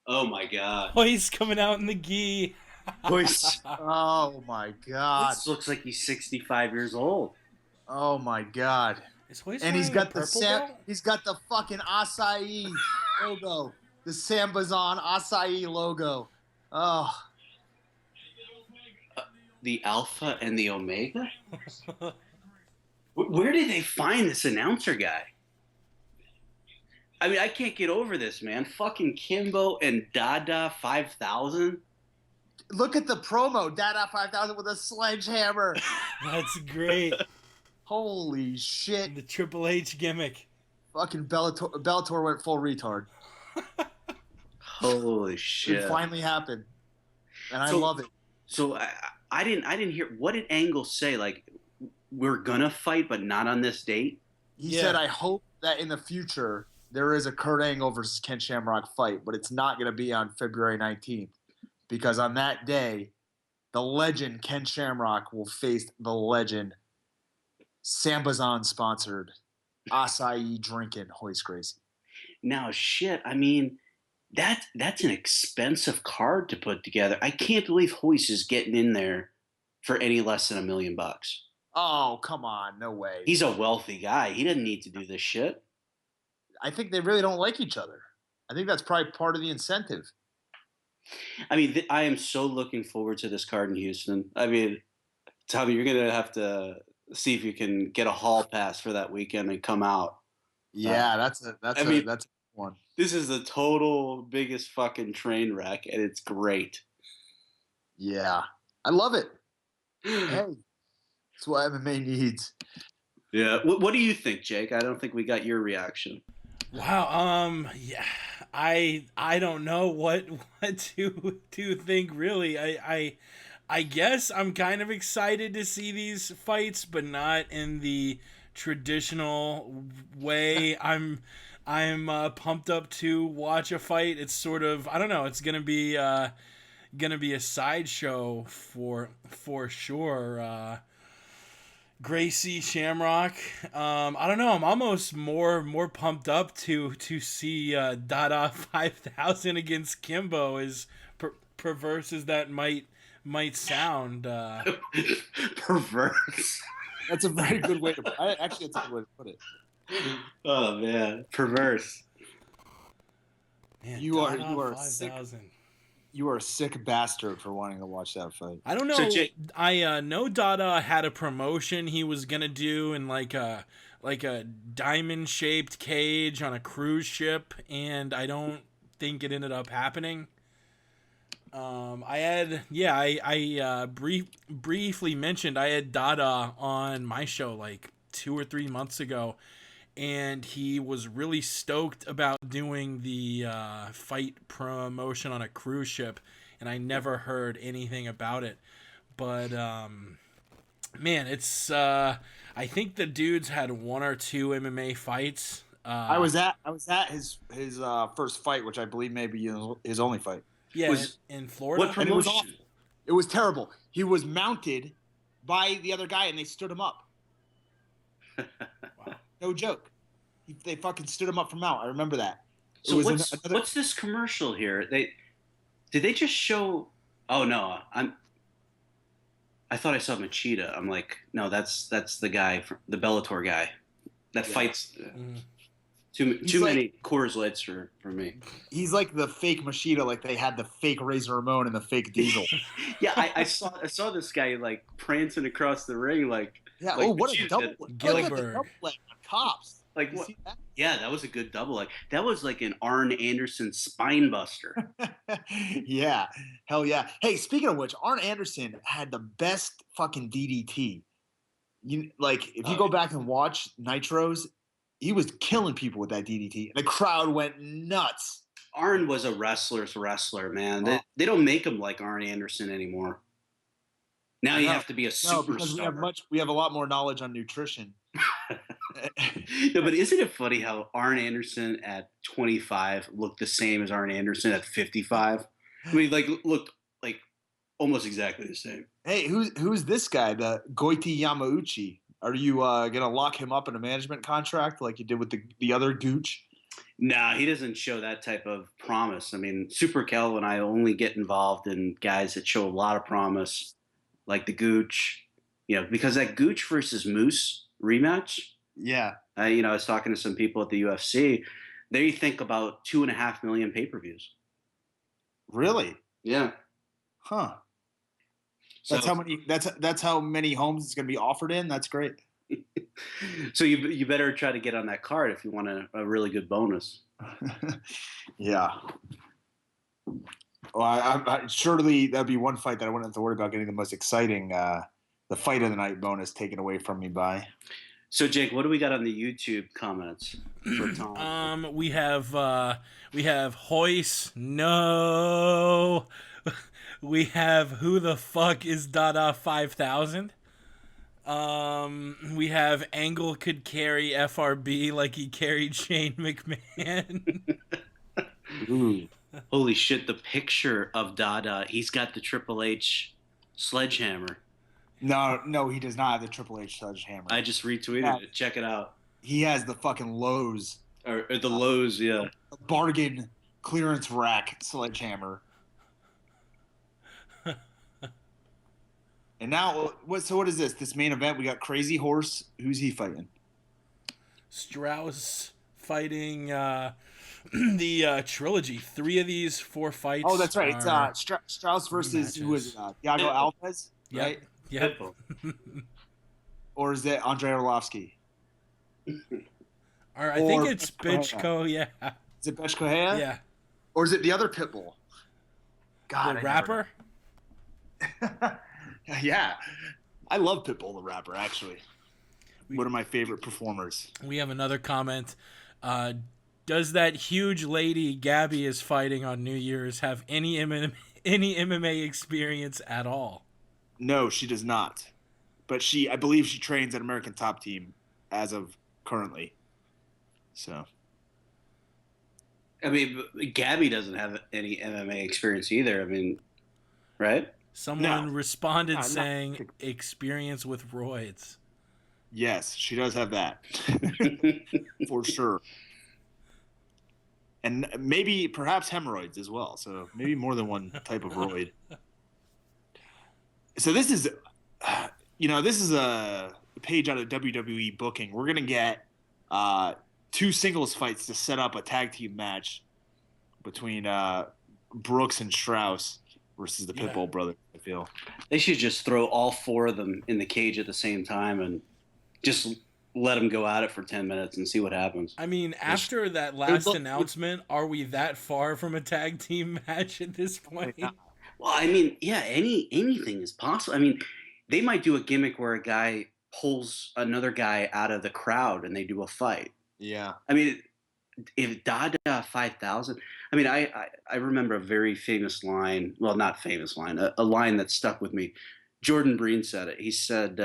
Oh my God. Oh, he's coming out in the gi. Hoist. oh my god. This looks like he's 65 years old. Oh my god. Is Hoist And he's wearing got a purple belt? he's got the fucking acai logo. The Sambazon acai logo. Oh, The Alpha and the Omega? Where did they find this announcer guy? I mean, I can't get over this, man. Fucking Kimbo and Dada 5000. look at the promo. Dada 5000 with a sledgehammer. That's great. Holy shit. The Triple H gimmick. Fucking Bellator went full retard. Holy shit! It finally happened, and I So- love it. So I didn't hear, what did Angle say? Like, we're gonna fight, but not on this date. He Yeah. said, "I hope that in the future there is a Kurt Angle versus Ken Shamrock fight, but it's not going to be on February 19th because on that day, the legend Ken Shamrock will face the legend Sambazon sponsored acai drinking Hoist Gracie." Now, shit. I mean, that's an expensive card to put together. I can't believe Hoist is getting in there for any less than $1 million. Oh, come on, no way. He's a wealthy guy. He doesn't need to do this shit. I think they really don't like each other. I think that's probably part of the incentive. I mean, I am so looking forward to this card in Houston. I mean, Tommy, you're gonna have to see if you can get a hall pass for that weekend and come out. Yeah, that's I mean- a one. This is the total biggest fucking train wreck, and it's great. Yeah, I love it. Hey, that's what MMA needs. Yeah. What do you think, Jake? I don't think we got your reaction. Wow. Yeah. I don't know what to think really. I guess I'm kind of excited to see these fights, but not in the traditional way. I'm pumped up to watch a fight. It's sort of, I don't know. It's gonna be a sideshow for sure. Gracie Shamrock. I don't know. I'm almost more pumped up to see Dada 5000 against Kimbo, as perverse as that might sound. Perverse. That's a very good way to. Actually, it's a good way to put it. Oh man, perverse. Man, You are- Dada you are sick. 5000. You are a sick bastard for wanting to watch that fight. I don't know. So, Jake- I know Dada had a promotion he was gonna do in like a diamond shaped cage on a cruise ship, and I don't think it ended up happening. I briefly mentioned I had Dada on my show like 2 or 3 months ago, and he was really stoked about doing the fight promotion on a cruise ship, and I never heard anything about it. But man, it's I think the dude's had 1 or 2 MMA fights. I was at his first fight, which I believe may be his only fight. yeah was- in Florida. What And it was promotion? awful. It was terrible. He was mounted by the other guy, and they stood him up. Wow. No joke. They fucking stood him up from mount. I remember that. It So was what's this commercial here? Did they just show? Oh no, I thought I saw Machida. I'm like, no, that's the guy, the Bellator guy that Yeah. fights. Mhm. Too He's many Coors Lights for me. He's like the fake Machida, like they had the fake Razor Ramon and the fake Diesel. Yeah, I saw this guy like prancing across the ring, like Yeah. Like oh, what a Machida double! did. Look at the Gilbert. double leg on Cops. like You what? see that? Yeah, that was a good double. Like that was like an Arn Anderson spine buster. Yeah, hell yeah. Hey, speaking of which, Arn Anderson had the best fucking DDT. You like if you Oh, go yeah. back and watch Nitros, he was killing people with that DDT. The crowd went nuts. Arn was a wrestler's wrestler, man. Oh. They don't make him like Arn Anderson anymore. Now I you know. have to be a No, because superstar. we have a lot more knowledge on nutrition. No, but isn't it funny how Arn Anderson at 25 looked the same as Arn Anderson at 55? I mean, like looked like almost exactly the same. Hey, who's this guy? The Goiti Yamauchi. Are you gonna lock him up in a management contract like you did with the other Gooch? Nah, he doesn't show that type of promise. I mean, Super Kel and I only get involved in guys that show a lot of promise, like the Gooch. Because that Gooch versus Moose rematch, Yeah. I was talking to some people at the UFC. They think about 2.5 million pay-per-views. Really? Yeah. Huh. So, That's how many homes it's gonna be offered in. That's great. so you better try to get on that card if you want a really good bonus. Yeah. Well, I surely that'd be one fight that I wouldn't have to worry about getting the most exciting, the fight of the night bonus taken away from me by. So Jake, what do we got on the YouTube comments for Tom? We have Hoist. No. We have who the fuck is Dada 5000. We have Angle could carry FRB like he carried Shane McMahon. Ooh. Holy shit! The picture of Dada, he's got the Triple H sledgehammer. No, he does not have the Triple H sledgehammer. I just retweeted it. Check it out. He has the fucking Lowe's Or the Lowe's, yeah. bargain clearance rack sledgehammer. And now, what is this? This main event? We got Crazy Horse. Who's he fighting? Strauss fighting the trilogy. 3 of these 4 fights. Oh, that's right. It's Strauss versus who is it? Thiago Alves, Yep. right? Yep. Or is it Andrei Arlovsky? I think it's Bitchko. Yeah. Is it Besh Correa? Yeah. Or is it the other Pitbull? God, The rapper. Yeah, I love Pitbull the rapper. Actually, one of my favorite performers. We have another comment. Does that huge lady Gabby is fighting on New Year's have any MMA experience at all? No, she does not. But I believe she trains at American Top Team as of currently. So. I mean, Gabby doesn't have any MMA experience either. I mean, right? Someone responded saying experience with roids. Yes, she does have that. For sure. And perhaps hemorrhoids as well. So maybe more than one type of roid. So this is a page out of WWE booking. We're going to get 2 singles fights to set up a tag team match between Brooks and Strauss versus the Pitbull brothers, I feel. They should just throw all 4 of them in the cage at the same time and just let them go at it for 10 minutes and see what happens. I mean, after that last announcement, are we that far from a tag team match at this point? Well, I mean, yeah, anything is possible. I mean, they might do a gimmick where a guy pulls another guy out of the crowd and they do a fight. Yeah. I mean, if Dada 5000, I mean, I remember a very famous line. Well, not famous line, a line that stuck with me. Jordan Breen said it. He said,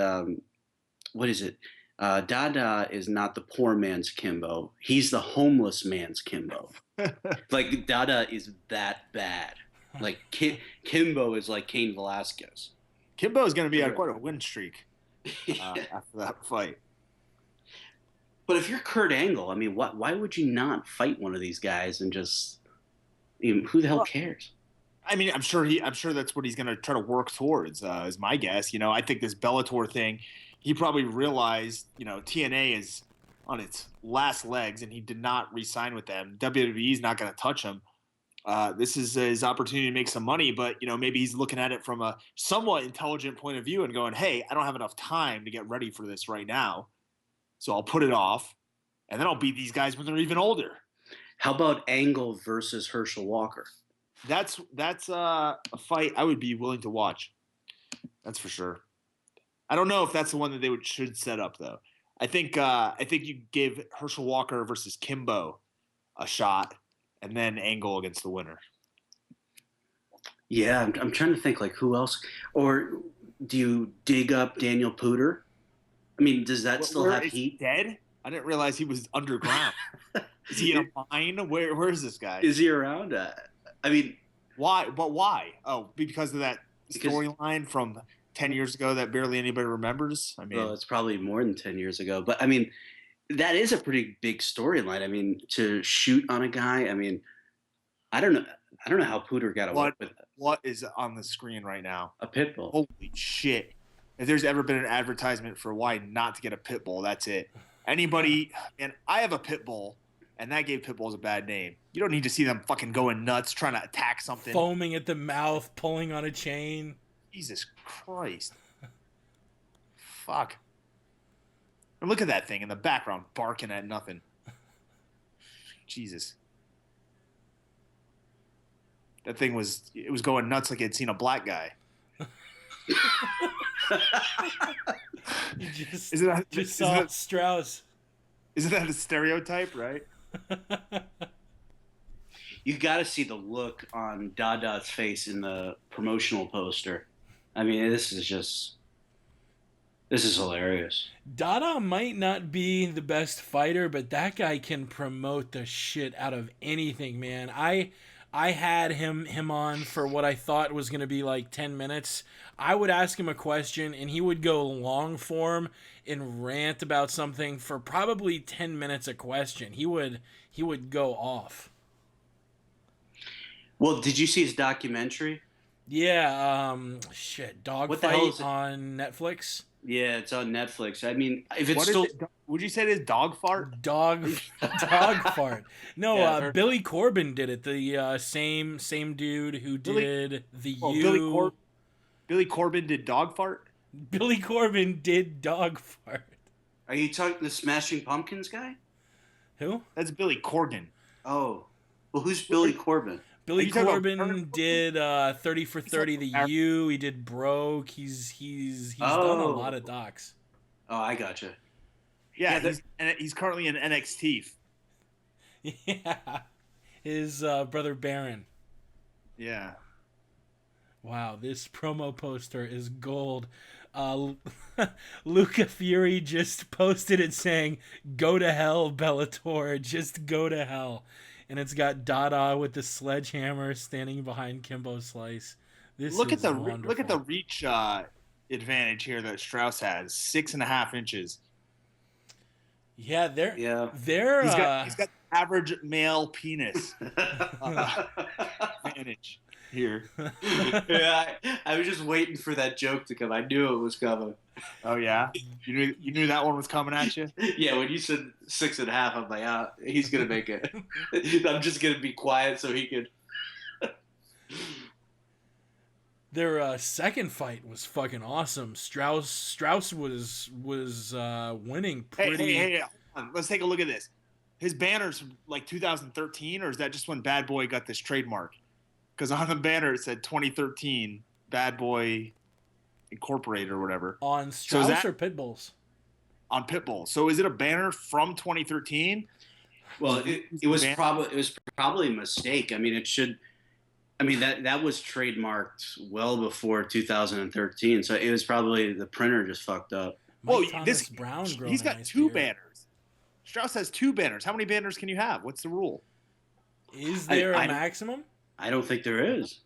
what is it? Dada is not the poor man's Kimbo. He's the homeless man's Kimbo. Like, Dada is that bad. Like, Kimbo is like Cain Velasquez. Kimbo is going to be on quite a win streak after that fight. But if you're Kurt Angle, I mean, why would you not fight one of these guys and just, who the hell cares? I mean, I'm sure that's what he's going to try to work towards. Is my guess. I think this Bellator thing, he probably realized, TNA is on its last legs, and he did not re-sign with them. WWE is not going to touch him. This is his opportunity to make some money, but maybe he's looking at it from a somewhat intelligent point of view and going, "Hey, I don't have enough time to get ready for this right now, so I'll put it off, and then I'll beat these guys when they're even older." How about Angle versus Herschel Walker? That's a fight I would be willing to watch. That's for sure. I don't know if that's the one that they should set up though. I think you give Herschel Walker versus Kimbo a shot, and then Angle against the winner. Yeah, I'm trying to think like who else, or do you dig up Daniel Pooter? I mean, does that still have Is he heat? dead? I didn't realize he was underground. Is he in a mine? Where is this guy? Is he around? I mean, Why? But why? Oh, because of that Because- storyline from 10 years ago that barely anybody remembers. I mean, well, it's probably more than 10 years ago, but I mean, that is a pretty big storyline. I mean, to shoot on a guy. I mean, I don't know. I don't know how Pooter got away with what is on the screen right now? a pit bull. Holy shit. If there's ever been an advertisement for why not to get a pit bull, that's it. Anybody, and I have a pit bull, and that gave pit bulls a bad name. You don't need to see them fucking going nuts trying to attack something. Foaming at the mouth, pulling on a chain. Jesus Christ. Fuck. And look at that thing in the background barking at nothing. Jesus. That thing was going nuts like it'd seen a black guy. You just, Isn't that, just isn't saw that, Strauss. isn't that a stereotype, right? You got to see the look on Dada's face in the promotional poster. I mean, this is hilarious. Dada might not be the best fighter, but that guy can promote the shit out of anything, man. I had him on for what I thought was going to be like 10 minutes. I would ask him a question, and he would go long form and rant about something for probably 10 minutes a question. He would go off. Well, did you see his documentary? Yeah, What the hell Dogfight is it? on Netflix. Yeah, it's on Netflix. I mean, if it's What still is it? Would you say it is dog fart? Dog fart. No, Yeah, I've heard- Billy Corbin did it. The same dude who did the U. Billy Corbin did dog fart? Billy Corbin did dog fart. are you talking the Smashing Pumpkins guy? Who? That's Billy Corgan. Oh, well, who's Billy Corbin? Billy you talking about Corbin Turner? did 30 for 30 the Aaron- U. He did Broke. He's done a Oh. lot of docs. Oh, I gotcha. Yeah, Yeah, he's currently in NXT. Yeah. His brother Baron. Yeah. Wow, this promo poster is gold. Luca Fury just posted it saying, "Go to hell, Bellator. Just go to hell." And it's got Dada with the sledgehammer standing behind Kimbo Slice. Look at the wonderful. reach advantage here that Strauss has, 6.5 inches. Yeah, they're Yeah. they're He's got average male penis advantage here. Yeah, I was just waiting for that joke to come. I knew it was coming. Oh yeah, you knew that one was coming at you. Yeah, when you said 6.5, I'm like, ah, he's gonna make it. I'm just gonna be quiet so he could. Their second fight was fucking awesome. Strauss was winning pretty. Hey, hold on. Let's take a look at this. His banner's from like 2013, or is that just when Bad Boy got this trademark? Because on the banner it said 2013 Bad Boy Incorporated or whatever On So Strauss is that- or Pitbulls? on Pitbull. So is it a banner from 2013? Well, it was probably a mistake. I mean, it should. I mean that was trademarked well before 2013, so it was probably the printer just fucked up. Mike Well, Thomas Brown growing he's a got nice two beard. banners. Strauss has two banners. How many banners can you have? What's the rule? Is there I- a maximum? I don't think there is.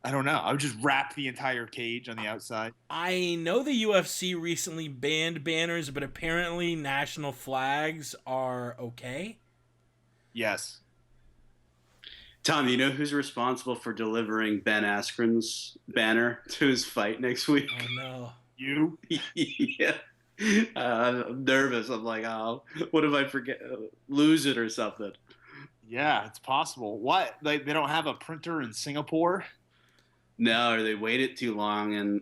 I don't know. I would just wrap the entire cage on the outside. I know the UFC recently banned banners, but apparently national flags are okay. Yes. Tom, you know who's responsible for delivering Ben Askren's banner to his fight next week? Oh no. You? Yeah. I'm nervous. I'm like, oh, what if I forget, lose it or something? Yeah, it's possible. What? They don't have a printer in Singapore? No, or they waited too long,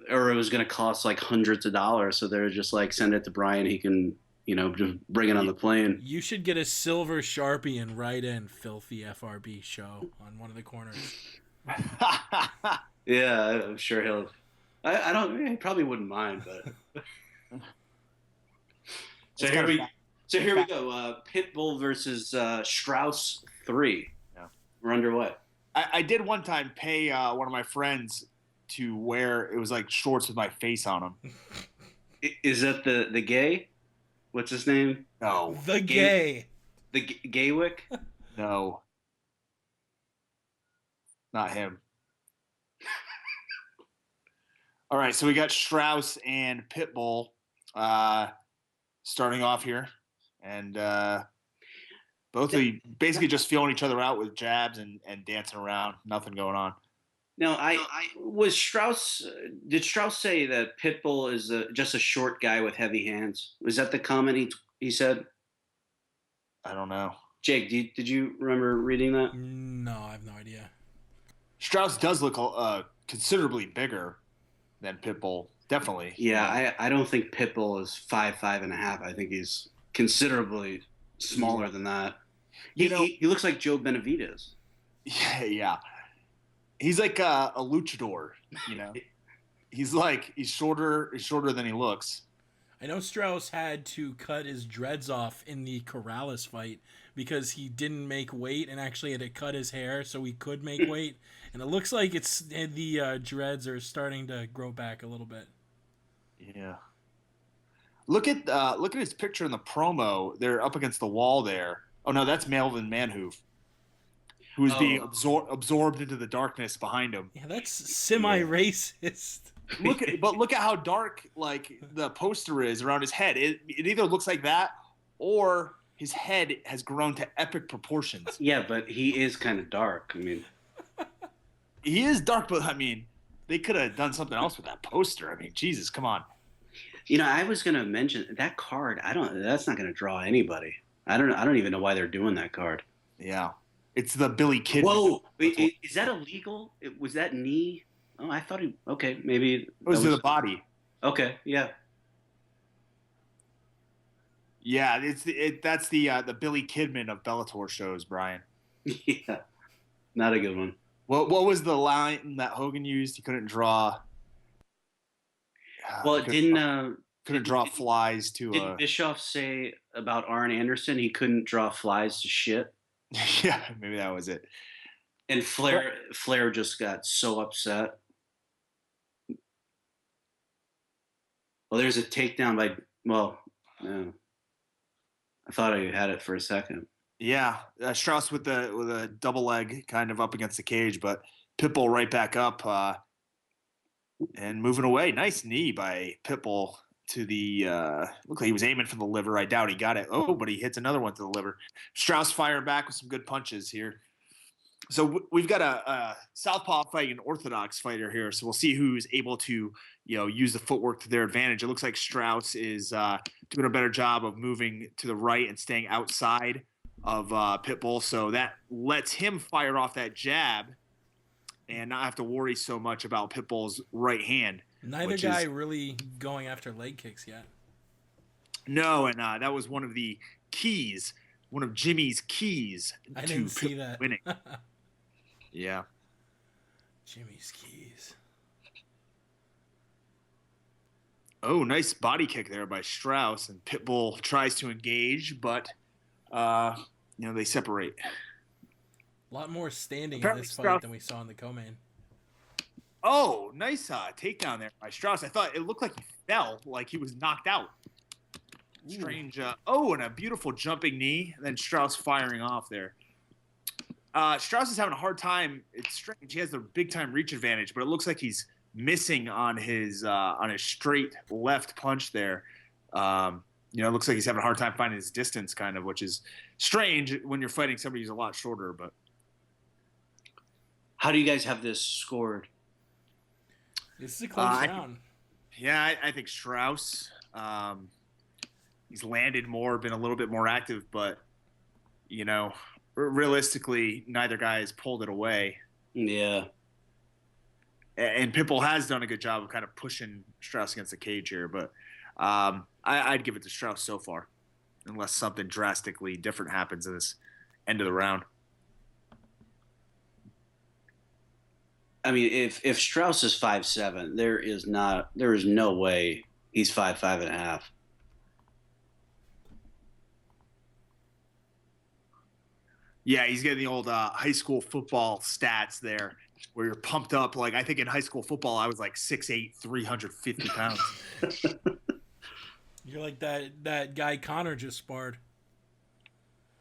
or it was going to cost like hundreds of dollars. So they're just like, send it to Brian. He can, just bring it on the plane. You should get a silver Sharpie and write in "filthy FRB show" on one of the corners. Yeah, I'm sure he'll. I don't. He probably wouldn't mind, but. So here we go. Pitbull versus Strauss 3. Yeah. We're underway. I did one time pay one of my friends to wear. It was like shorts with my face on them. Is that the gay? What's his name? No, The gay. The Gaywick? no, not him. All right, so we got Strauss and Pitbull starting off here, and both of you basically just feeling each other out with jabs and dancing around. Nothing going on. No, I was Strauss. Did Strauss say that Pitbull is just a short guy with heavy hands? Was that the comment he said? I don't know. Jake, did you remember reading that? No, I have no idea. Strauss does look considerably bigger than Pitbull. Definitely. Yeah, I don't think Pitbull is 5'5.5". I think he's considerably smaller than that. He looks like Joe Benavidez. Yeah. He's like a luchador, you know. He's shorter than he looks. I know Strauss had to cut his dreads off in the Corrales fight because he didn't make weight and actually had to cut his hair so he could make weight. And it looks like the dreads are starting to grow back a little bit. Yeah. Look at his picture in the promo. They're up against the wall there. Oh no, that's Melvin Manhoof, who is being absorbed into the darkness behind him. Yeah, that's semi-racist. Look at how dark like the poster is around his head. It either looks like that or his head has grown to epic proportions. Yeah, but he is kind of dark. I mean, he is dark, but I mean, they could have done something else with that poster. I mean, Jesus, come on. I was gonna mention that card. That's not gonna draw anybody. I don't even know why they're doing that card. Yeah, it's the Billy Kid. Whoa, is that illegal? Was that knee? Oh, I thought he. Okay, maybe it was to the body. Okay, yeah. Yeah, that's the Billy Kidman of Bellator shows, Brian. Yeah, not a good one. What was the line that Hogan used? He couldn't draw. Well, couldn't draw flies to. Did Bischoff say about Arn Anderson he couldn't draw flies to shit? Yeah, maybe that was it. And Flair just got so upset. Well, there's a takedown by. Well, no. I thought I had it for a second. Yeah, Strauss with a double leg kind of up against the cage, but Pitbull right back up and moving away. Nice knee by Pitbull to the looked like he was aiming for the liver. I doubt he got it. Oh, but he hits another one to the liver. Strauss firing back with some good punches here. So we've got a southpaw fighting an orthodox fighter here. So we'll see who's able to use the footwork to their advantage. It looks like Strauss is doing a better job of moving to the right and staying outside of Pitbull. So that lets him fire off that jab and not have to worry so much about Pitbull's right hand. Neither guy really going after leg kicks yet. No, and that was one of the keys, one of Jimmy's keys I to didn't see that. winning. Yeah. Jimmy's keys. Oh, nice body kick there by Strauss, and Pitbull tries to engage, but they separate. A lot more standing Apparently in this fight Strauss- than we saw in the co-main. Oh, nice takedown there by Strauss. I thought it looked like he fell, like he was knocked out. Strange. And a beautiful jumping knee. And then Strauss firing off there. Strauss is having a hard time. It's strange. He has the big time reach advantage, but it looks like he's missing on his straight left punch there. It looks like he's having a hard time finding his distance, kind of, which is strange when you're fighting somebody who's a lot shorter. But how do you guys have this scored? This is a close round. I think Strauss. He's landed more, been a little bit more active, but realistically, neither guy has pulled it away. Yeah. And Pitbull has done a good job of kind of pushing Strauss against the cage here, but I'd give it to Strauss so far, unless something drastically different happens in this end of the round. I mean, if Strauss is 5'7", there is no way he's 5'5.5". Yeah, he's getting the old high school football stats there, where you're pumped up. Like, I think in high school football, I was like 6'8", 350 pounds. You're like that guy Connor just sparred.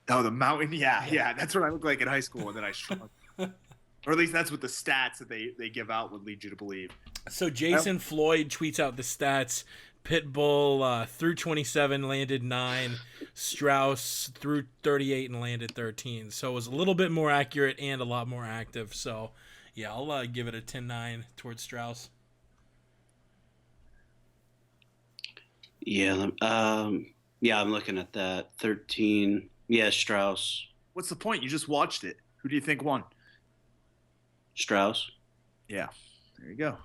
Oh, the mountain? Yeah. That's what I looked like in high school, and then I shrunk. Or at least that's what the stats that they give out would lead you to believe. So Jason Floyd tweets out the stats. Pitbull through 27 landed 9. Strauss through 38 and landed 13. So it was a little bit more accurate and a lot more active. So, yeah, I'll give it a 10-9 towards Strauss. Yeah, I'm looking at that 13. Yeah, Strauss. What's the point? You just watched it. Who do you think won? Strauss. Yeah, there you go.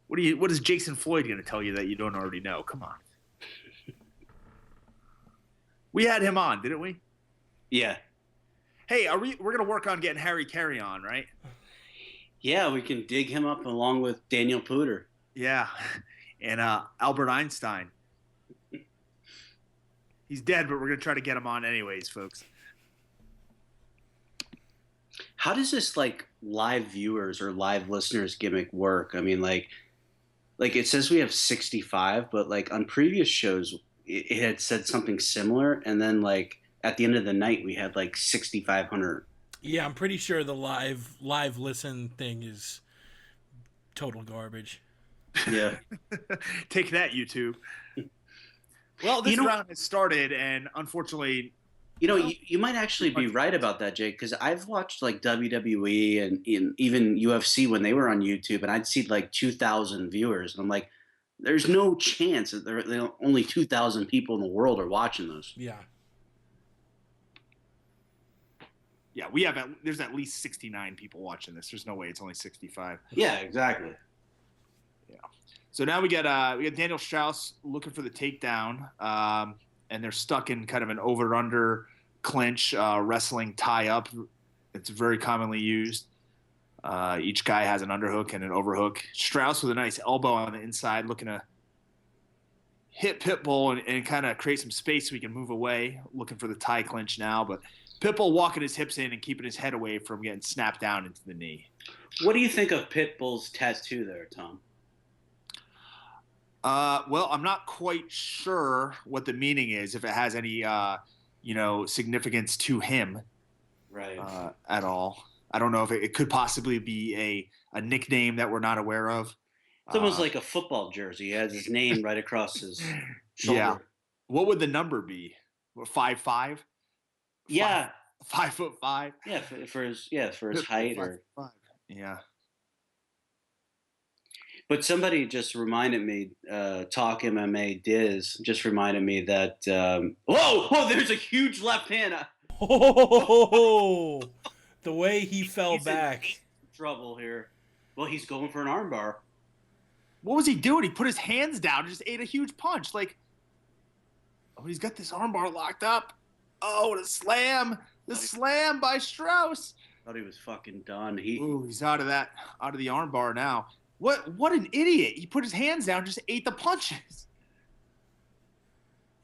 What is Jason Floyd going to tell you that you don't already know? Come on. We had him on, didn't we? Yeah. Hey, we're going to work on getting Harry Carey on, right? Yeah, we can dig him up along with Daniel Pooter. Yeah. And Albert Einstein. He's dead, but we're going to try to get him on anyways, folks. How does this like live viewers or live listeners gimmick work? I mean, like it says we have 65, but like on previous shows, it had said something similar, and then like at the end of the night, we had like 6,500. Yeah, I'm pretty sure the live listen thing is total garbage. Yeah. Take that, YouTube. Well, this round has started, and unfortunately, you might actually be right about that, Jake, because I've watched like WWE and even UFC when they were on YouTube, and I'd see like 2,000 viewers, and I'm like, there's no chance that there are only 2,000 people in the world are watching those. Yeah. Yeah, there's at least 69 people watching this. There's no way it's only 65. Yeah, exactly. Yeah. So now we got Daniel Strauss looking for the takedown, and they're stuck in kind of an over-under clinch wrestling tie-up. It's very commonly used. Each guy has an underhook and an overhook. Strauss with a nice elbow on the inside, looking to hit Pitbull and kind of create some space so he can move away, looking for the tie clinch now. But Pitbull walking his hips in and keeping his head away from getting snapped down into the knee. What do you think of Pitbull's tattoo there, Tom? Well, I'm not quite sure what the meaning is, if it has any, significance to him, right? At all. I don't know if it could possibly be a nickname that we're not aware of. It's almost like a football jersey. He has his name right across his shoulder. Yeah. What would the number be? 5'5"? Yeah. 5'5"? Yeah, for his height 5'5". or. Yeah. But somebody just reminded me, Talk MMA Diz just reminded me that, whoa, there's a huge left hand. Oh, the way he fell back. Trouble here. Well, he's going for an armbar. What was he doing? He put his hands down and just ate a huge punch. Like, he's got this armbar locked up. Oh, the slam. The slam by Strauss. Thought he was fucking done. He's out of the armbar now. What an idiot. He put his hands down and just ate the punches.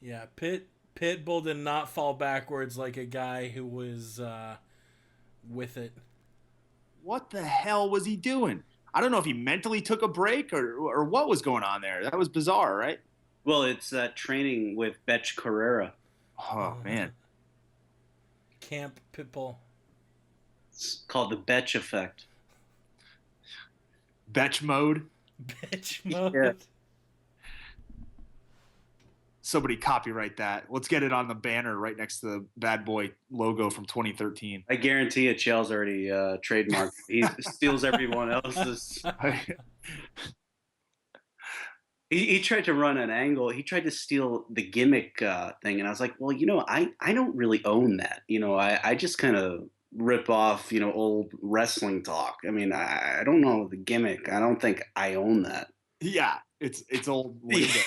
Yeah, Pitbull did not fall backwards like a guy who was with it. What the hell was he doing? I don't know if he mentally took a break or what was going on there. That was bizarre, right? Well, it's that training with Betch Carrera. Oh, man. Camp Pitbull. It's called the Betch effect. Betch mode. Betch mode. Yeah. Somebody copyright that. Let's get it on the banner right next to the Bad Boy logo from 2013. I guarantee it. Chael's already trademarked. He steals everyone else's. He tried to run an angle. He tried to steal the gimmick thing, and I was like, well, I don't really own that. I just kind of rip off, old wrestling talk. I mean, I don't know the gimmick. I don't think I own that. Yeah, it's old lingo,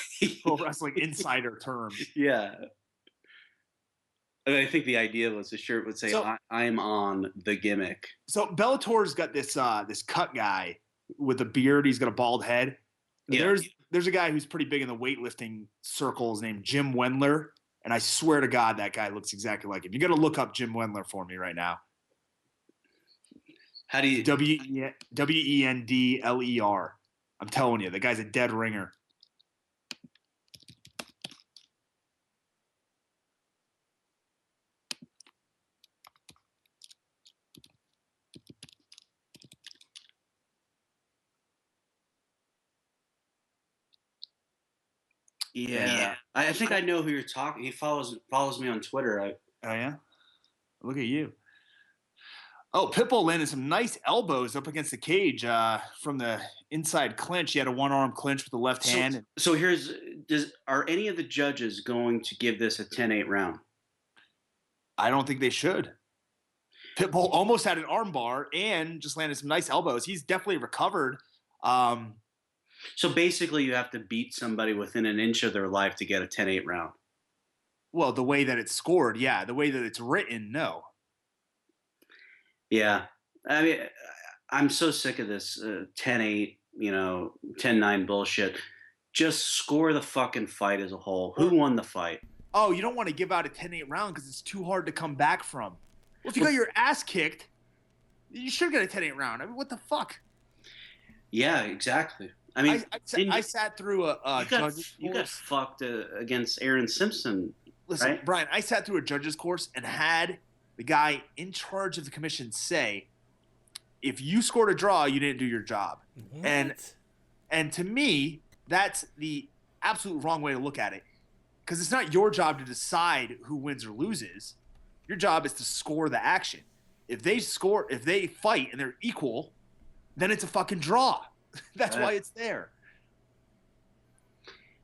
old wrestling insider terms. Yeah. I think the idea was the shirt would say, I'm on the gimmick. So Bellator's got this cut guy with a beard. He's got a bald head. Yeah. There's a guy who's pretty big in the weightlifting circles named Jim Wendler. And I swear to God, that guy looks exactly like him. You got to look up Jim Wendler for me right now. How do you? Wendler. I'm telling you, the guy's a dead ringer. Yeah, I think I know who you're talking. He follows me on Twitter. Oh yeah, look at you. Oh, Pitbull landed some nice elbows up against the cage from the inside clinch. He had a one-arm clinch with the left hand. So are any of the judges going to give this a 10-8 round? I don't think they should. Pitbull almost had an arm bar and just landed some nice elbows. He's definitely recovered. So basically, you have to beat somebody within an inch of their life to get a 10-8 round. Well, the way that it's scored, yeah. The way that it's written, no. Yeah. I mean, I'm so sick of this 10-8, 10-9 bullshit. Just score the fucking fight as a whole. Who won the fight? Oh, you don't want to give out a 10-8 round because it's too hard to come back from. Well, if you got your ass kicked, you should get a 10-8 round. I mean, what the fuck? Yeah, exactly. I mean, I sat through a judge's you got fucked against Aaron Simpson. Listen, right? Brian, I sat through a judge's course and had the guy in charge of the commission say, if you scored a draw, you didn't do your job. What? And to me, that's the absolute wrong way to look at it. Because it's not your job to decide who wins or loses. Your job is to score the action. If they fight and they're equal, then it's a fucking draw. That's why it's there.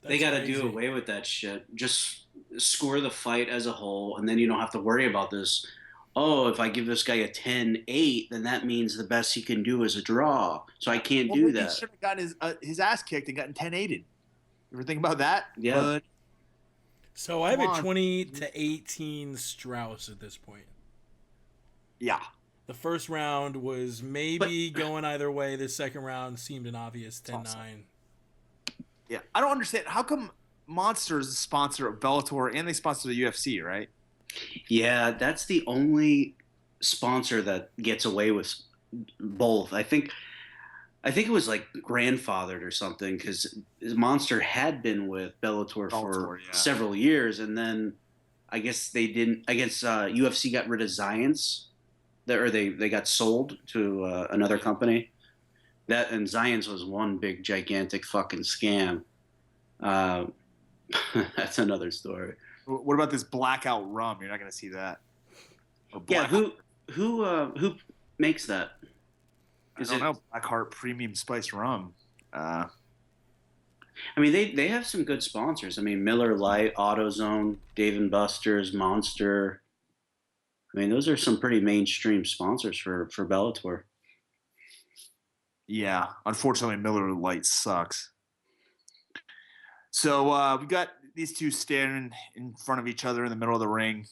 They got to do away with that shit. Just score the fight as a whole, and then you don't have to worry about this. Oh, if I give this guy a 10-8, then that means the best he can do is a draw. So I can't do that. He should have gotten his ass kicked and gotten 10-8'd. You ever think about that? Yeah. But so I have a 20-18 Strauss at this point. Yeah. The first round was maybe going either way. The second round seemed an obvious 10-9. Awesome. Yeah. I don't understand. How come Monster is a sponsor of Bellator and they sponsor the UFC, right? Yeah, that's the only sponsor that gets away with both. I think it was like grandfathered or something because Monster had been with Bellator for several years, and then I guess they didn't. I guess UFC got rid of Zions. They got sold to another company. That and Zions was one big gigantic fucking scam. That's another story. What about this blackout rum? You're not going to see that. Yeah, who makes that? I don't know. Blackheart Premium Spiced Rum. I mean, they have some good sponsors. I mean, Miller Lite, AutoZone, Dave & Buster's, Monster. I mean, those are some pretty mainstream sponsors for Bellator. Yeah, unfortunately, Miller Lite sucks. So we got these two standing in front of each other in the middle of the ring,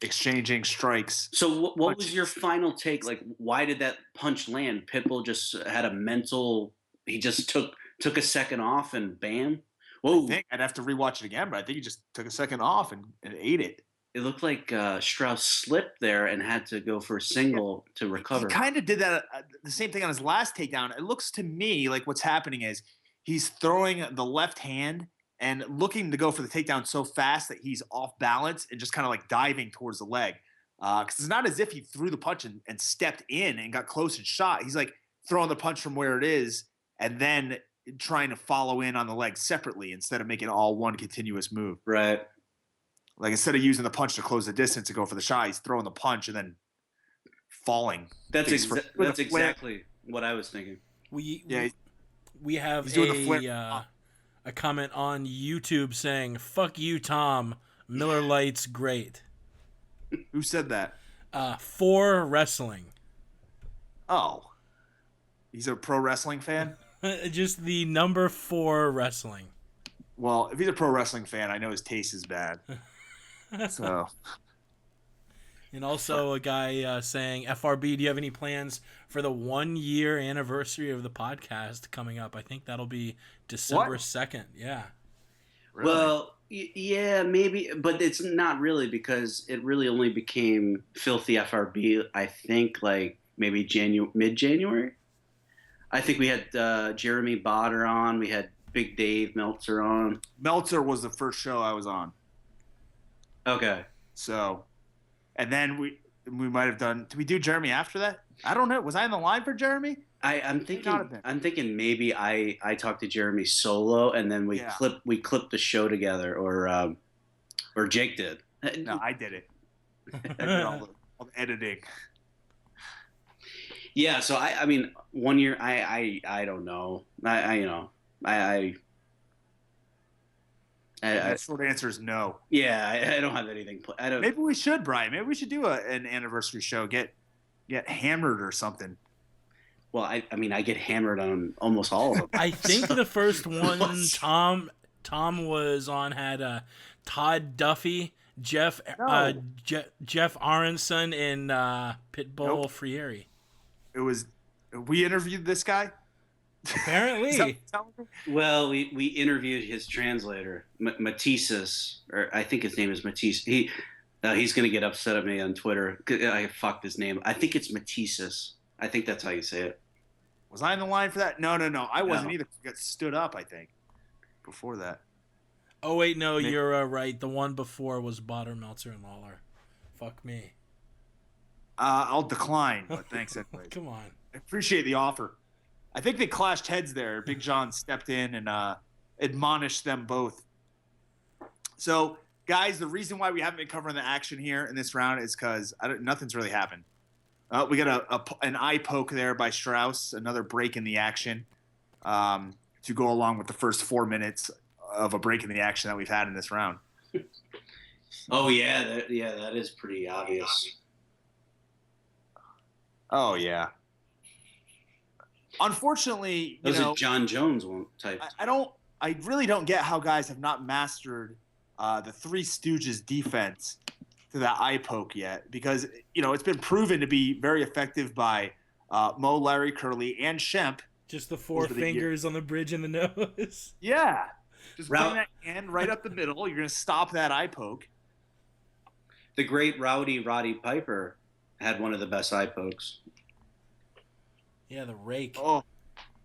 exchanging strikes. So what was your final take? Like, why did that punch land? Pitbull just had a mental. He just took a second off and bam. Whoa! I think I'd have to rewatch it again, but I think he just took a second off and ate it. It looked like Strauss slipped there and had to go for a single to recover. He kind of did that the same thing on his last takedown. It looks to me like what's happening is he's throwing the left hand and looking to go for the takedown so fast that he's off balance and just kind of like diving towards the leg. Because it's not as if he threw the punch and stepped in and got close and shot. He's like throwing the punch from where it is and then trying to follow in on the leg separately instead of making all one continuous move. Right. Like instead of using the punch to close the distance to go for the shot, he's throwing the punch and then falling. That's exactly what I was thinking. We have a comment on YouTube saying, "Fuck you, Tom. Miller Lite's great." Who said that? For wrestling. Oh, he's a pro wrestling fan. Just the number 4 wrestling. Well, if he's a pro wrestling fan, I know his taste is bad. So. And also a guy saying, FRB, do you have any plans for the 1-year anniversary of the podcast coming up? I think that'll be December 2nd. Yeah. Really? Well, Yeah, maybe, but it's not really because it really only became filthy FRB. I think like maybe mid January. I think we had Jeremy Botter on. We had Big Dave Meltzer on. Meltzer was the first show I was on. Okay. So, and then we might have done. Did we do Jeremy after that? I don't know. Was I in the line for Jeremy? I'm May not have thinking been. I'm thinking maybe I talked to Jeremy solo and then Yeah. we clipped the show together or Jake did. No, I did it. I did all the editing. Yeah, so I mean 1 year I don't know. I The short answer is no. yeah, I don't have anything. I don't. Maybe we should, Brian. Maybe we should do an anniversary show. Get hammered or something. Well, I mean, I get hammered on almost all of them. I think the first one What? Tom was on had Todd Duffy, Jeff No. Jeff Aronson, and Pitbull Nope. Frieri. It was. We interviewed this guy. Is that what Apparently, you're telling me? Well, we interviewed his translator, Matisses, or I think his name is Matisse. He's gonna get upset at me on Twitter. I fucked his name. I think it's Matisses. I think that's how you say it. Was I in the line for that? No. I wasn't No. either. I got stood up, I think, before that. oh wait, no, Maybe. you're right. The one before was Botter, Meltzer, and Lawlor. Fuck me. I'll decline, but thanks anyway. Come on. I appreciate the offer. I think they clashed heads there. Big John stepped in and admonished them both. So, guys, the reason why we haven't been covering the action here in this round is because nothing's really happened. We got an eye poke there by Strauss, another break in the action to go along with the first 4 minutes of a break in the action that we've had in this round. Oh yeah, that is pretty obvious. Oh, yeah. Unfortunately, Those are John Jones type. I really don't get how guys have not mastered the Three Stooges defense to that eye poke yet, because it's been proven to be very effective by Mo, Larry, Curly, and Shemp. Just the four Over the fingers on the bridge and the nose. Yeah, just bring Route- that hand right up the middle. You're gonna stop that eye poke. The great Roddy Piper had one of the best eye pokes. Yeah, the rake. Oh,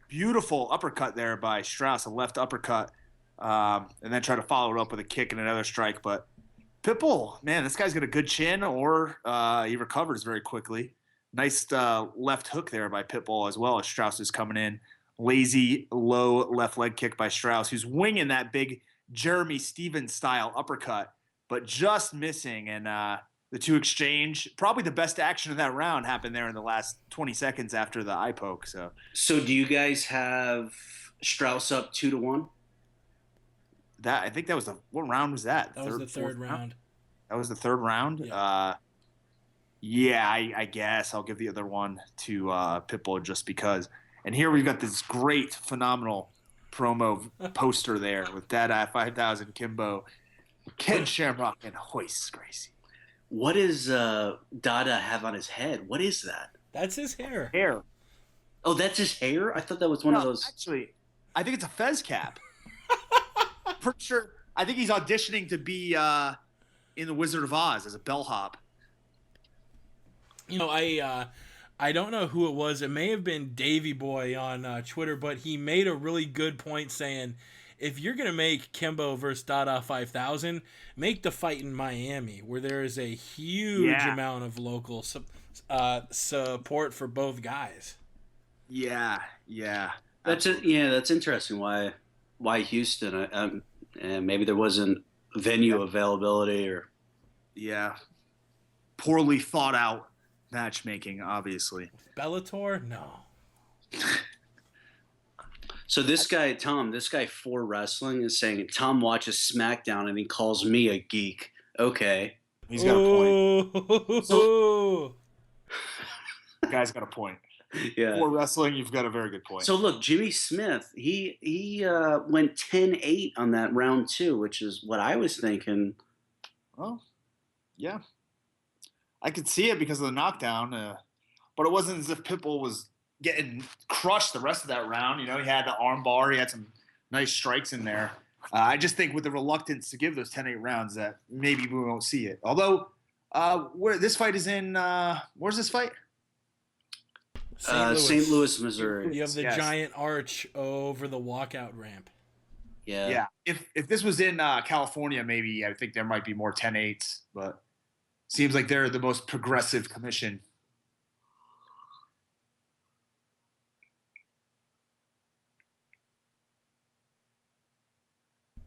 beautiful uppercut there by Strauss, a left uppercut, and then try to follow it up with a kick and another strike. But Pitbull, man, this guy's got a good chin, or he recovers very quickly. Nice left hook there by Pitbull as well as Strauss is coming in. Lazy, low left leg kick by Strauss, who's winging that big Jeremy Stevens style uppercut, but just missing. And the two exchange. Probably the best action of that round happened there in the last 20 seconds after the eye poke. So do you guys have Strauss up 2-1? I think that was what round was that? That was the third round. That was the third round. Yeah. I guess I'll give the other one to Pitbull just because. And here we've got this great, phenomenal promo poster there with Dada 5000 Kimbo, Ken Shamrock, and Hoist Gracie. What does Dada have on his head? What is that? That's his hair. Hair. Oh, that's his hair? I thought that was one of those. Actually, I think it's a fez cap. Pretty sure. I think he's auditioning to be in the Wizard of Oz as a bellhop. I don't know who it was. It may have been Davy Boy on Twitter, but he made a really good point saying, if you're going to make Kimbo versus Dada 5000, make the fight in Miami, where there is a huge amount of local support for both guys. Yeah. That's it. Yeah, that's interesting. Why Houston? And maybe there wasn't venue availability or. Yeah. Poorly thought out matchmaking, obviously. Bellator? No. So this guy for wrestling is saying Tom watches SmackDown and he calls me a geek. Okay. He's got a point. Oh. The guy's got a point. Yeah. For wrestling, you've got a very good point. So look, Jimmy Smith, he went 10-8 on that round 2, which is what I was thinking. Well, yeah. I could see it because of the knockdown, but it wasn't as if Pitbull was getting crushed the rest of that round. He had the arm bar. He had some nice strikes in there. I just think with the reluctance to give those 10-8 rounds that maybe we won't see it. Although, where this fight is in, where's this fight? St. Louis, Missouri. You have the Yes. giant arch over the walkout ramp. Yeah. Yeah. If this was in California, maybe I think there might be more 10-8s, but seems like they're the most progressive commission.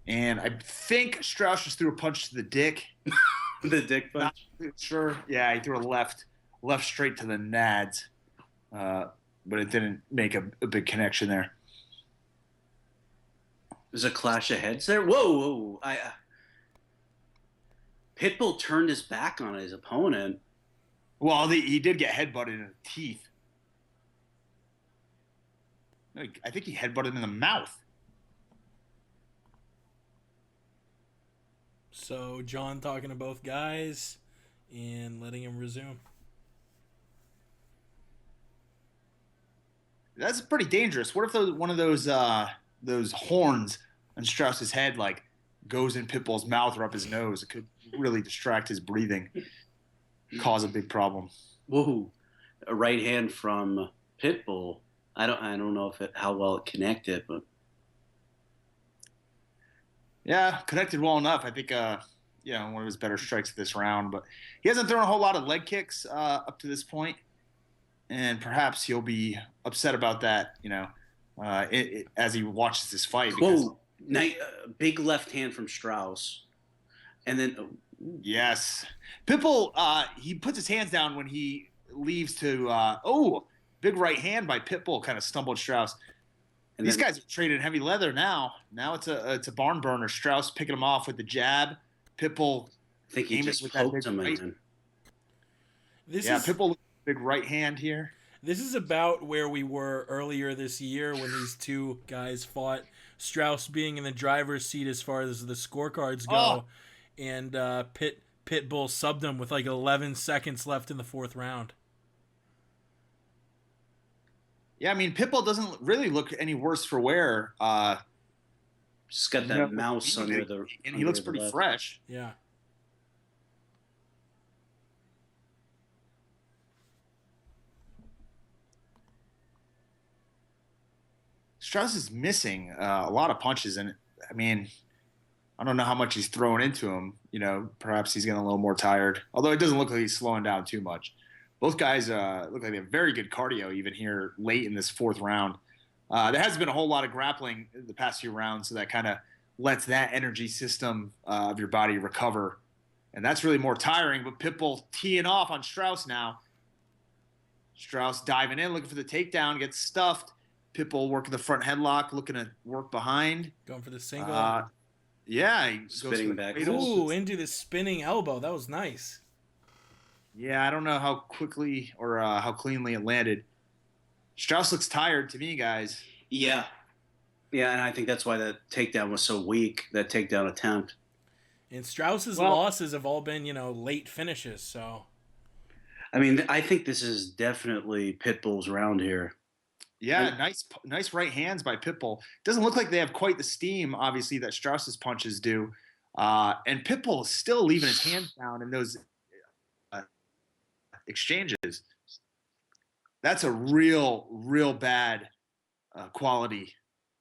And I think Strauss just threw a punch to the dick. The dick punch. Sure. Yeah, he threw a left straight to the nads. But it didn't make a big connection there. There's a clash of heads there. Whoa. Pitbull turned his back on his opponent. Well, he did get headbutted in the teeth. I think he headbutted in the mouth. So John talking to both guys and letting him resume. That's pretty dangerous. What if one of those horns on Strauss's head like goes in Pitbull's mouth or up his nose? It could really distract his breathing, cause a big problem. Whoa. A right hand from Pitbull. I don't know how well it connected, but yeah, connected well enough. I think one of his better strikes this round, but he hasn't thrown a whole lot of leg kicks up to this point. And perhaps he'll be upset about that, as he watches this fight. Whoa, big left hand from Strauss. And then... Yes. Pitbull, he puts his hands down when he leaves to... big right hand by Pitbull kind of stumbled Strauss. And these guys are traded heavy leather now. Now it's a barn burner. Strauss picking him off with the jab. Pitbull... I think he just poked him again. Pitbull... Big right hand here. This is about where we were earlier this year when these two guys fought. Strauss being in the driver's seat as far as the scorecards go, and Pitbull subbed him with like 11 seconds left in the fourth round. Yeah, I mean Pitbull doesn't really look any worse for wear. Just got that mouse under the, and he looks pretty fresh. Yeah. Strauss is missing a lot of punches, and I mean, I don't know how much he's throwing into him. Perhaps he's getting a little more tired. Although it doesn't look like he's slowing down too much. Both guys look like they have very good cardio even here late in this fourth round. There hasn't been a whole lot of grappling the past few rounds, so that kind of lets that energy system of your body recover, and that's really more tiring. But Pitbull teeing off on Strauss now. Strauss diving in, looking for the takedown, gets stuffed. Pitbull working the front headlock, looking to work behind. Going for the single. He spinning back. Ooh, into the spinning elbow. That was nice. Yeah, I don't know how quickly or how cleanly it landed. Strauss looks tired to me, guys. Yeah, and I think that's why that takedown was so weak, that takedown attempt. And Strauss's losses have all been, late finishes, so. I mean, I think this is definitely Pitbull's round here. Yeah, nice right hands by Pitbull. Doesn't look like they have quite the steam, obviously, that Strauss's punches do. And Pitbull is still leaving his hands down in those exchanges. That's a real bad quality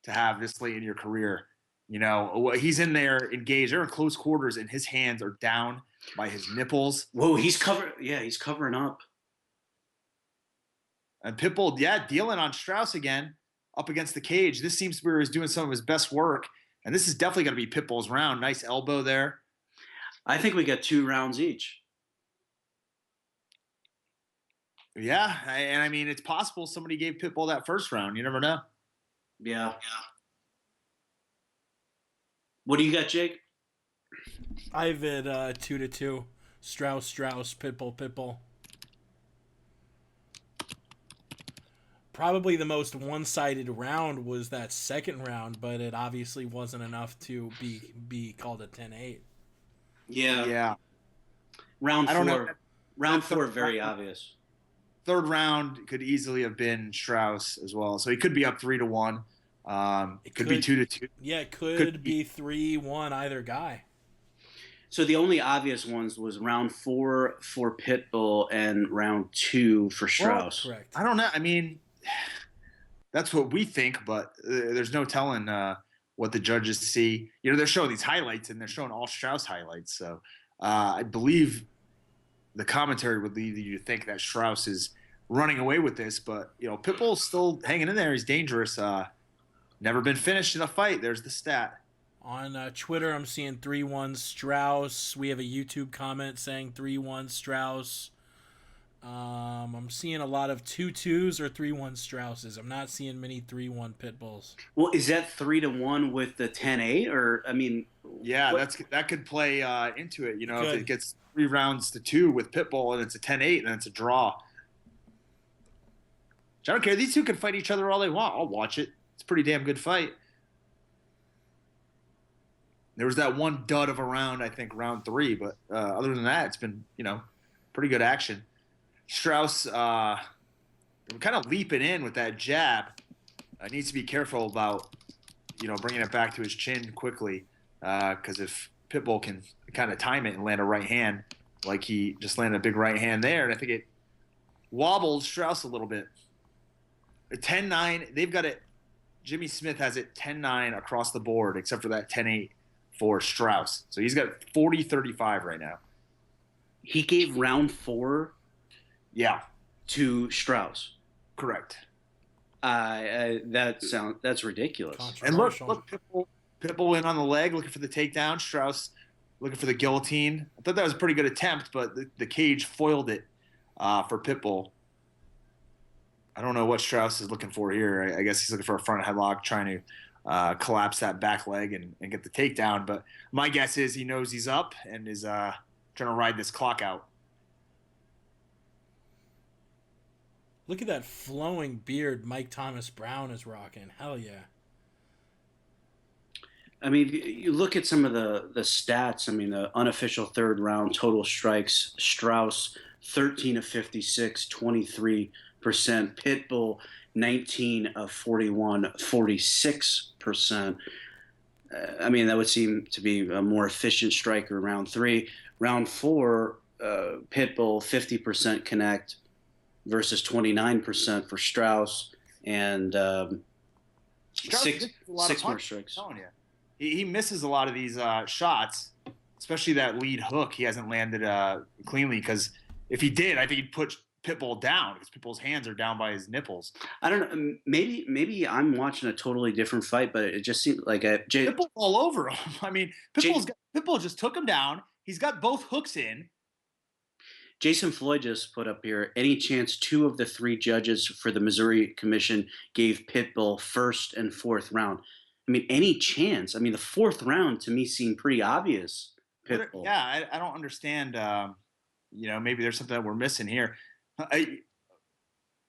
to have this late in your career. He's in there engaged. They're in close quarters, and his hands are down by his nipples. Whoa, he's covering up. And Pitbull, dealing on Strauss again, up against the cage. This seems to be where he's doing some of his best work. And this is definitely going to be Pitbull's round. Nice elbow there. I think we got 2 rounds each. Yeah, and I mean, it's possible somebody gave Pitbull that first round. You never know. Yeah. What do you got, Jake? I've at 2-2. Strauss, Pitbull. Probably the most one-sided round was that second round, but it obviously wasn't enough to be called a 10-8. Yeah. Round 4. I don't know. Round 4, very obvious. Third round could easily have been Strauss as well, so he could be up 3-1. It could be 2-2. Yeah, it could be 3-1 either guy. So the only obvious ones was round 4 for Pitbull and round 2 for Strauss. Correct. I don't know. I mean, that's what we think, but there's no telling what the judges see. You know, they're showing these highlights, and they're showing all Strauss highlights. So I believe the commentary would lead you to think that Strauss is running away with this. But, you know, Pitbull's still hanging in there. He's dangerous. Never been finished in a fight. There's the stat. On Twitter, I'm seeing 3-1 Strauss. We have a YouTube comment saying 3-1 Strauss. I'm seeing a lot of 2-2s or 3-1 Strausses. I'm not seeing many 3-1 Pitbulls. Well, is that 3-1 with the 10-8, or I mean? Yeah, what? that could play into it. You know, if Good. it gets 3 rounds to 2 with Pitbull and it's a 10-8, then it's a draw. I don't care. These two can fight each other all they want. I'll watch it. It's a pretty damn good fight. There was that one dud of a round, I think, round 3, but other than that, it's been, you know, pretty good action. Strauss kind of leaping in with that jab. Needs to be careful about, you know, bringing it back to his chin quickly, because if Pitbull can kind of time it and land a right hand, like he just landed a big right hand there, and I think it wobbled Strauss a little bit. 10-9, they've got it. Jimmy Smith has it 10-9 across the board, except for that 10-8 for Strauss. So he's got 40-35 right now. He gave round 4 Yeah, to Strauss. correct. That's ridiculous. And look, Controversial. Pitbull went on the leg looking for the takedown. Strauss looking for the guillotine. I thought that was a pretty good attempt, but the cage foiled it for Pitbull. I don't know what Strauss is looking for here. I guess he's looking for a front headlock, trying to collapse that back leg and get the takedown. But my guess is he knows he's up and is trying to ride this clock out. Look at that flowing beard Mike Thomas Brown is rocking. Hell yeah. I mean, you look at some of the stats. I mean, the unofficial third round total strikes: Strauss 13 of 56, 23%. Pitbull 19 of 41, 46%. I mean, that would seem to be a more efficient striker. Round 3, round 4, Pitbull 50% connect versus 29% for Strauss, and Strauss six misses a lot of more punches, strikes. I'm telling you. He misses a lot of these shots, especially that lead hook. He hasn't landed cleanly, because if he did, I think he'd put Pitbull down, because Pitbull's hands are down by his nipples. I don't know. Maybe I'm watching a totally different fight, but it just seems like Pitbull's all over him. I mean, Pitbull just took him down. He's got both hooks in. Jason Floyd just put up here, any chance 2 of the 3 judges for the Missouri Commission gave Pitbull first and fourth round? I mean, any chance? I mean, the fourth round to me seemed pretty obvious. Pitbull. Yeah, I don't understand. You know, maybe there's something that we're missing here.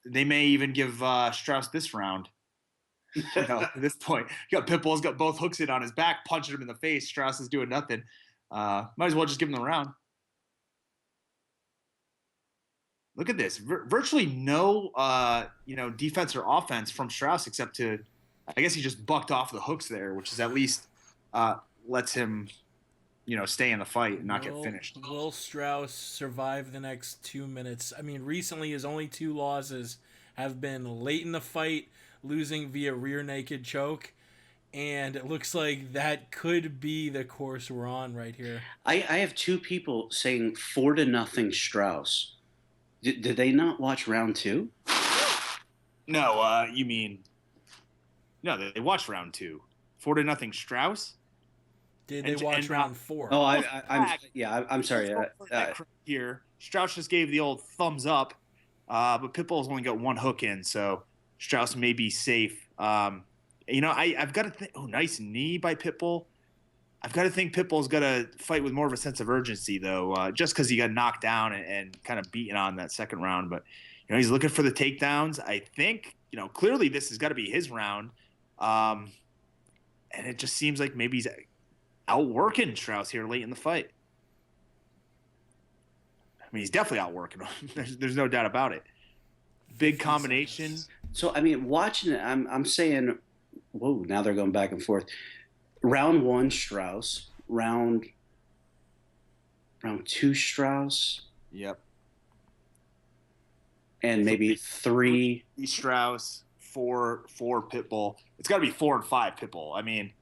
They may even give Strauss this round. You know, at this point, you got Pitbull's got both hooks in on his back, punching him in the face. Strauss is doing nothing. Might as well just give him the round. Look at this. Virtually no, defense or offense from Strauss, except to, I guess he just bucked off the hooks there, which is at least lets him, stay in the fight and not get finished. Will Strauss survive the next 2 minutes? I mean, recently his only 2 losses have been late in the fight, losing via rear naked choke, and it looks like that could be the course we're on right here. I have 2 people saying 4-0 Strauss. Did they not watch round 2? No, you mean no? They watched round 2. 4-0 Strauss. Did they watch round 4? Oh, I'm sorry. Here, Strauss just gave the old thumbs up, but Pitbull's only got 1 hook in, so Strauss may be safe. I've got to think. Oh, nice knee by Pitbull. I've got to think Pitbull's got to fight with more of a sense of urgency, though, just because he got knocked down and kind of beaten on that second round. But, he's looking for the takedowns. I think, clearly this has got to be his round. And it just seems like maybe he's outworking Strauss here late in the fight. I mean, he's definitely outworking him. There's no doubt about it. Big combination. So, I mean, watching it, I'm saying Whoa, now they're going back and forth. Round 1, Strauss. Round 2, Strauss. Yep. And maybe 3. Strauss, 4 Pitbull. It's got to be 4 and 5 Pitbull. I mean,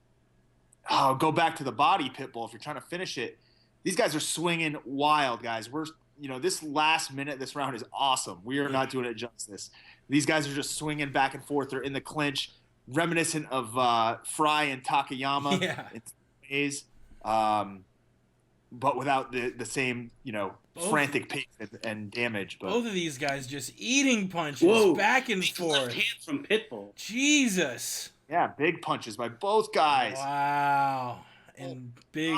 go back to the body Pitbull if you're trying to finish it. These guys are swinging wild, guys. This last minute, this round is awesome. We are not doing it justice. These guys are just swinging back and forth. They're in the clinch, reminiscent of Fry and Takayama. Yeah. In some ways, but without the same, frantic pace and damage. But both of these guys just eating punches back and forth. Hand from Pitbull. Jesus. yeah, big punches by both guys. Wow. And big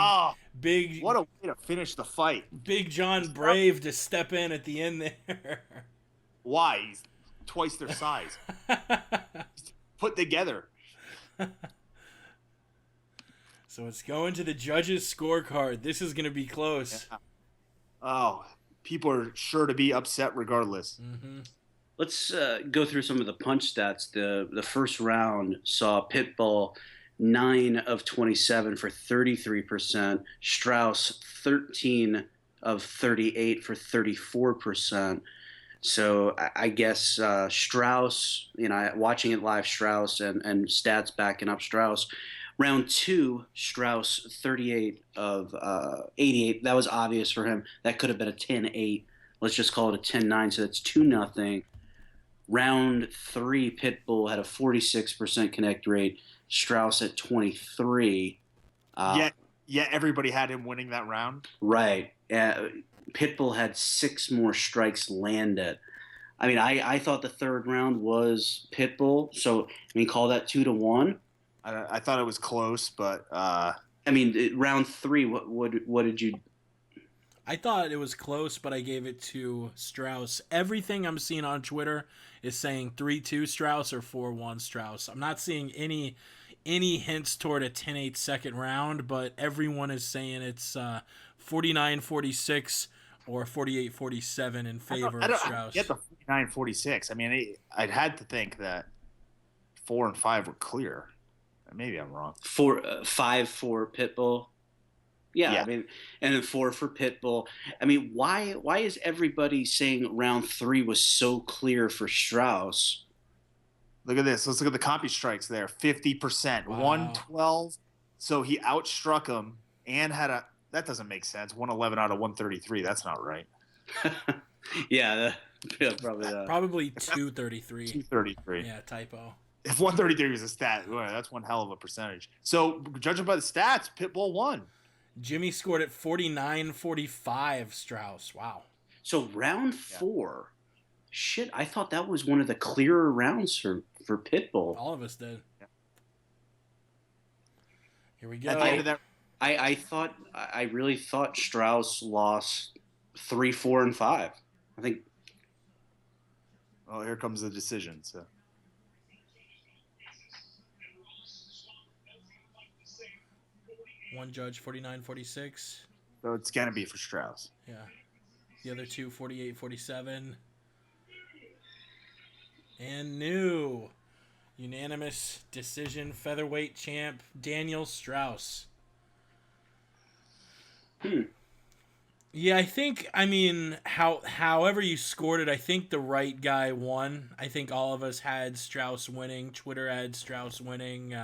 What a way to finish the fight. Big John Brave to step in at the end there. Why? He's twice their size. Put together. So it's going to the judges' scorecard. This is going to be close. Yeah. Oh, people are sure to be upset regardless. Mm-hmm. Let's go through some of the punch stats. The first round saw Pitbull 9 of 27 for 33%. Strauss 13 of 38 for 34%. So I guess Strauss, watching it live, Strauss and stats backing up Strauss. Round 2, Strauss 38 of 88. That was obvious for him. That could have been a 10-8. Let's just call it a 10-9. So that's 2-0. Round 3, Pitbull had a 46% connect rate. Strauss at 23. Yet everybody had him winning that round. Right. Pitbull had 6 more strikes landed. I mean, I thought the third round was Pitbull. So, call that 2-1. I thought it was close, but round 3. What did you? I thought it was close, but I gave it to Strauss. Everything I'm seeing on Twitter is saying 3-2 Strauss or 4-1 Strauss. I'm not seeing any hints toward a 10-8 second round, but everyone is saying it's 49-46 or 48-47 in favor of Strauss. I get the 49-46. I mean, I'd had to think that 4 and 5 were clear. Maybe I'm wrong. 5 for Pitbull. Yeah, and then 4 for Pitbull. Why is everybody saying round 3 was so clear for Strauss? Look at this. Let's look at the copy strikes there. 50%. Wow. 112. So he outstruck him and had that doesn't make sense. 111 out of 133. That's not right. Probably that. Probably 233. 233. Yeah, typo. If 133 was a stat, that's one hell of a percentage. So judging by the stats, Pitbull won. Jimmy scored at 49-45 Strauss. Wow. So round 4, shit, I thought that was one of the clearer rounds for Pitbull. All of us did. Yeah. Here we go. At the end of that, I really thought Strauss lost 3, 4, and 5. I think. well, here comes the decision. So. One judge 49-46. So it's gonna be for Strauss. Yeah. The other two 48-47. And new unanimous decision featherweight champ Daniel Strauss. Yeah, I think however you scored it, I think the right guy won. I think all of us had Strauss winning. Twitter had Strauss winning.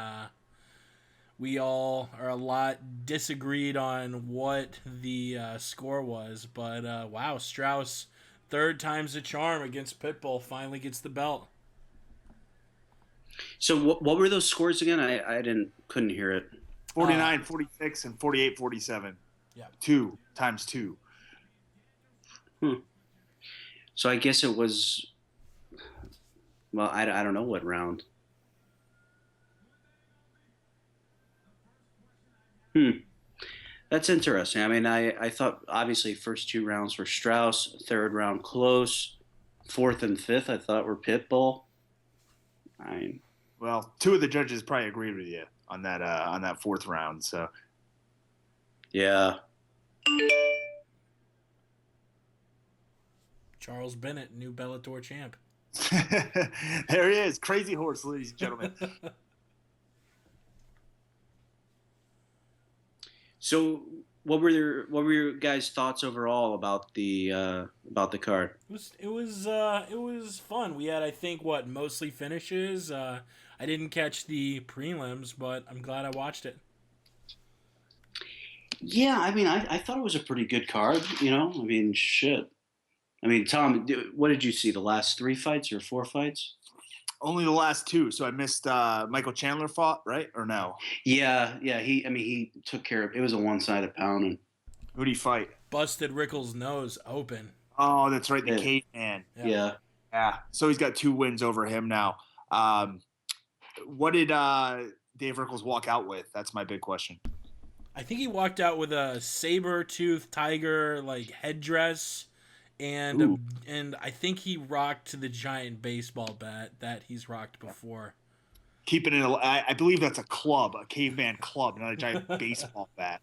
We all are a lot disagreed on what the score was, but wow, Strauss, third time's a charm against Pitbull, finally gets the belt. So what were those scores again? I couldn't hear it. 49-46 and 48-47. Yeah. 2 times 2. So I guess it was. Well, I don't know what round. That's interesting. I thought obviously first 2 rounds were Strauss, third round close, 4th and 5th I thought were Pitbull. Well, 2 of the judges probably agreed with you on that 4th round. So yeah. Charles Bennett, new Bellator champ. there he is, Crazy Horse, ladies and gentlemen. So, what were your guys' thoughts overall about the card? It was fun. We had, I think, what, mostly finishes. I didn't catch the prelims, but I'm glad I watched it. Yeah, I mean, I thought it was a pretty good card. I mean, shit. I mean, Tom, what did you see? The last three fights or four fights? Only the last two, so I missed Michael Chandler fought, right? Or no? Yeah, yeah. He took care of. It was a one-sided pounding. Who did he fight? Busted Rickles' nose open. Oh, that's right, the Yeah, caveman. Yeah. yeah. Yeah. So he's got 2 wins over him now. Um, what did Dave Rickles walk out with? That's my big question. I think he walked out with a saber-toothed tiger like headdress, and Ooh. and I think he rocked the giant baseball bat that he's rocked before. Keeping it, I believe that's a club, a caveman club, not a giant baseball bat.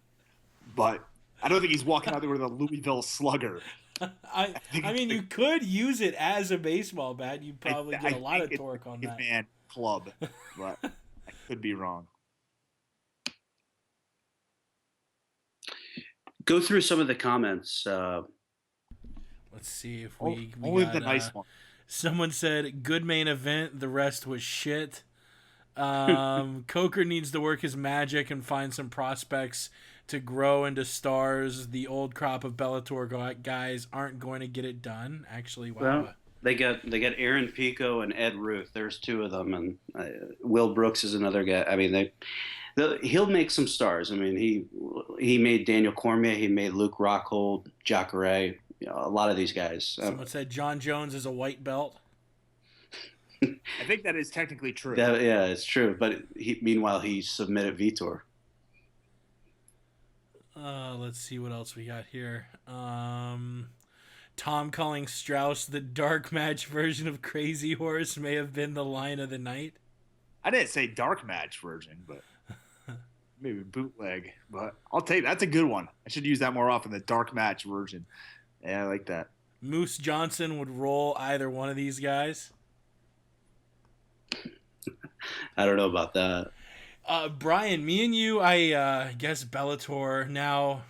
But I don't think he's walking out there with a Louisville Slugger. I I mean, you could use it as a baseball bat. You'd probably get a lot think of it's torque on a that. caveman club, but I could be wrong. Go through some of the comments. Let's see if we Only got the nice one. someone said good main event. The rest was shit. Coker needs to work his magic and find some prospects to grow into stars. The old crop of Bellator guys aren't going to get it done. Actually, wow. Well, they got Aaron Pico and Ed Ruth. There's two of them, and Will Brooks is another guy. I mean, he'll make some stars. I mean, he made Daniel Cormier. He made Luke Rockhold, Jacare. A lot of these guys. Someone said John Jones is a white belt. I think that is technically true. Yeah, it's true. But meanwhile, he submitted Vitor. Let's see what else we got here. Tom calling Strauss the dark match version of Crazy Horse may have been the line of the night. I didn't say dark match version, but maybe bootleg. But I'll take that's a good one. I should use that more often. The dark match version. Yeah, I like that. Moose Johnson would roll either one of these guys. I don't know about that. Brian, me and you, I guess Bellator now.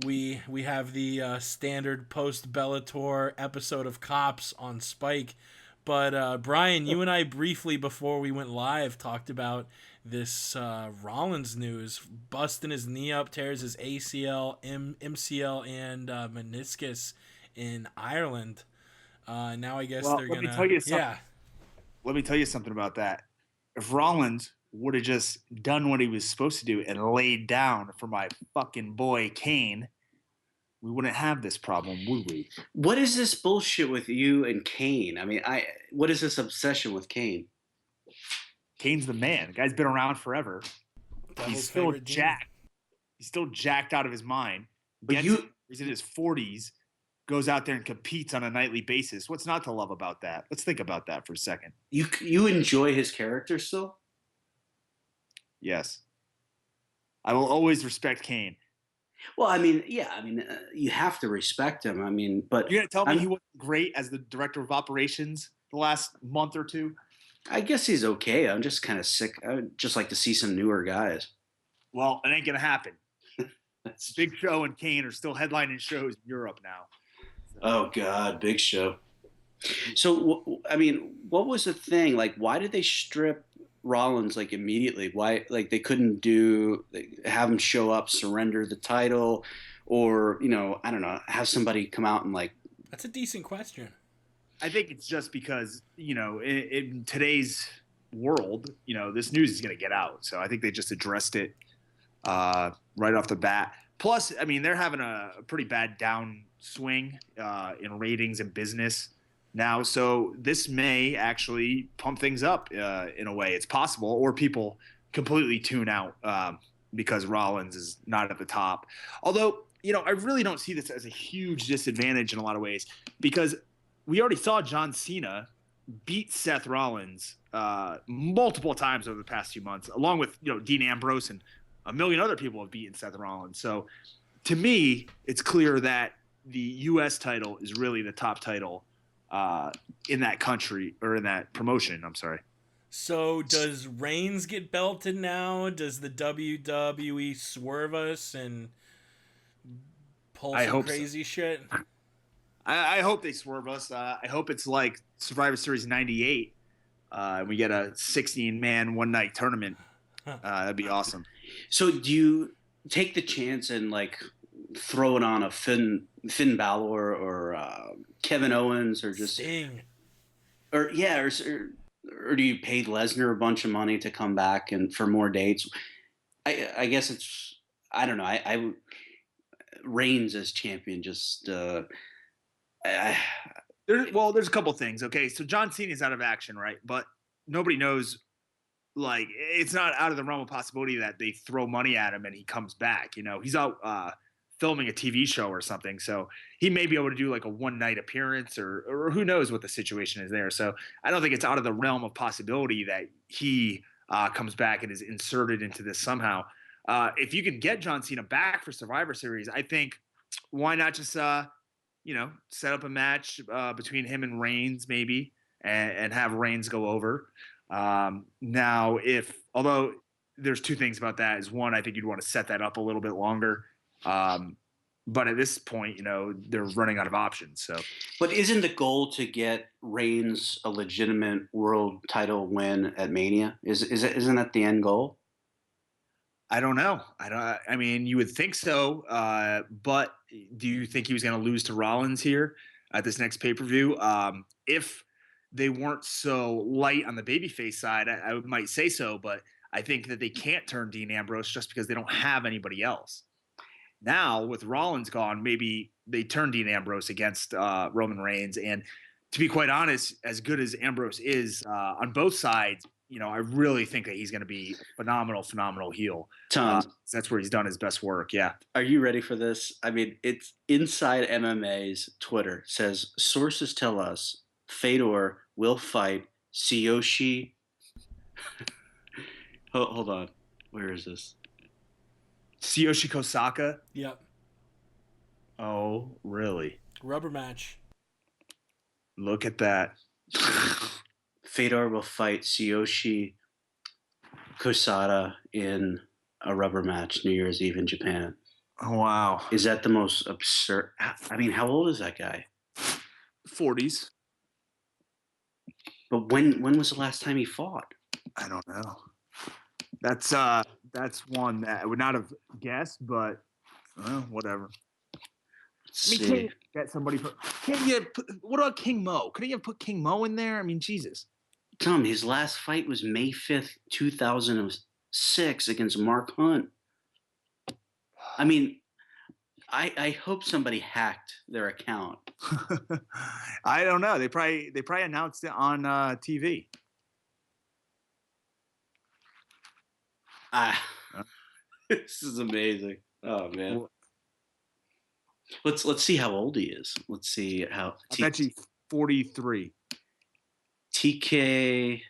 We have the standard post Bellator episode of Cops on Spike. But Brian, you and I briefly before we went live talked about this Rollins news, busting his knee up, tears his ACL, MCL, and meniscus in Ireland. Now I guess they're gonna. Yeah. Let me tell you something about that. If Rollins would have just done what he was supposed to do and laid down for my fucking boy Kane, we wouldn't have this problem, would we? What is this bullshit with you and Kane? I mean, what is this obsession with Kane? Kane's the man. The guy's been around forever. He's still jacked. He's still jacked out of his mind. But He's in his 40s. Goes out there and competes on a nightly basis. What's not to love about that? Let's think about that for a second. You enjoy his character still? Yes. I will always respect Kane. Well, I mean, yeah, I mean, you have to respect him. I mean, but You're going to tell me he wasn't great as the director of operations the last month or two? I guess he's okay. I'm just kind of sick. I would just like to see some newer guys. Well, it ain't going to happen. Big Show and Kane are still headlining shows in Europe now. Oh God, Big Show. So, I mean, what was the thing? Like, why did they strip Rollins like immediately? Why, like, they couldn't have him show up, surrender the title, or I don't know, have somebody come out and like. That's a decent question. I think it's just because in today's world, this news is going to get out. So I think they just addressed it right off the bat. Plus, I mean, they're having a pretty bad downswing in ratings and business now. So this may actually pump things up in a way. It's possible, or people completely tune out because Rollins is not at the top. Although, I really don't see this as a huge disadvantage in a lot of ways because we already saw John Cena beat Seth Rollins multiple times over the past few months, along with Dean Ambrose and a million other people have beaten Seth Rollins. So to me, it's clear that the U.S. title is really the top title in that country or in that promotion. I'm sorry. So does Reigns get belted now? Does the WWE swerve us and pull I some hope so. crazy shit? I hope they swerve us. I hope it's like Survivor Series '98. We get a 16-man one-night tournament. That'd be awesome. So do you take the chance and like throw it on a Finn Balor or Kevin Owens or just Sting. or yeah or do you pay Lesnar a bunch of money to come back and for more dates? I guess it's I don't know. I Reigns as champion just I, There's a couple things. Okay, so John Cena's out of action, right? But nobody knows. Like, it's not out of the realm of possibility that they throw money at him and he comes back. You know, he's out filming a TV show or something, so he may be able to do like a one-night appearance, or who knows what the situation is there. So I don't think it's out of the realm of possibility that he comes back and is inserted into this somehow. If you can get John Cena back for Survivor Series, I think why not just set up a match between him and Reigns maybe, and have Reigns go over. Now, although there's two things about that is one, I think you'd want to set that up a little bit longer. But at this point, they're running out of options. So, but isn't the goal to get Reigns a legitimate world title win at Mania? Isn't that the end goal? I don't know. I mean, you would think so. But do you think he was going to lose to Rollins here at this next pay-per-view? If they weren't so light on the babyface side, I might say so, but I think that they can't turn Dean Ambrose just because they don't have anybody else. Now, with Rollins gone, maybe they turn Dean Ambrose against Roman Reigns. And to be quite honest, as good as Ambrose is on both sides, I really think that he's going to be a phenomenal heel. Tom, That's where he's done his best work. Yeah. Are you ready for this? I mean, it's Inside MMA's Twitter says sources tell us Fedor will fight Tsuyoshi. Hold on. Where is this? Tsuyoshi Kosaka? Yep. Oh, really? Rubber match. Look at that. Fedor will fight Tsuyoshi Kosada in a rubber match New Year's Eve in Japan. Oh, wow. Is that the most absurd? I mean, how old is that guy? 40s. But when was the last time he fought? I don't know. That's one that I would not have guessed, but whatever. Can't you get somebody? What about King Mo? Couldn't you have put King Mo in there? I mean, Jesus. Tom, his last fight was May 5th, 2006 against Mark Hunt. I mean, I hope somebody hacked their account. I don't know. They probably announced it on TV. This is amazing. Oh man. Let's see how old he is. Let's see how. I bet you 43. TK.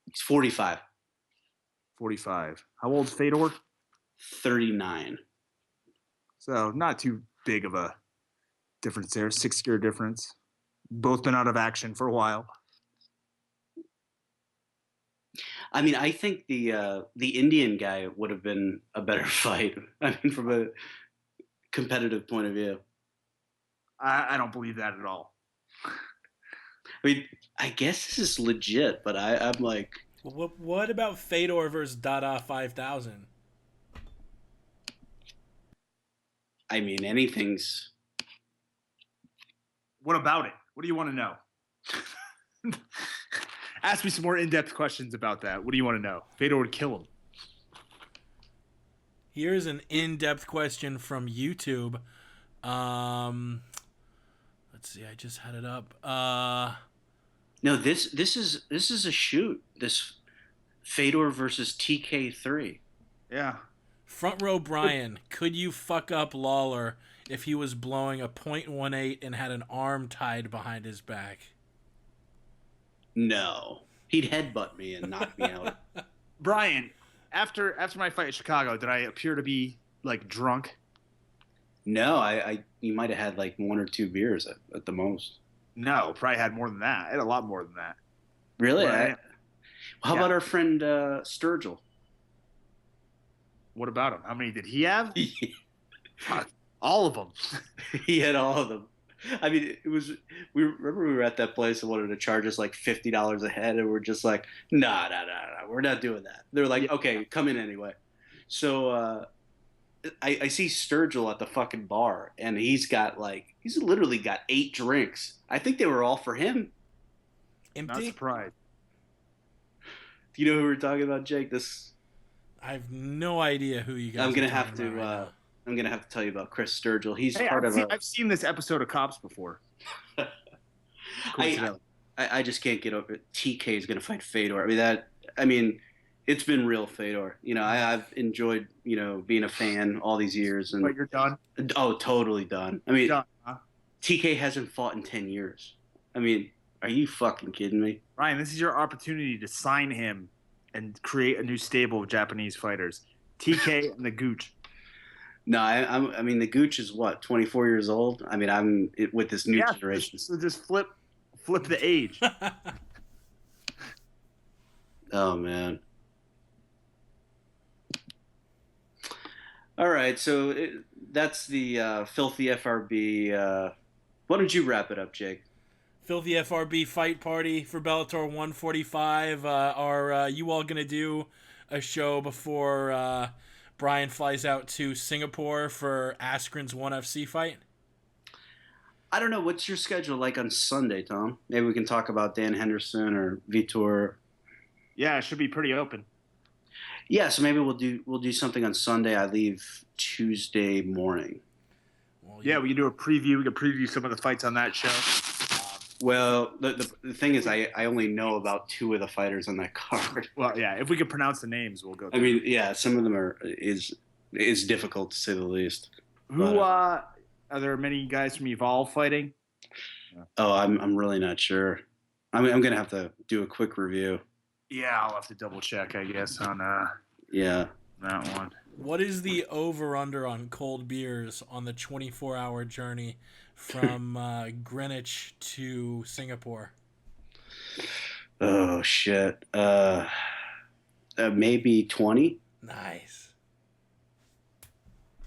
He's 45. 45. How old's Fedor? 39. So not too big of a difference there. 6-year difference. Both been out of action for a while. I mean, I think the Indian guy would have been a better fight. I mean, from a competitive point of view. I don't believe that at all. I mean, I guess this is legit, but I'm like. What about Fedor versus Dada 5000? I mean, anything's. What about it? What do you want to know? Ask me some more in-depth questions about that. What do you want to know? Fedor would kill him. Here's an in-depth question from YouTube. Let's see. I just had it up. No, this is a shoot. This Fedor versus TK3. Yeah. Front row Brian, could you fuck up Lawlor if he was blowing a .18 and had an arm tied behind his back? No. He'd headbutt me and knock me out. Brian, after my fight in Chicago, did I appear to be like drunk? No, you might have had like 1 or 2 beers at the most. No, probably had more than that. I had a lot more than that. Really? Right. How Yeah. about our friend Sturgill? What about him? How many did he have? All of them. He had all of them. I mean, it was. We remember we were at that place and wanted to charge us like $50 a head, and we're just like, nah, we're not doing that. They're like, Yeah. okay, come in anyway. So I see Sturgill at the fucking bar, and he's literally got 8 drinks. I think they were all for him. Not Empty? surprised. Do you know who we're talking about, Jake? This I have no idea who you guys I'm gonna are have talking to. about right now. I'm gonna have to tell you about Chris Sturgill. He's Hey, part I've seen this episode of Cops before. I just can't get over it. TK is gonna fight Fedor. I mean, it's been real Fedor. You know, I've enjoyed being a fan all these years, But and you're done. totally done. I mean, Done, huh? TK hasn't fought in 10 years. I mean, are you fucking kidding me? Ryan, this is your opportunity to sign him and create a new stable of Japanese fighters. TK and the Gooch. No, I mean, the Gooch is what, 24 years old. I mean, with this new generation. So just flip the age. Oh man. All right, so that's the filthy FRB. Why don't you wrap it up, Jake? Filthy FRB fight party for Bellator 145. Are you all going to do a show before Brian flies out to Singapore for Askren's 1FC fight? I don't know. What's your schedule like on Sunday, Tom? Maybe we can talk about Dan Henderson or Vitor. Yeah, it should be pretty open. Yeah, so maybe we'll do something on Sunday. I leave Tuesday morning. Well, Yeah, we can do a preview. We can preview some of the fights on that show. Well, the thing is, I only know about 2 of the fighters on that card. Well, yeah, if we can pronounce the names, we'll go. I mean, yeah, some of them is difficult to say the least. Who are there many guys from Evolve fighting? Oh, I'm really not sure. I'm gonna have to do a quick review. Yeah, I'll have to double check, I guess, on Yeah. that one. what is the over-under on cold beers on the 24-hour journey from Greenwich to Singapore? Oh shit. Maybe 20, Nice.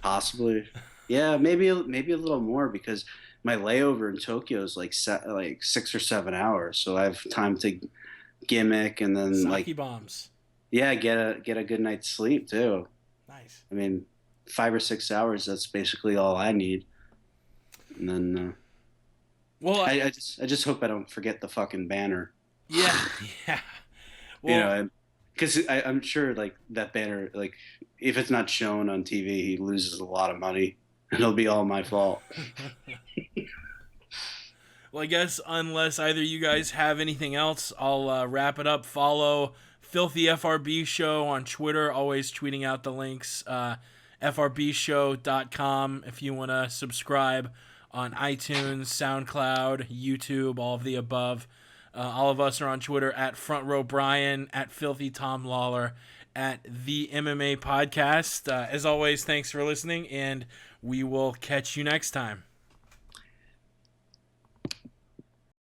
possibly. Yeah, maybe a little more because my layover in Tokyo is like 6 or 7 hours, so I have time to gimmick and then Sake bombs. get a good night's sleep too. Nice. I mean, 5 or 6 hours. That's basically all I need. And then Well, I just hope I don't forget the fucking banner. yeah, yeah. Well, Because I'm sure like that banner, like if it's not shown on TV, he loses a lot of money, and it'll be all my fault. Well, I guess unless either you guys have anything else, I'll wrap it up. Follow Filthy FRB Show on Twitter, always tweeting out the links. FRBshow.com if you want to subscribe on iTunes, SoundCloud, YouTube, all of the above. All of us are on Twitter at Front Row Brian, at Filthy Tom Lawlor, at The MMA Podcast. As always, thanks for listening, and we will catch you next time.